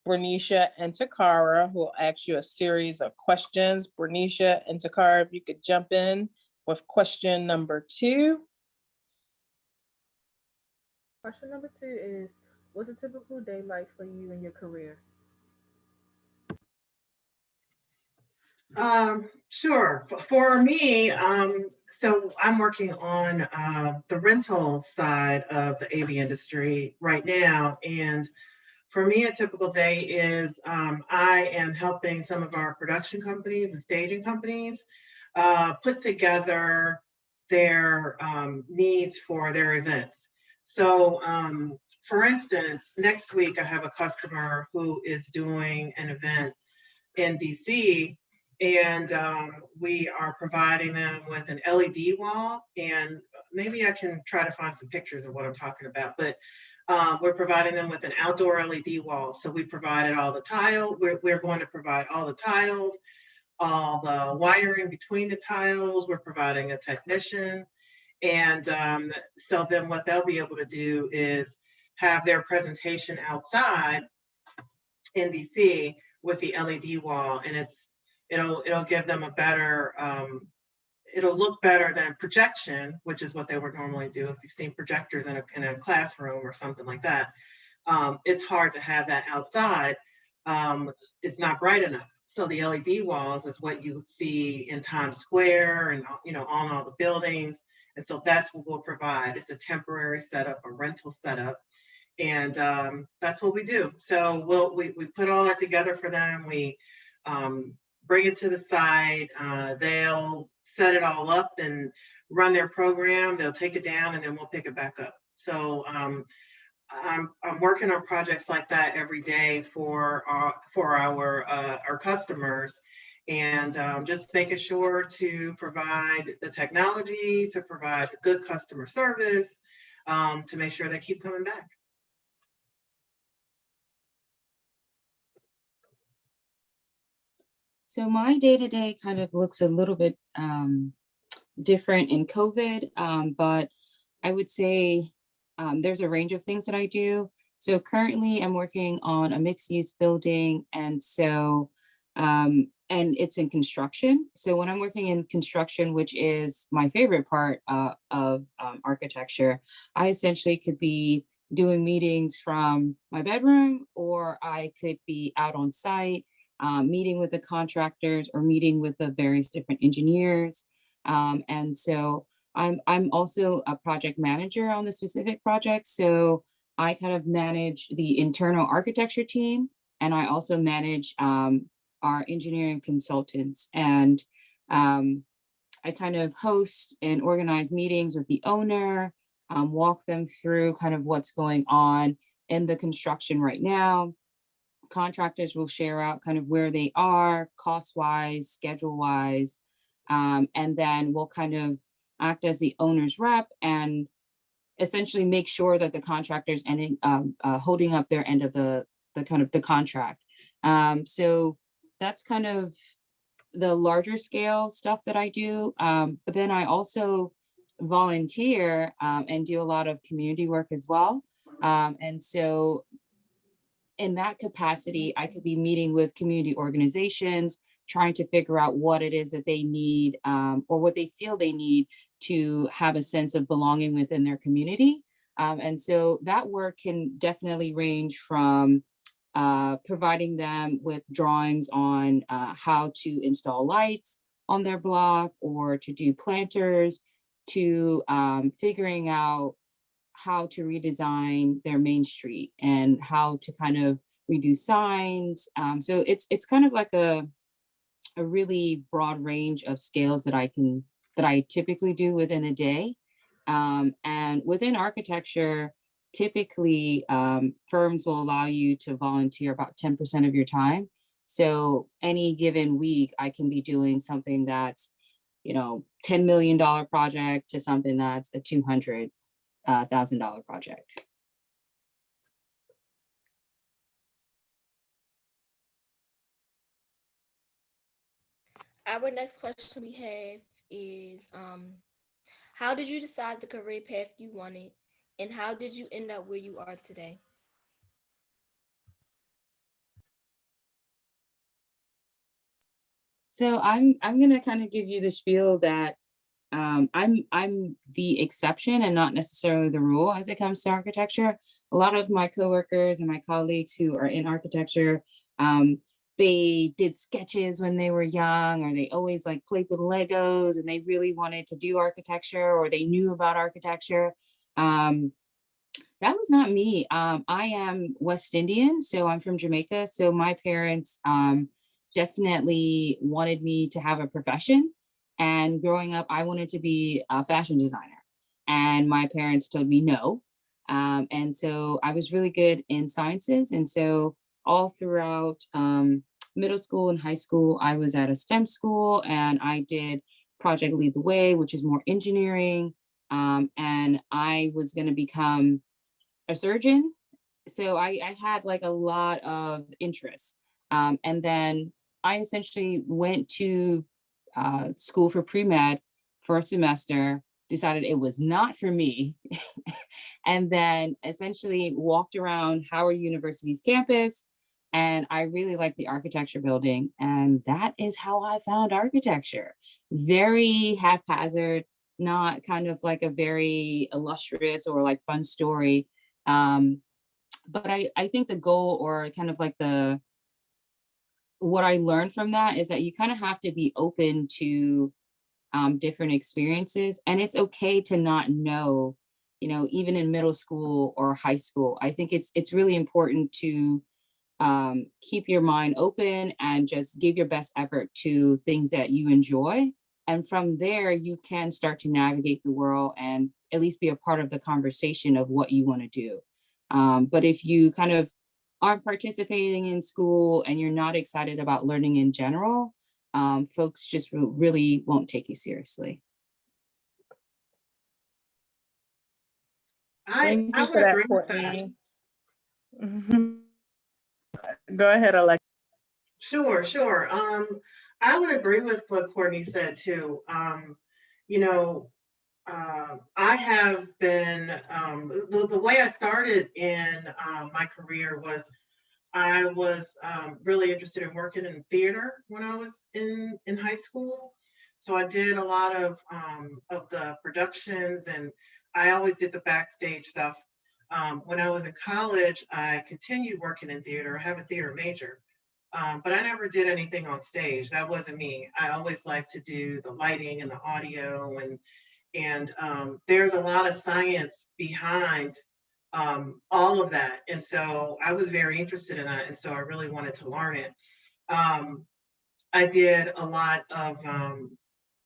Bernicia and Takara, who will ask you a series of questions. Bernicia and Takara, if you could jump in with question number 2. Question number 2 is, what's a typical day like for you in your career? Sure. For me, so I'm working on the rental side of the AV industry right now. And for me, a typical day is I am helping some of our production companies and staging companies put together their needs for their events. So, for instance, next week I have a customer who is doing an event in DC, and we are providing them with an LED wall. And maybe I can try to find some pictures of what I'm talking about, but we're providing them with an outdoor LED wall. So we provided all the tile. We're going to provide all the tiles, all the wiring between the tiles. We're providing a technician. And so then what they'll be able to do is have their presentation outside in DC with the LED wall, and it'll give them a better it'll look better than projection, which is what they would normally do. If you've seen projectors in a classroom or something like that, it's hard to have that outside. It's not bright enough. So the LED walls is what you see in Times Square and on all the buildings. And so that's what we'll provide. It's a temporary setup, a rental setup. And that's what we do. So we put all that together for them. We bring it to the site. They'll set it all up and run their program. They'll take it down, and then we'll pick it back up. So I'm working on projects like that every day for our customers, and just making sure to provide the technology, to provide good customer service, to make sure they keep coming back. So my day-to-day kind of looks a little bit different in COVID, but I would say there's a range of things that I do. So currently I'm working on a mixed-use building, and so and it's in construction. So when I'm working in construction, which is my favorite part of architecture, I essentially could be doing meetings from my bedroom, or I could be out on site, meeting with the contractors or meeting with the various different engineers. And so I'm also a project manager on the specific project. So I kind of manage the internal architecture team, and I also manage our engineering consultants. And I kind of host and organize meetings with the owner, walk them through kind of what's going on in the construction right now. Contractors will share out kind of where they are cost-wise, schedule-wise, and then we'll kind of act as the owner's rep and essentially make sure that the contractor's ending holding up their end of the kind of the contract. So that's kind of the larger scale stuff that I do. But then I also volunteer and do a lot of community work as well. And so in that capacity, I could be meeting with community organizations, trying to figure out what it is that they need or what they feel they need to have a sense of belonging within their community. And so that work can definitely range from providing them with drawings on how to install lights on their block or to do planters, to figuring out how to redesign their main street and how to kind of redo signs. So it's kind of like a really broad range of scales that I typically do within a day. And within architecture, typically firms will allow you to volunteer about 10% of your time. So any given week, I can be doing something that's, $10 million project to something that's a $200,000 project. Our next question we have is, how did you decide the career path you wanted, and how did you end up where you are today? So I'm gonna kind of give you the spiel that I'm the exception and not necessarily the rule as it comes to architecture. A lot of my coworkers and my colleagues who are in architecture, they did sketches when they were young, or they always like played with Legos and they really wanted to do architecture, or they knew about architecture. That was not me. I am West Indian, so I'm from Jamaica. So my parents definitely wanted me to have a profession. And growing up, I wanted to be a fashion designer. And my parents told me no. And so I was really good in sciences. And so all throughout middle school and high school, I was at a STEM school, and I did Project Lead the Way, which is more engineering. And I was going to become a surgeon. So I had like a lot of interests. And then I essentially went to school for pre-med for a semester, decided it was not for me, and then essentially walked around Howard University's campus. And I really liked the architecture building. And that is how I found architecture. Very haphazard, not kind of like a very illustrious or like fun story. But I think the goal, or kind of like what I learned from that, is that you kind of have to be open to different experiences. And it's okay to not know, even in middle school or high school. I think it's really important to keep your mind open and just give your best effort to things that you enjoy. And from there, you can start to navigate the world and at least be a part of the conversation of what you want to do. But if you kind of aren't participating in school and you're not excited about learning in general, folks just really won't take you seriously. Thank you I for would that, agree with that. Courtney. Go ahead, Alexa. Sure. I would agree with what Courtney said too. You know, I have been, the way I started in my career was I was really interested in working in theater when I was in high school. So I did a lot of the productions, and I always did the backstage stuff. When I was in college, I continued working in theater. I have a theater major, but I never did anything on stage. That wasn't me. I always liked to do the lighting and the audio, and there's a lot of science behind all of that. And so I was very interested in that. And so I really wanted to learn it. I did a lot of,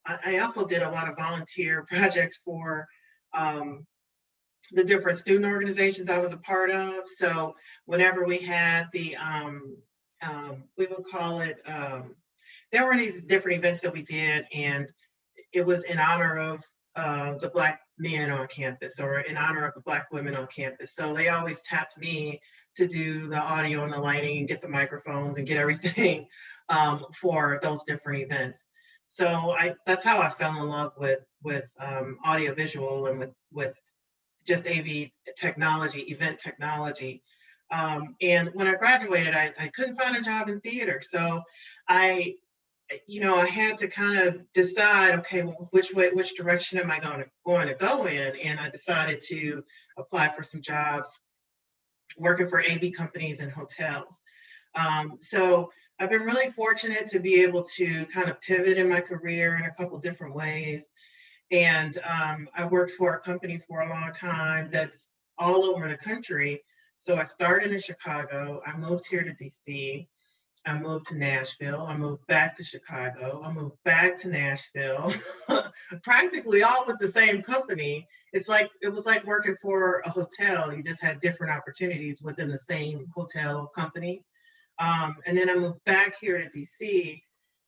I also did a lot of volunteer projects for the different student organizations I was a part of. So whenever we had the, we would call it, there were these different events that we did, and it was in honor of the Black men on campus, or in honor of the Black women on campus. So they always tapped me to do the audio and the lighting and get the microphones and get everything for those different events. So that's how I fell in love with audiovisual and with just AV technology, event technology. And when I graduated, I couldn't find a job in theater. So I had to kind of decide, okay, well, which direction am I going to go in? And I decided to apply for some jobs working for AV companies and hotels. So I've been really fortunate to be able to kind of pivot in my career in a couple different ways. And I worked for a company for a long time that's all over the country. So I started in Chicago. I moved here to DC. I moved to Nashville. I moved back to Chicago. I moved back to Nashville, practically all with the same company. It was like working for a hotel. You just had different opportunities within the same hotel company. And then I moved back here to DC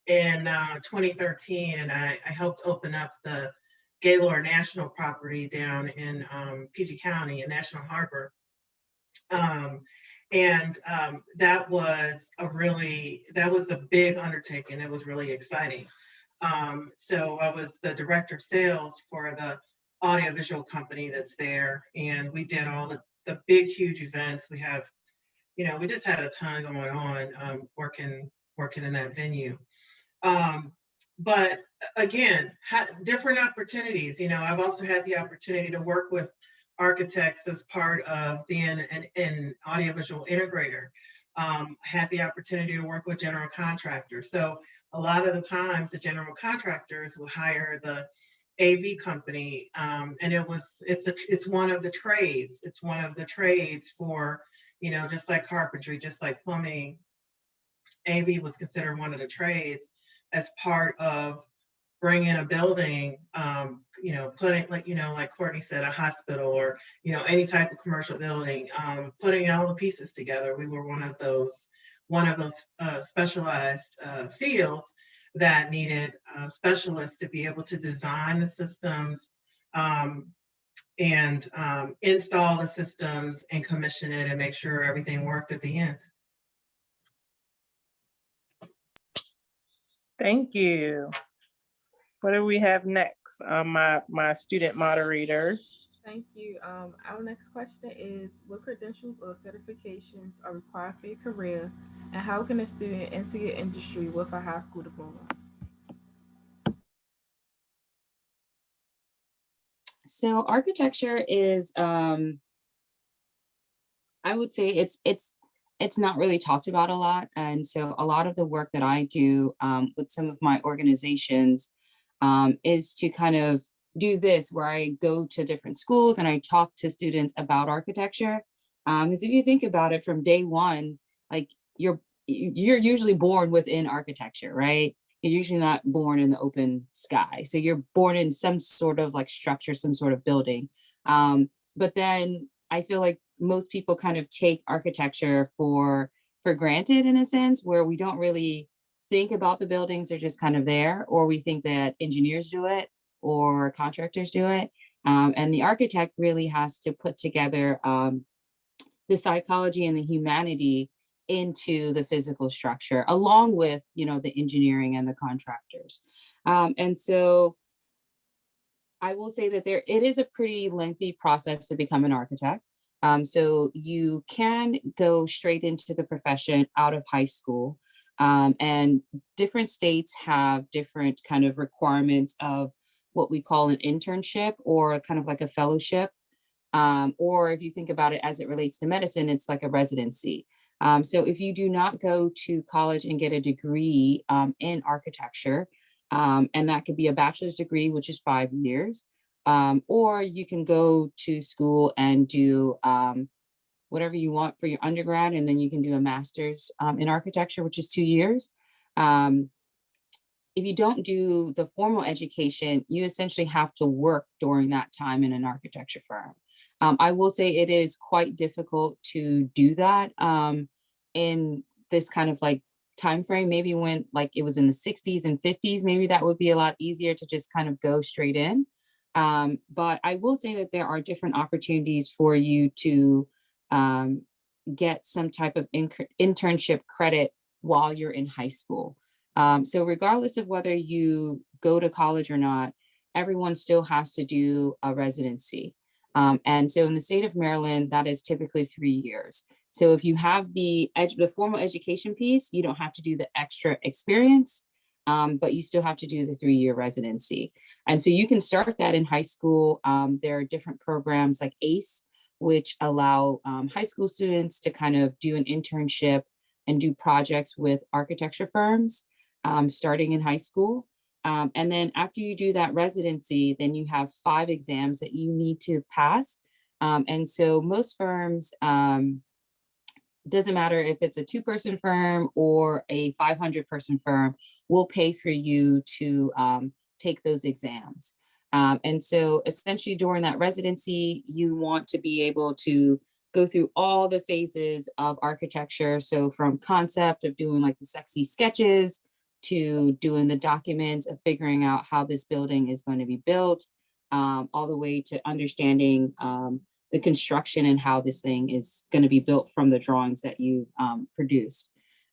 in 2013, and I helped open up the Gaylord National property down in PG County in National Harbor. And that was a big undertaking. It was really exciting. So I was the director of sales for the audiovisual company that's there, and we did all the big, huge events. We just had a ton going on working in that venue. But again, different opportunities. I've also had the opportunity to work with architects as part of being an audiovisual integrator. had the opportunity to work with general contractors. So a lot of the times the general contractors will hire the AV company, and it's one of the trades. It's one of the trades for, just like carpentry, just like plumbing. AV was considered one of the trades as part of bringing a building, putting like Courtney said, a hospital or, any type of commercial building, putting all the pieces together. We were one of those specialized fields that needed specialists to be able to design the systems, and install the systems and commission it and make sure everything worked at the end. Thank you. What do we have next? My student moderators. Thank you. Our next question is, what credentials or certifications are required for your career, and how can a student enter your industry with a high school diploma? So architecture is, I would say it's not really talked about a lot. And so a lot of the work that I do with some of my organizations is to kind of do this, where I go to different schools and I talk to students about architecture. Because if you think about it, from day one, like you're usually born within architecture, right? You're usually not born in the open sky. So you're born in some sort of like structure, some sort of building. But then I feel like most people kind of take architecture for granted, in a sense, where we don't really think about the buildings. They're just kind of there, or we think that engineers do it or contractors do it. And the architect really has to put together the psychology and the humanity into the physical structure, along with, the engineering and the contractors. And so I will say that it is a pretty lengthy process to become an architect. So you can go straight into the profession out of high school. And different states have different kind of requirements of what we call an internship, or kind of like a fellowship. Or if you think about it as it relates to medicine, it's like a residency. So if you do not go to college and get a degree in architecture, and that could be a bachelor's degree, which is 5 years, or you can go to school and do whatever you want for your undergrad, and then you can do a master's in architecture, which is 2 years. If you don't do the formal education, you essentially have to work during that time in an architecture firm. I will say it is quite difficult to do that in this kind of like time frame. Maybe when like it was in the 60s and 50s, maybe that would be a lot easier to just kind of go straight in. But I will say that there are different opportunities for you to get some type of internship credit while you're in high school. So regardless of whether you go to college or not, everyone still has to do a residency. And so in the state of Maryland, that is typically 3 years. So if you have the formal education piece, you don't have to do the extra experience, but you still have to do the 3-year residency. And so you can start that in high school. There are different programs like ACE, which allow high school students to kind of do an internship and do projects with architecture firms starting in high school. And then after you do that residency, then you have 5 exams that you need to pass. And so most firms, doesn't matter if it's a 2-person firm or a 500-person firm, will pay for you to take those exams. And so essentially during that residency, you want to be able to go through all the phases of architecture. So from concept of doing like the sexy sketches, to doing the documents of figuring out how this building is going to be built, all the way to understanding the construction and how this thing is going to be built from the drawings that you've produced.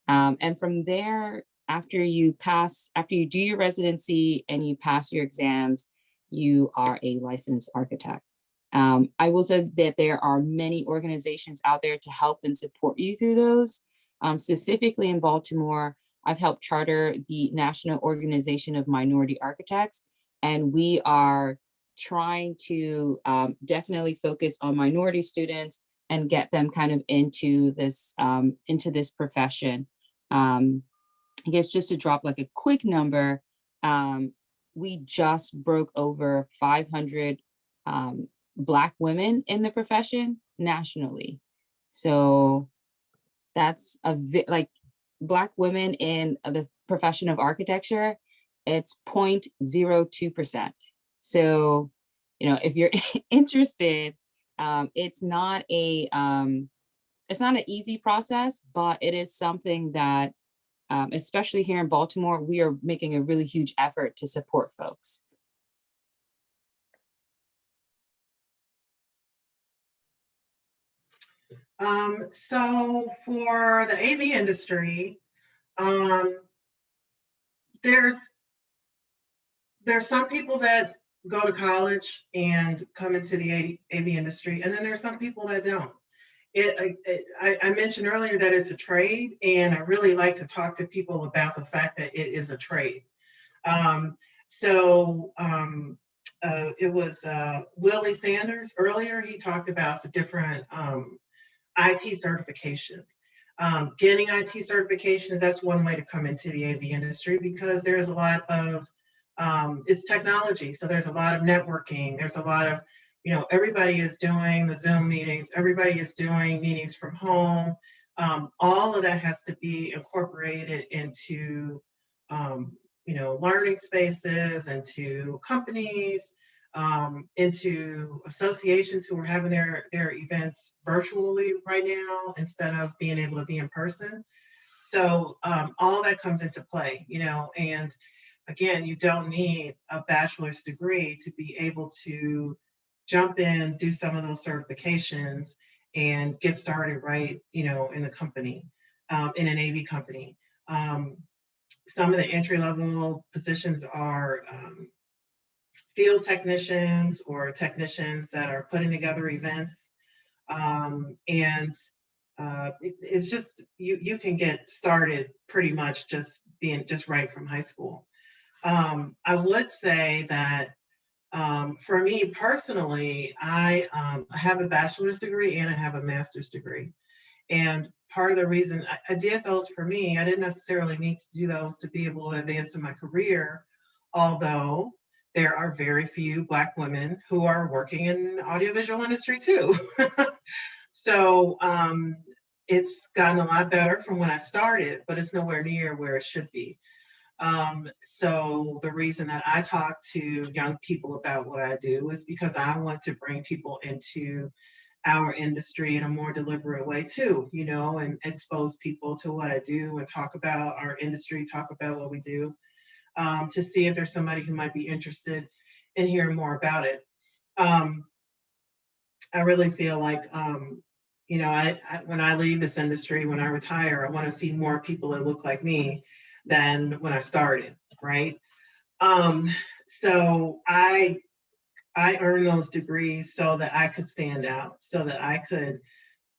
And from there, after you do your residency and you pass your exams, you are a licensed architect. I will say that there are many organizations out there to help and support you through those. Specifically in Baltimore, I've helped charter the National Organization of Minority Architects, and we are trying to definitely focus on minority students, and get them kind of into this profession. I guess just to drop like a quick number, we just broke over 500 Black women in the profession nationally. So that's like Black women in the profession of architecture, it's 0.02%. So, you know, if you're interested, it's not an easy process, but it is something that, especially here in Baltimore, we are making a really huge effort to support folks. So for the AV industry, there's some people that go to college and come into the AV industry, and then there's some people that don't. I mentioned earlier that it's a trade, and I really like to talk to people about the fact that it is a trade. It was Willie Sanders earlier. He talked about the different IT certifications. Getting IT certifications, that's one way to come into the AV industry, because there's a lot of, it's technology. So there's a lot of networking. There's a lot of, you know, everybody is doing the Zoom meetings. Everybody is doing meetings from home. All of that has to be incorporated into, you know, learning spaces, into companies, into associations who are having their events virtually right now instead of being able to be in person. So all that comes into play, you know, and again, you don't need a bachelor's degree to be able to jump in, do some of those certifications and get started right, you know, in the company, in an AV company. Some of the entry-level positions are field technicians or technicians that are putting together events. It's just, you can get started pretty much just right from high school. I would say that for me personally, I have a bachelor's degree and I have a master's degree. And part of the reason I did those for me, I didn't necessarily need to do those to be able to advance in my career, although there are very few Black women who are working in the audiovisual industry too. So it's gotten a lot better from when I started, but it's nowhere near where it should be. So the reason that I talk to young people about what I do is because I want to bring people into our industry in a more deliberate way too, you know, and expose people to what I do and talk about our industry, talk about what we do, to see if there's somebody who might be interested in hearing more about it. I really feel like, you know, when I leave this industry, when I retire, I want to see more people that look like me than when I started, right? So I earned those degrees so that I could stand out, so that I could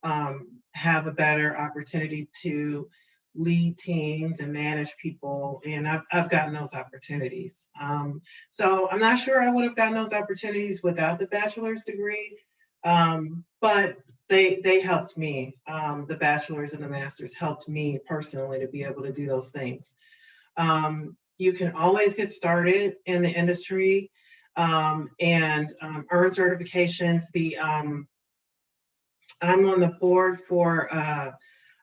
have a better opportunity to lead teams and manage people, and I've gotten those opportunities. So I'm not sure I would have gotten those opportunities without the bachelor's degree, but they helped me. The bachelor's and the master's helped me personally to be able to do those things. You can always get started in the industry and earn certifications. I'm on the board for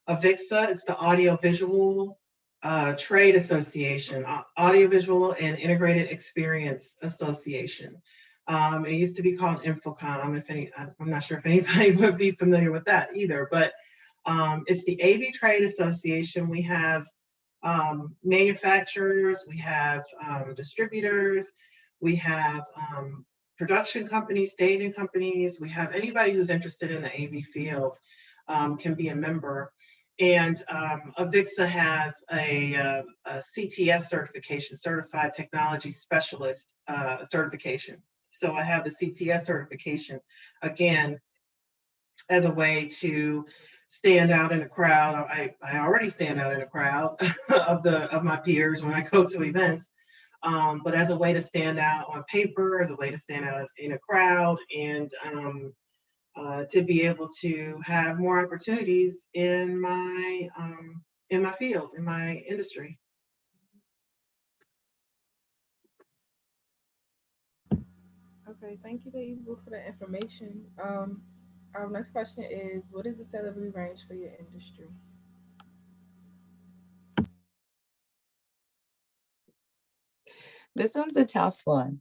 AVIXA. It's the Audiovisual Trade Association, Audiovisual and Integrated Experience Association. It used to be called Infocom. I'm not sure if anybody would be familiar with that either, but it's the AV Trade Association. We have manufacturers, we have distributors, we have production companies, staging companies, we have anybody who's interested in the AV field can be a member. And AVIXA has a CTS certification, Certified Technology Specialist certification. So I have the CTS certification, again, as a way to stand out in a crowd. I already stand out in a crowd of my peers when I go to events, but as a way to stand out on paper, as a way to stand out in a crowd, and to be able to have more opportunities in my field, in my industry. Okay, thank you, ladies, both for the information. Our next question is, what is the salary range for your industry? This one's a tough one.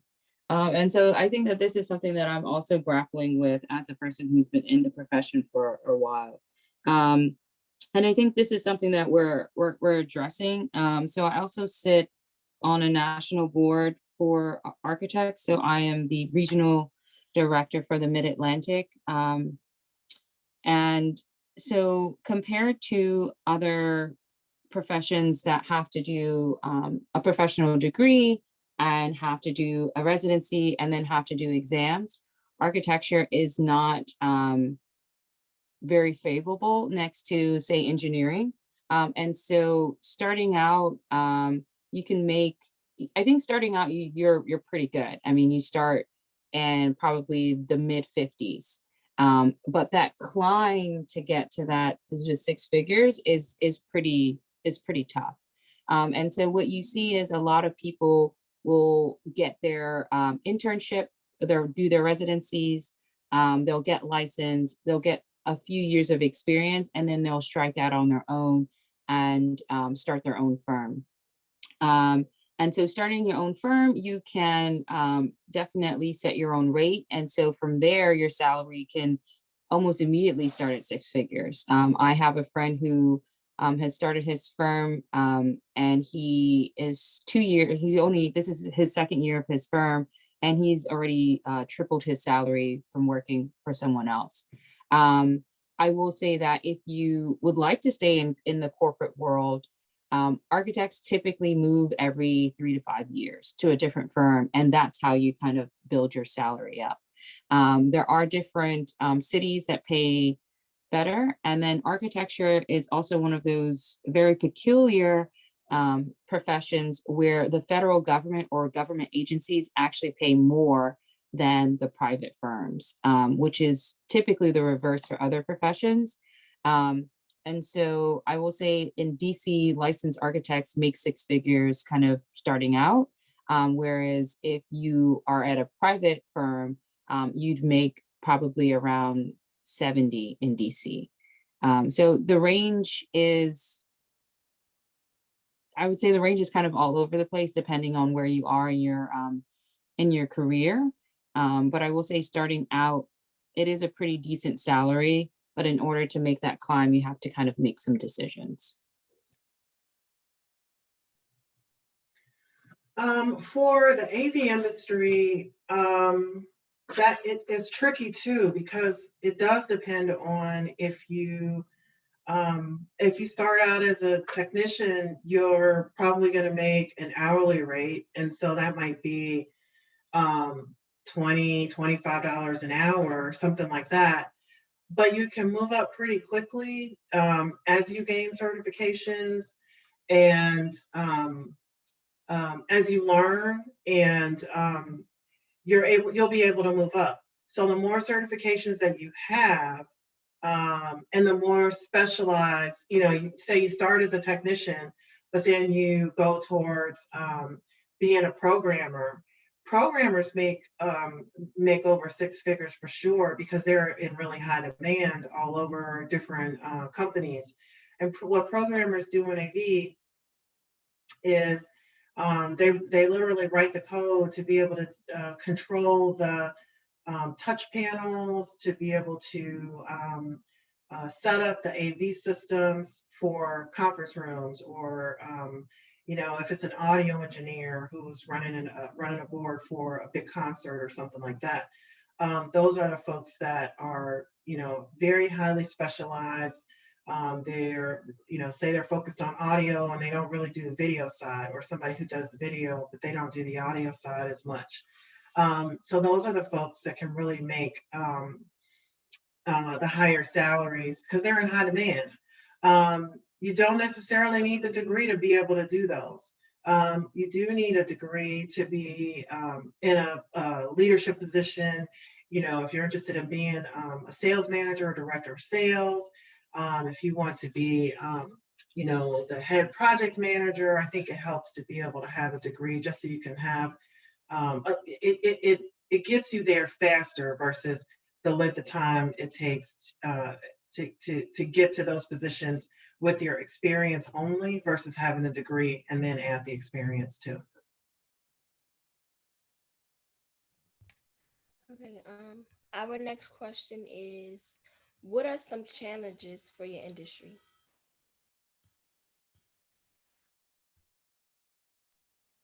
And so I think that this is something that I'm also grappling with as a person who's been in the profession for a while. And I think this is something that we're addressing. So I also sit on a national board for architects. So I am the regional director for the Mid-Atlantic. And so compared to other professions that have to do a professional degree and have to do a residency and then have to do exams, architecture is not very favorable next to, say, engineering. And so starting out, you can make, I think starting out, you're pretty good. I mean, you start in probably the mid 50s. But that climb to get to that to 6 figures is pretty tough. And so what you see is a lot of people will get their internship, they'll do their residencies, they'll get licensed, they'll get a few years of experience, and then they'll strike out on their own and start their own firm. And so starting your own firm, you can definitely set your own rate. And so from there, your salary can almost immediately start at 6 figures. I have a friend who has started his firm, and he is 2 years, this is his 2nd year of his firm, and he's already tripled his salary from working for someone else. I will say that if you would like to stay in the corporate world, architects typically move every 3 to 5 years to a different firm, and that's how you kind of build your salary up. There are different cities that pay better, and then architecture is also one of those very peculiar professions where the federal government or government agencies actually pay more than the private firms, which is typically the reverse for other professions. And so I will say in DC, licensed architects make 6 figures kind of starting out. Whereas if you are at a private firm, you'd make probably around 70 in DC. So the range is, I would say the range is kind of all over the place depending on where you are in your career. But I will say starting out, it is a pretty decent salary, but in order to make that climb, you have to kind of make some decisions. For the AV industry, that it's tricky too, because it does depend on if you start out as a technician, you're probably going to make an hourly rate, and so that might be $20, $25 an hour, something like that. But you can move up pretty quickly as you gain certifications and as you learn, and you'll be able to move up. So the more certifications that you have, and the more specialized, you say you start as a technician, but then you go towards being a programmer. Programmers make over 6 figures for sure, because they're in really high demand all over different companies. And what programmers do in AV is they literally write the code to be able to control the touch panels, to be able to set up the AV systems for conference rooms, or if it's an audio engineer who's running a board for a big concert or something like that. Those are the folks that are very highly specialized. They're say they're focused on audio and they don't really do the video side, or somebody who does the video but they don't do the audio side as much. So those are the folks that can really make the higher salaries, because they're in high demand. You don't necessarily need the degree to be able to do those. You do need a degree to be in a leadership position. You know, if you're interested in being a sales manager or director of sales, if you want to be, you know, the head project manager, I think it helps to be able to have a degree just so you can have, it gets you there faster versus the length of time it takes to get to those positions with your experience only versus having a degree and then add the experience too. Okay, our next question is, what are some challenges for your industry?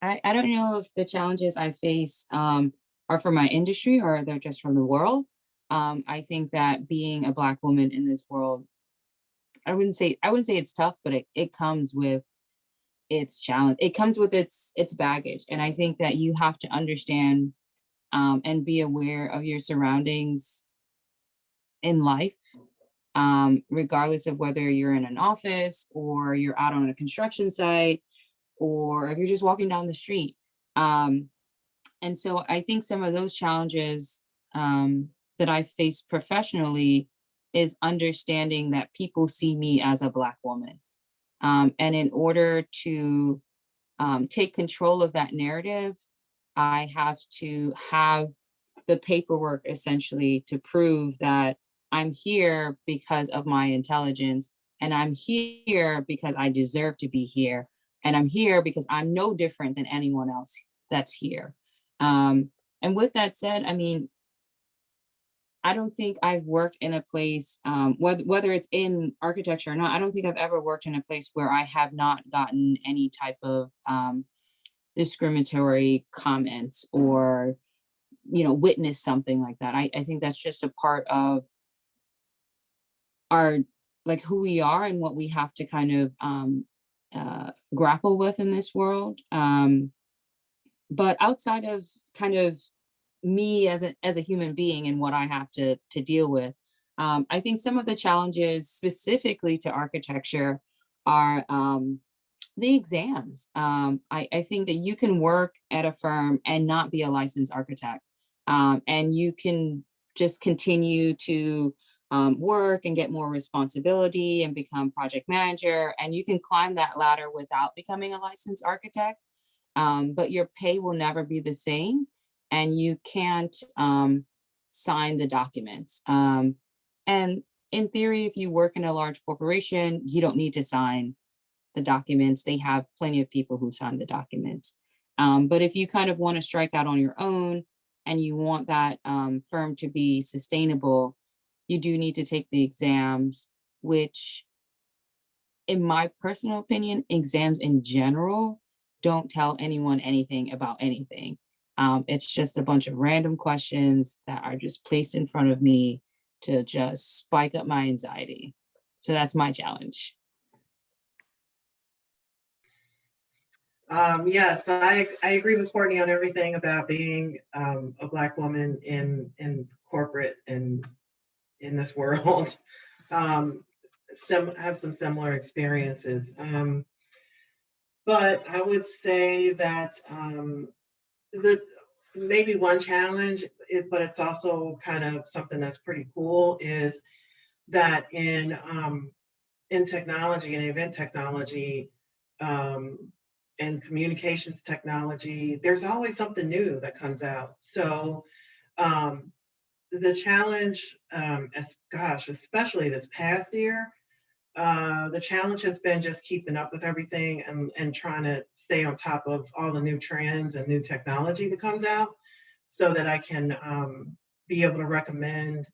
I don't know if the challenges I face are from my industry or they're just from the world. I think that being a Black woman in this world, I wouldn't say it's tough, but it comes with its challenge. It comes with its baggage. And I think that you have to understand and be aware of your surroundings in life, regardless of whether you're in an office or you're out on a construction site or if you're just walking down the street. And so I think some of those challenges that I face professionally is understanding that people see me as a Black woman. And in order to take control of that narrative, I have to have the paperwork essentially to prove that I'm here because of my intelligence, and I'm here because I deserve to be here, and I'm here because I'm no different than anyone else that's here. And with that said, I mean, I don't think I've worked in a place, whether it's in architecture or not, I don't think I've ever worked in a place where I have not gotten any type of discriminatory comments or, you know, witnessed something like that. I think that's just a part of our, like, who we are and what we have to kind of grapple with in this world. But outside of kind of me as a human being and what I have to deal with, I think some of the challenges specifically to architecture are the exams. I think that you can work at a firm and not be a licensed architect, and you can just continue to work and get more responsibility and become project manager, and you can climb that ladder without becoming a licensed architect. But your pay will never be the same, and you can't sign the documents. And in theory, if you work in a large corporation, you don't need to sign the documents. They have plenty of people who sign the documents. But if you kind of want to strike out on your own and you want that firm to be sustainable, you do need to take the exams, which, in my personal opinion, exams in general don't tell anyone anything about anything. It's just a bunch of random questions that are just placed in front of me to just spike up my anxiety. So that's my challenge. Yes, I agree with Courtney on everything about being a Black woman in corporate and in this world. Have some similar experiences. But I would say that maybe one challenge is, but it's also kind of something that's pretty cool, is that in technology and event technology and communications technology, there's always something new that comes out. So the challenge, especially this past year, the challenge has been just keeping up with everything and trying to stay on top of all the new trends and new technology that comes out so that I can be able to recommend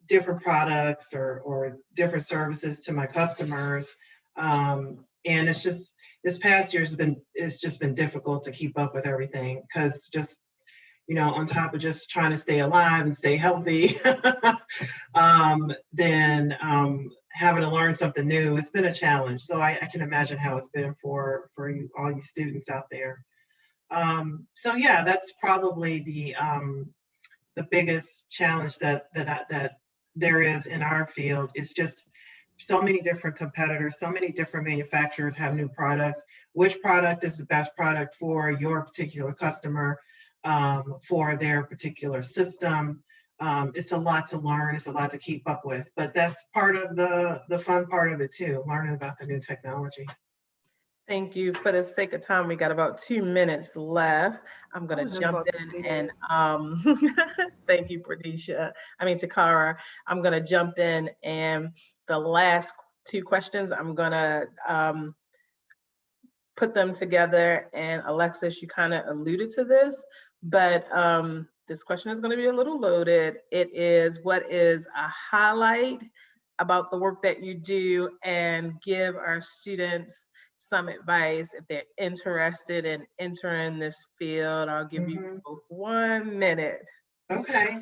different products or different services to my customers. And it's just, this past year it's just been difficult to keep up with everything, because just, you know, on top of just trying to stay alive and stay healthy, then having to learn something new, it's been a challenge. So I can imagine how it's been for you, all you students out there. So yeah, that's probably the biggest challenge that there is in our field, is just so many different competitors, so many different manufacturers have new products. Which product is the best product for your particular customer, for their particular system? It's a lot to learn. It's a lot to keep up with, but that's part of the fun part of it too, learning about the new technology. Thank you. For the sake of time, we got about 2 minutes left. I'm I gonna was just jump about to in say and that. thank you, Takara. I'm gonna jump in, and the last 2 questions, I'm gonna put them together. And Alexis, you kind of alluded to this, but this question is going to be a little loaded. It is, what is a highlight about the work that you do, and give our students some advice if they're interested in entering this field. I'll give you both 1 minute. Okay.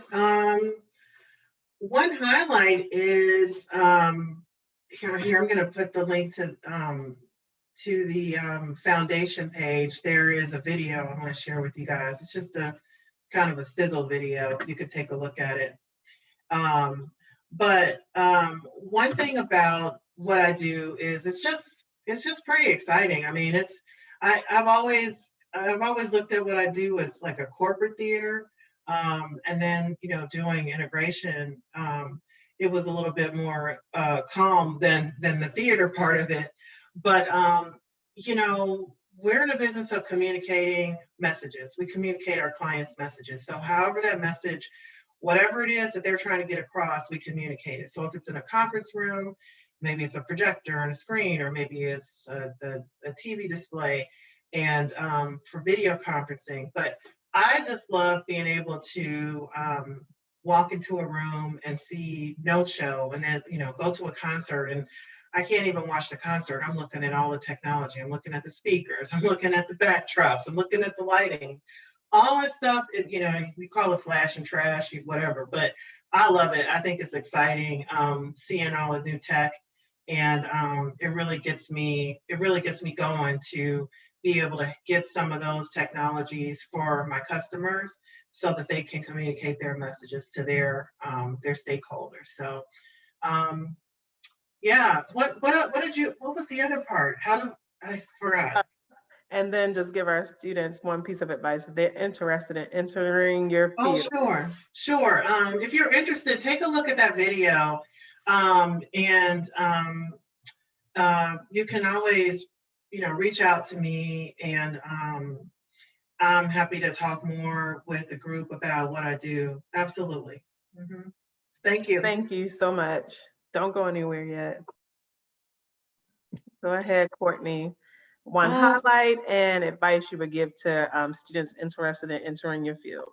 One highlight is here. I'm going to put the link to the foundation page. There is a video I want to share with you guys. It's just a kind of a sizzle video. You could take a look at it. But one thing about what I do is it's just pretty exciting. I mean, I've always looked at what I do as like a corporate theater, and then doing integration. It was a little bit more calm than the theater part of it. But we're in the business of communicating messages. We communicate our clients' messages. So however that message, whatever it is that they're trying to get across, we communicate it. So if it's in a conference room, maybe it's a projector and a screen, or maybe it's a TV display, and for video conferencing. But I just love being able to walk into a room and see no show, and then go to a concert, and I can't even watch the concert. I'm looking at all the technology. I'm looking at the speakers. I'm looking at the backdrops. I'm looking at the lighting. All this stuff, we call it flash and trash, whatever, but I love it. I think it's exciting seeing all the new tech, and it really gets me going to be able to get some of those technologies for my customers so that they can communicate their messages to their stakeholders. So yeah, what was the other part? I forgot. And then just give our students one piece of advice if they're interested in entering your field. Oh, sure. If you're interested, take a look at that video, and you can always, reach out to me, and I'm happy to talk more with the group about what I do. Absolutely. Thank you. Thank you so much. Don't go anywhere yet. Go ahead, Courtney. One highlight and advice you would give to students interested in entering your field.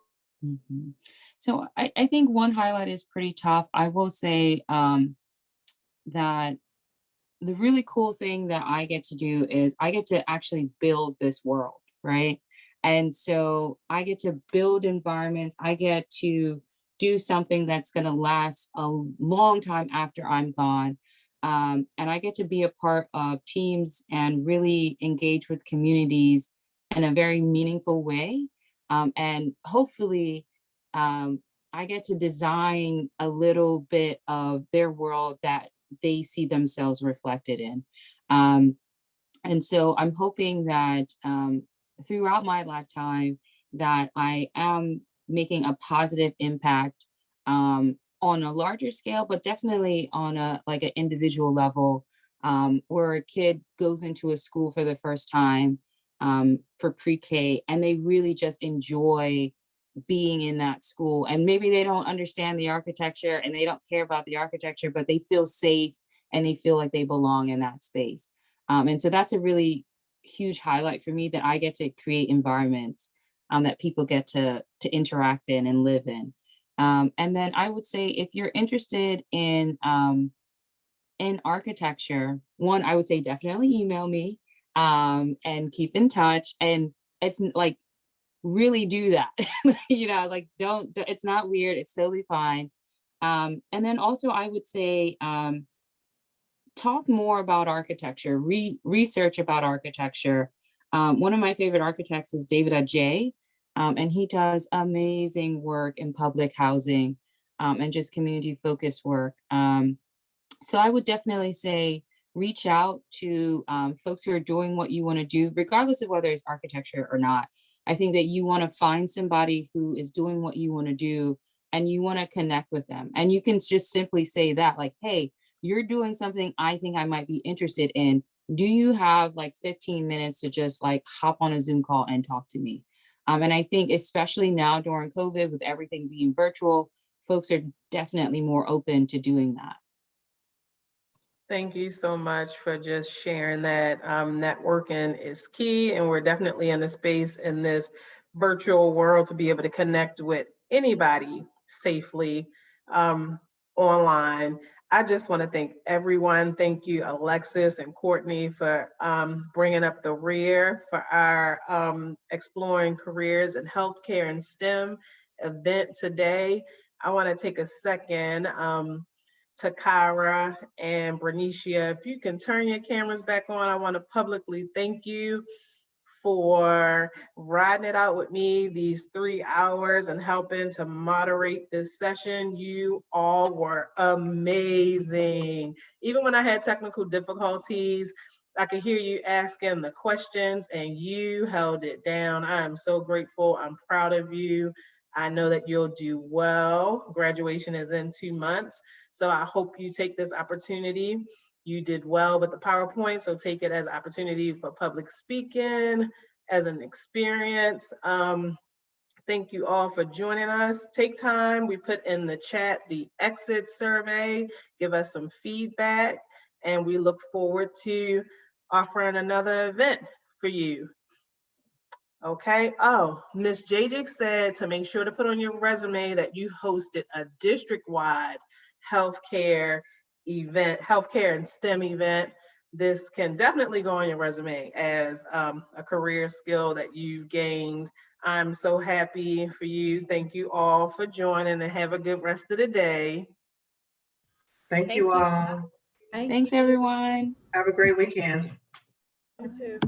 So I think one highlight is pretty tough. I will say that the really cool thing that I get to do is I get to actually build this world, right? And so I get to build environments. I get to do something that's going to last a long time after I'm gone. And I get to be a part of teams and really engage with communities in a very meaningful way. And hopefully, I get to design a little bit of their world that they see themselves reflected in. And so I'm hoping that throughout my lifetime that I am making a positive impact on a larger scale, but definitely on an individual level, where a kid goes into a school for the first time for pre-K, and they really just enjoy being in that school. And maybe they don't understand the architecture and they don't care about the architecture, but they feel safe and they feel like they belong in that space. And so that's a really huge highlight for me, that I get to create environments that people get to interact in and live in. And then I would say, if you're interested in architecture, one, I would say definitely email me and keep in touch. And it's like, really do that. Don't, it's not weird. It's totally fine. And then also I would say, talk more about architecture, research about architecture. One of my favorite architects is David Adjaye. And he does amazing work in public housing and just community focused work. So I would definitely say reach out to folks who are doing what you want to do, regardless of whether it's architecture or not. I think that you want to find somebody who is doing what you want to do and you want to connect with them. And you can just simply say that, like, hey, you're doing something I think I might be interested in. Do you have like 15 minutes to just like hop on a Zoom call and talk to me? And I think especially now during COVID, with everything being virtual, folks are definitely more open to doing that. Thank you so much for just sharing that. Networking is key, and we're definitely in a space in this virtual world to be able to connect with anybody safely online. I just want to thank everyone. Thank you, Alexis and Courtney, for bringing up the rear for our Exploring Careers in Healthcare and STEM event today. I want to take a second to Kyra and Bernicia. If you can turn your cameras back on, I want to publicly thank you for riding it out with me these 3 hours and helping to moderate this session. You all were amazing. Even when I had technical difficulties, I could hear you asking the questions and you held it down. I am so grateful. I'm proud of you. I know that you'll do well. Graduation is in 2 months. So I hope you take this opportunity. You did well with the PowerPoint, so take it as opportunity for public speaking, as an experience. Thank you all for joining us. Take time. We put in the chat the exit survey. Give us some feedback, and we look forward to offering another event for you. Okay. Oh, Ms. Jajic said to make sure to put on your resume that you hosted a district-wide healthcare event, healthcare and STEM event. This can definitely go on your resume as a career skill that you've gained. I'm so happy for you. Thank you all for joining, and have a good rest of the day. Thank you all. Thanks, everyone. Have a great weekend. You too.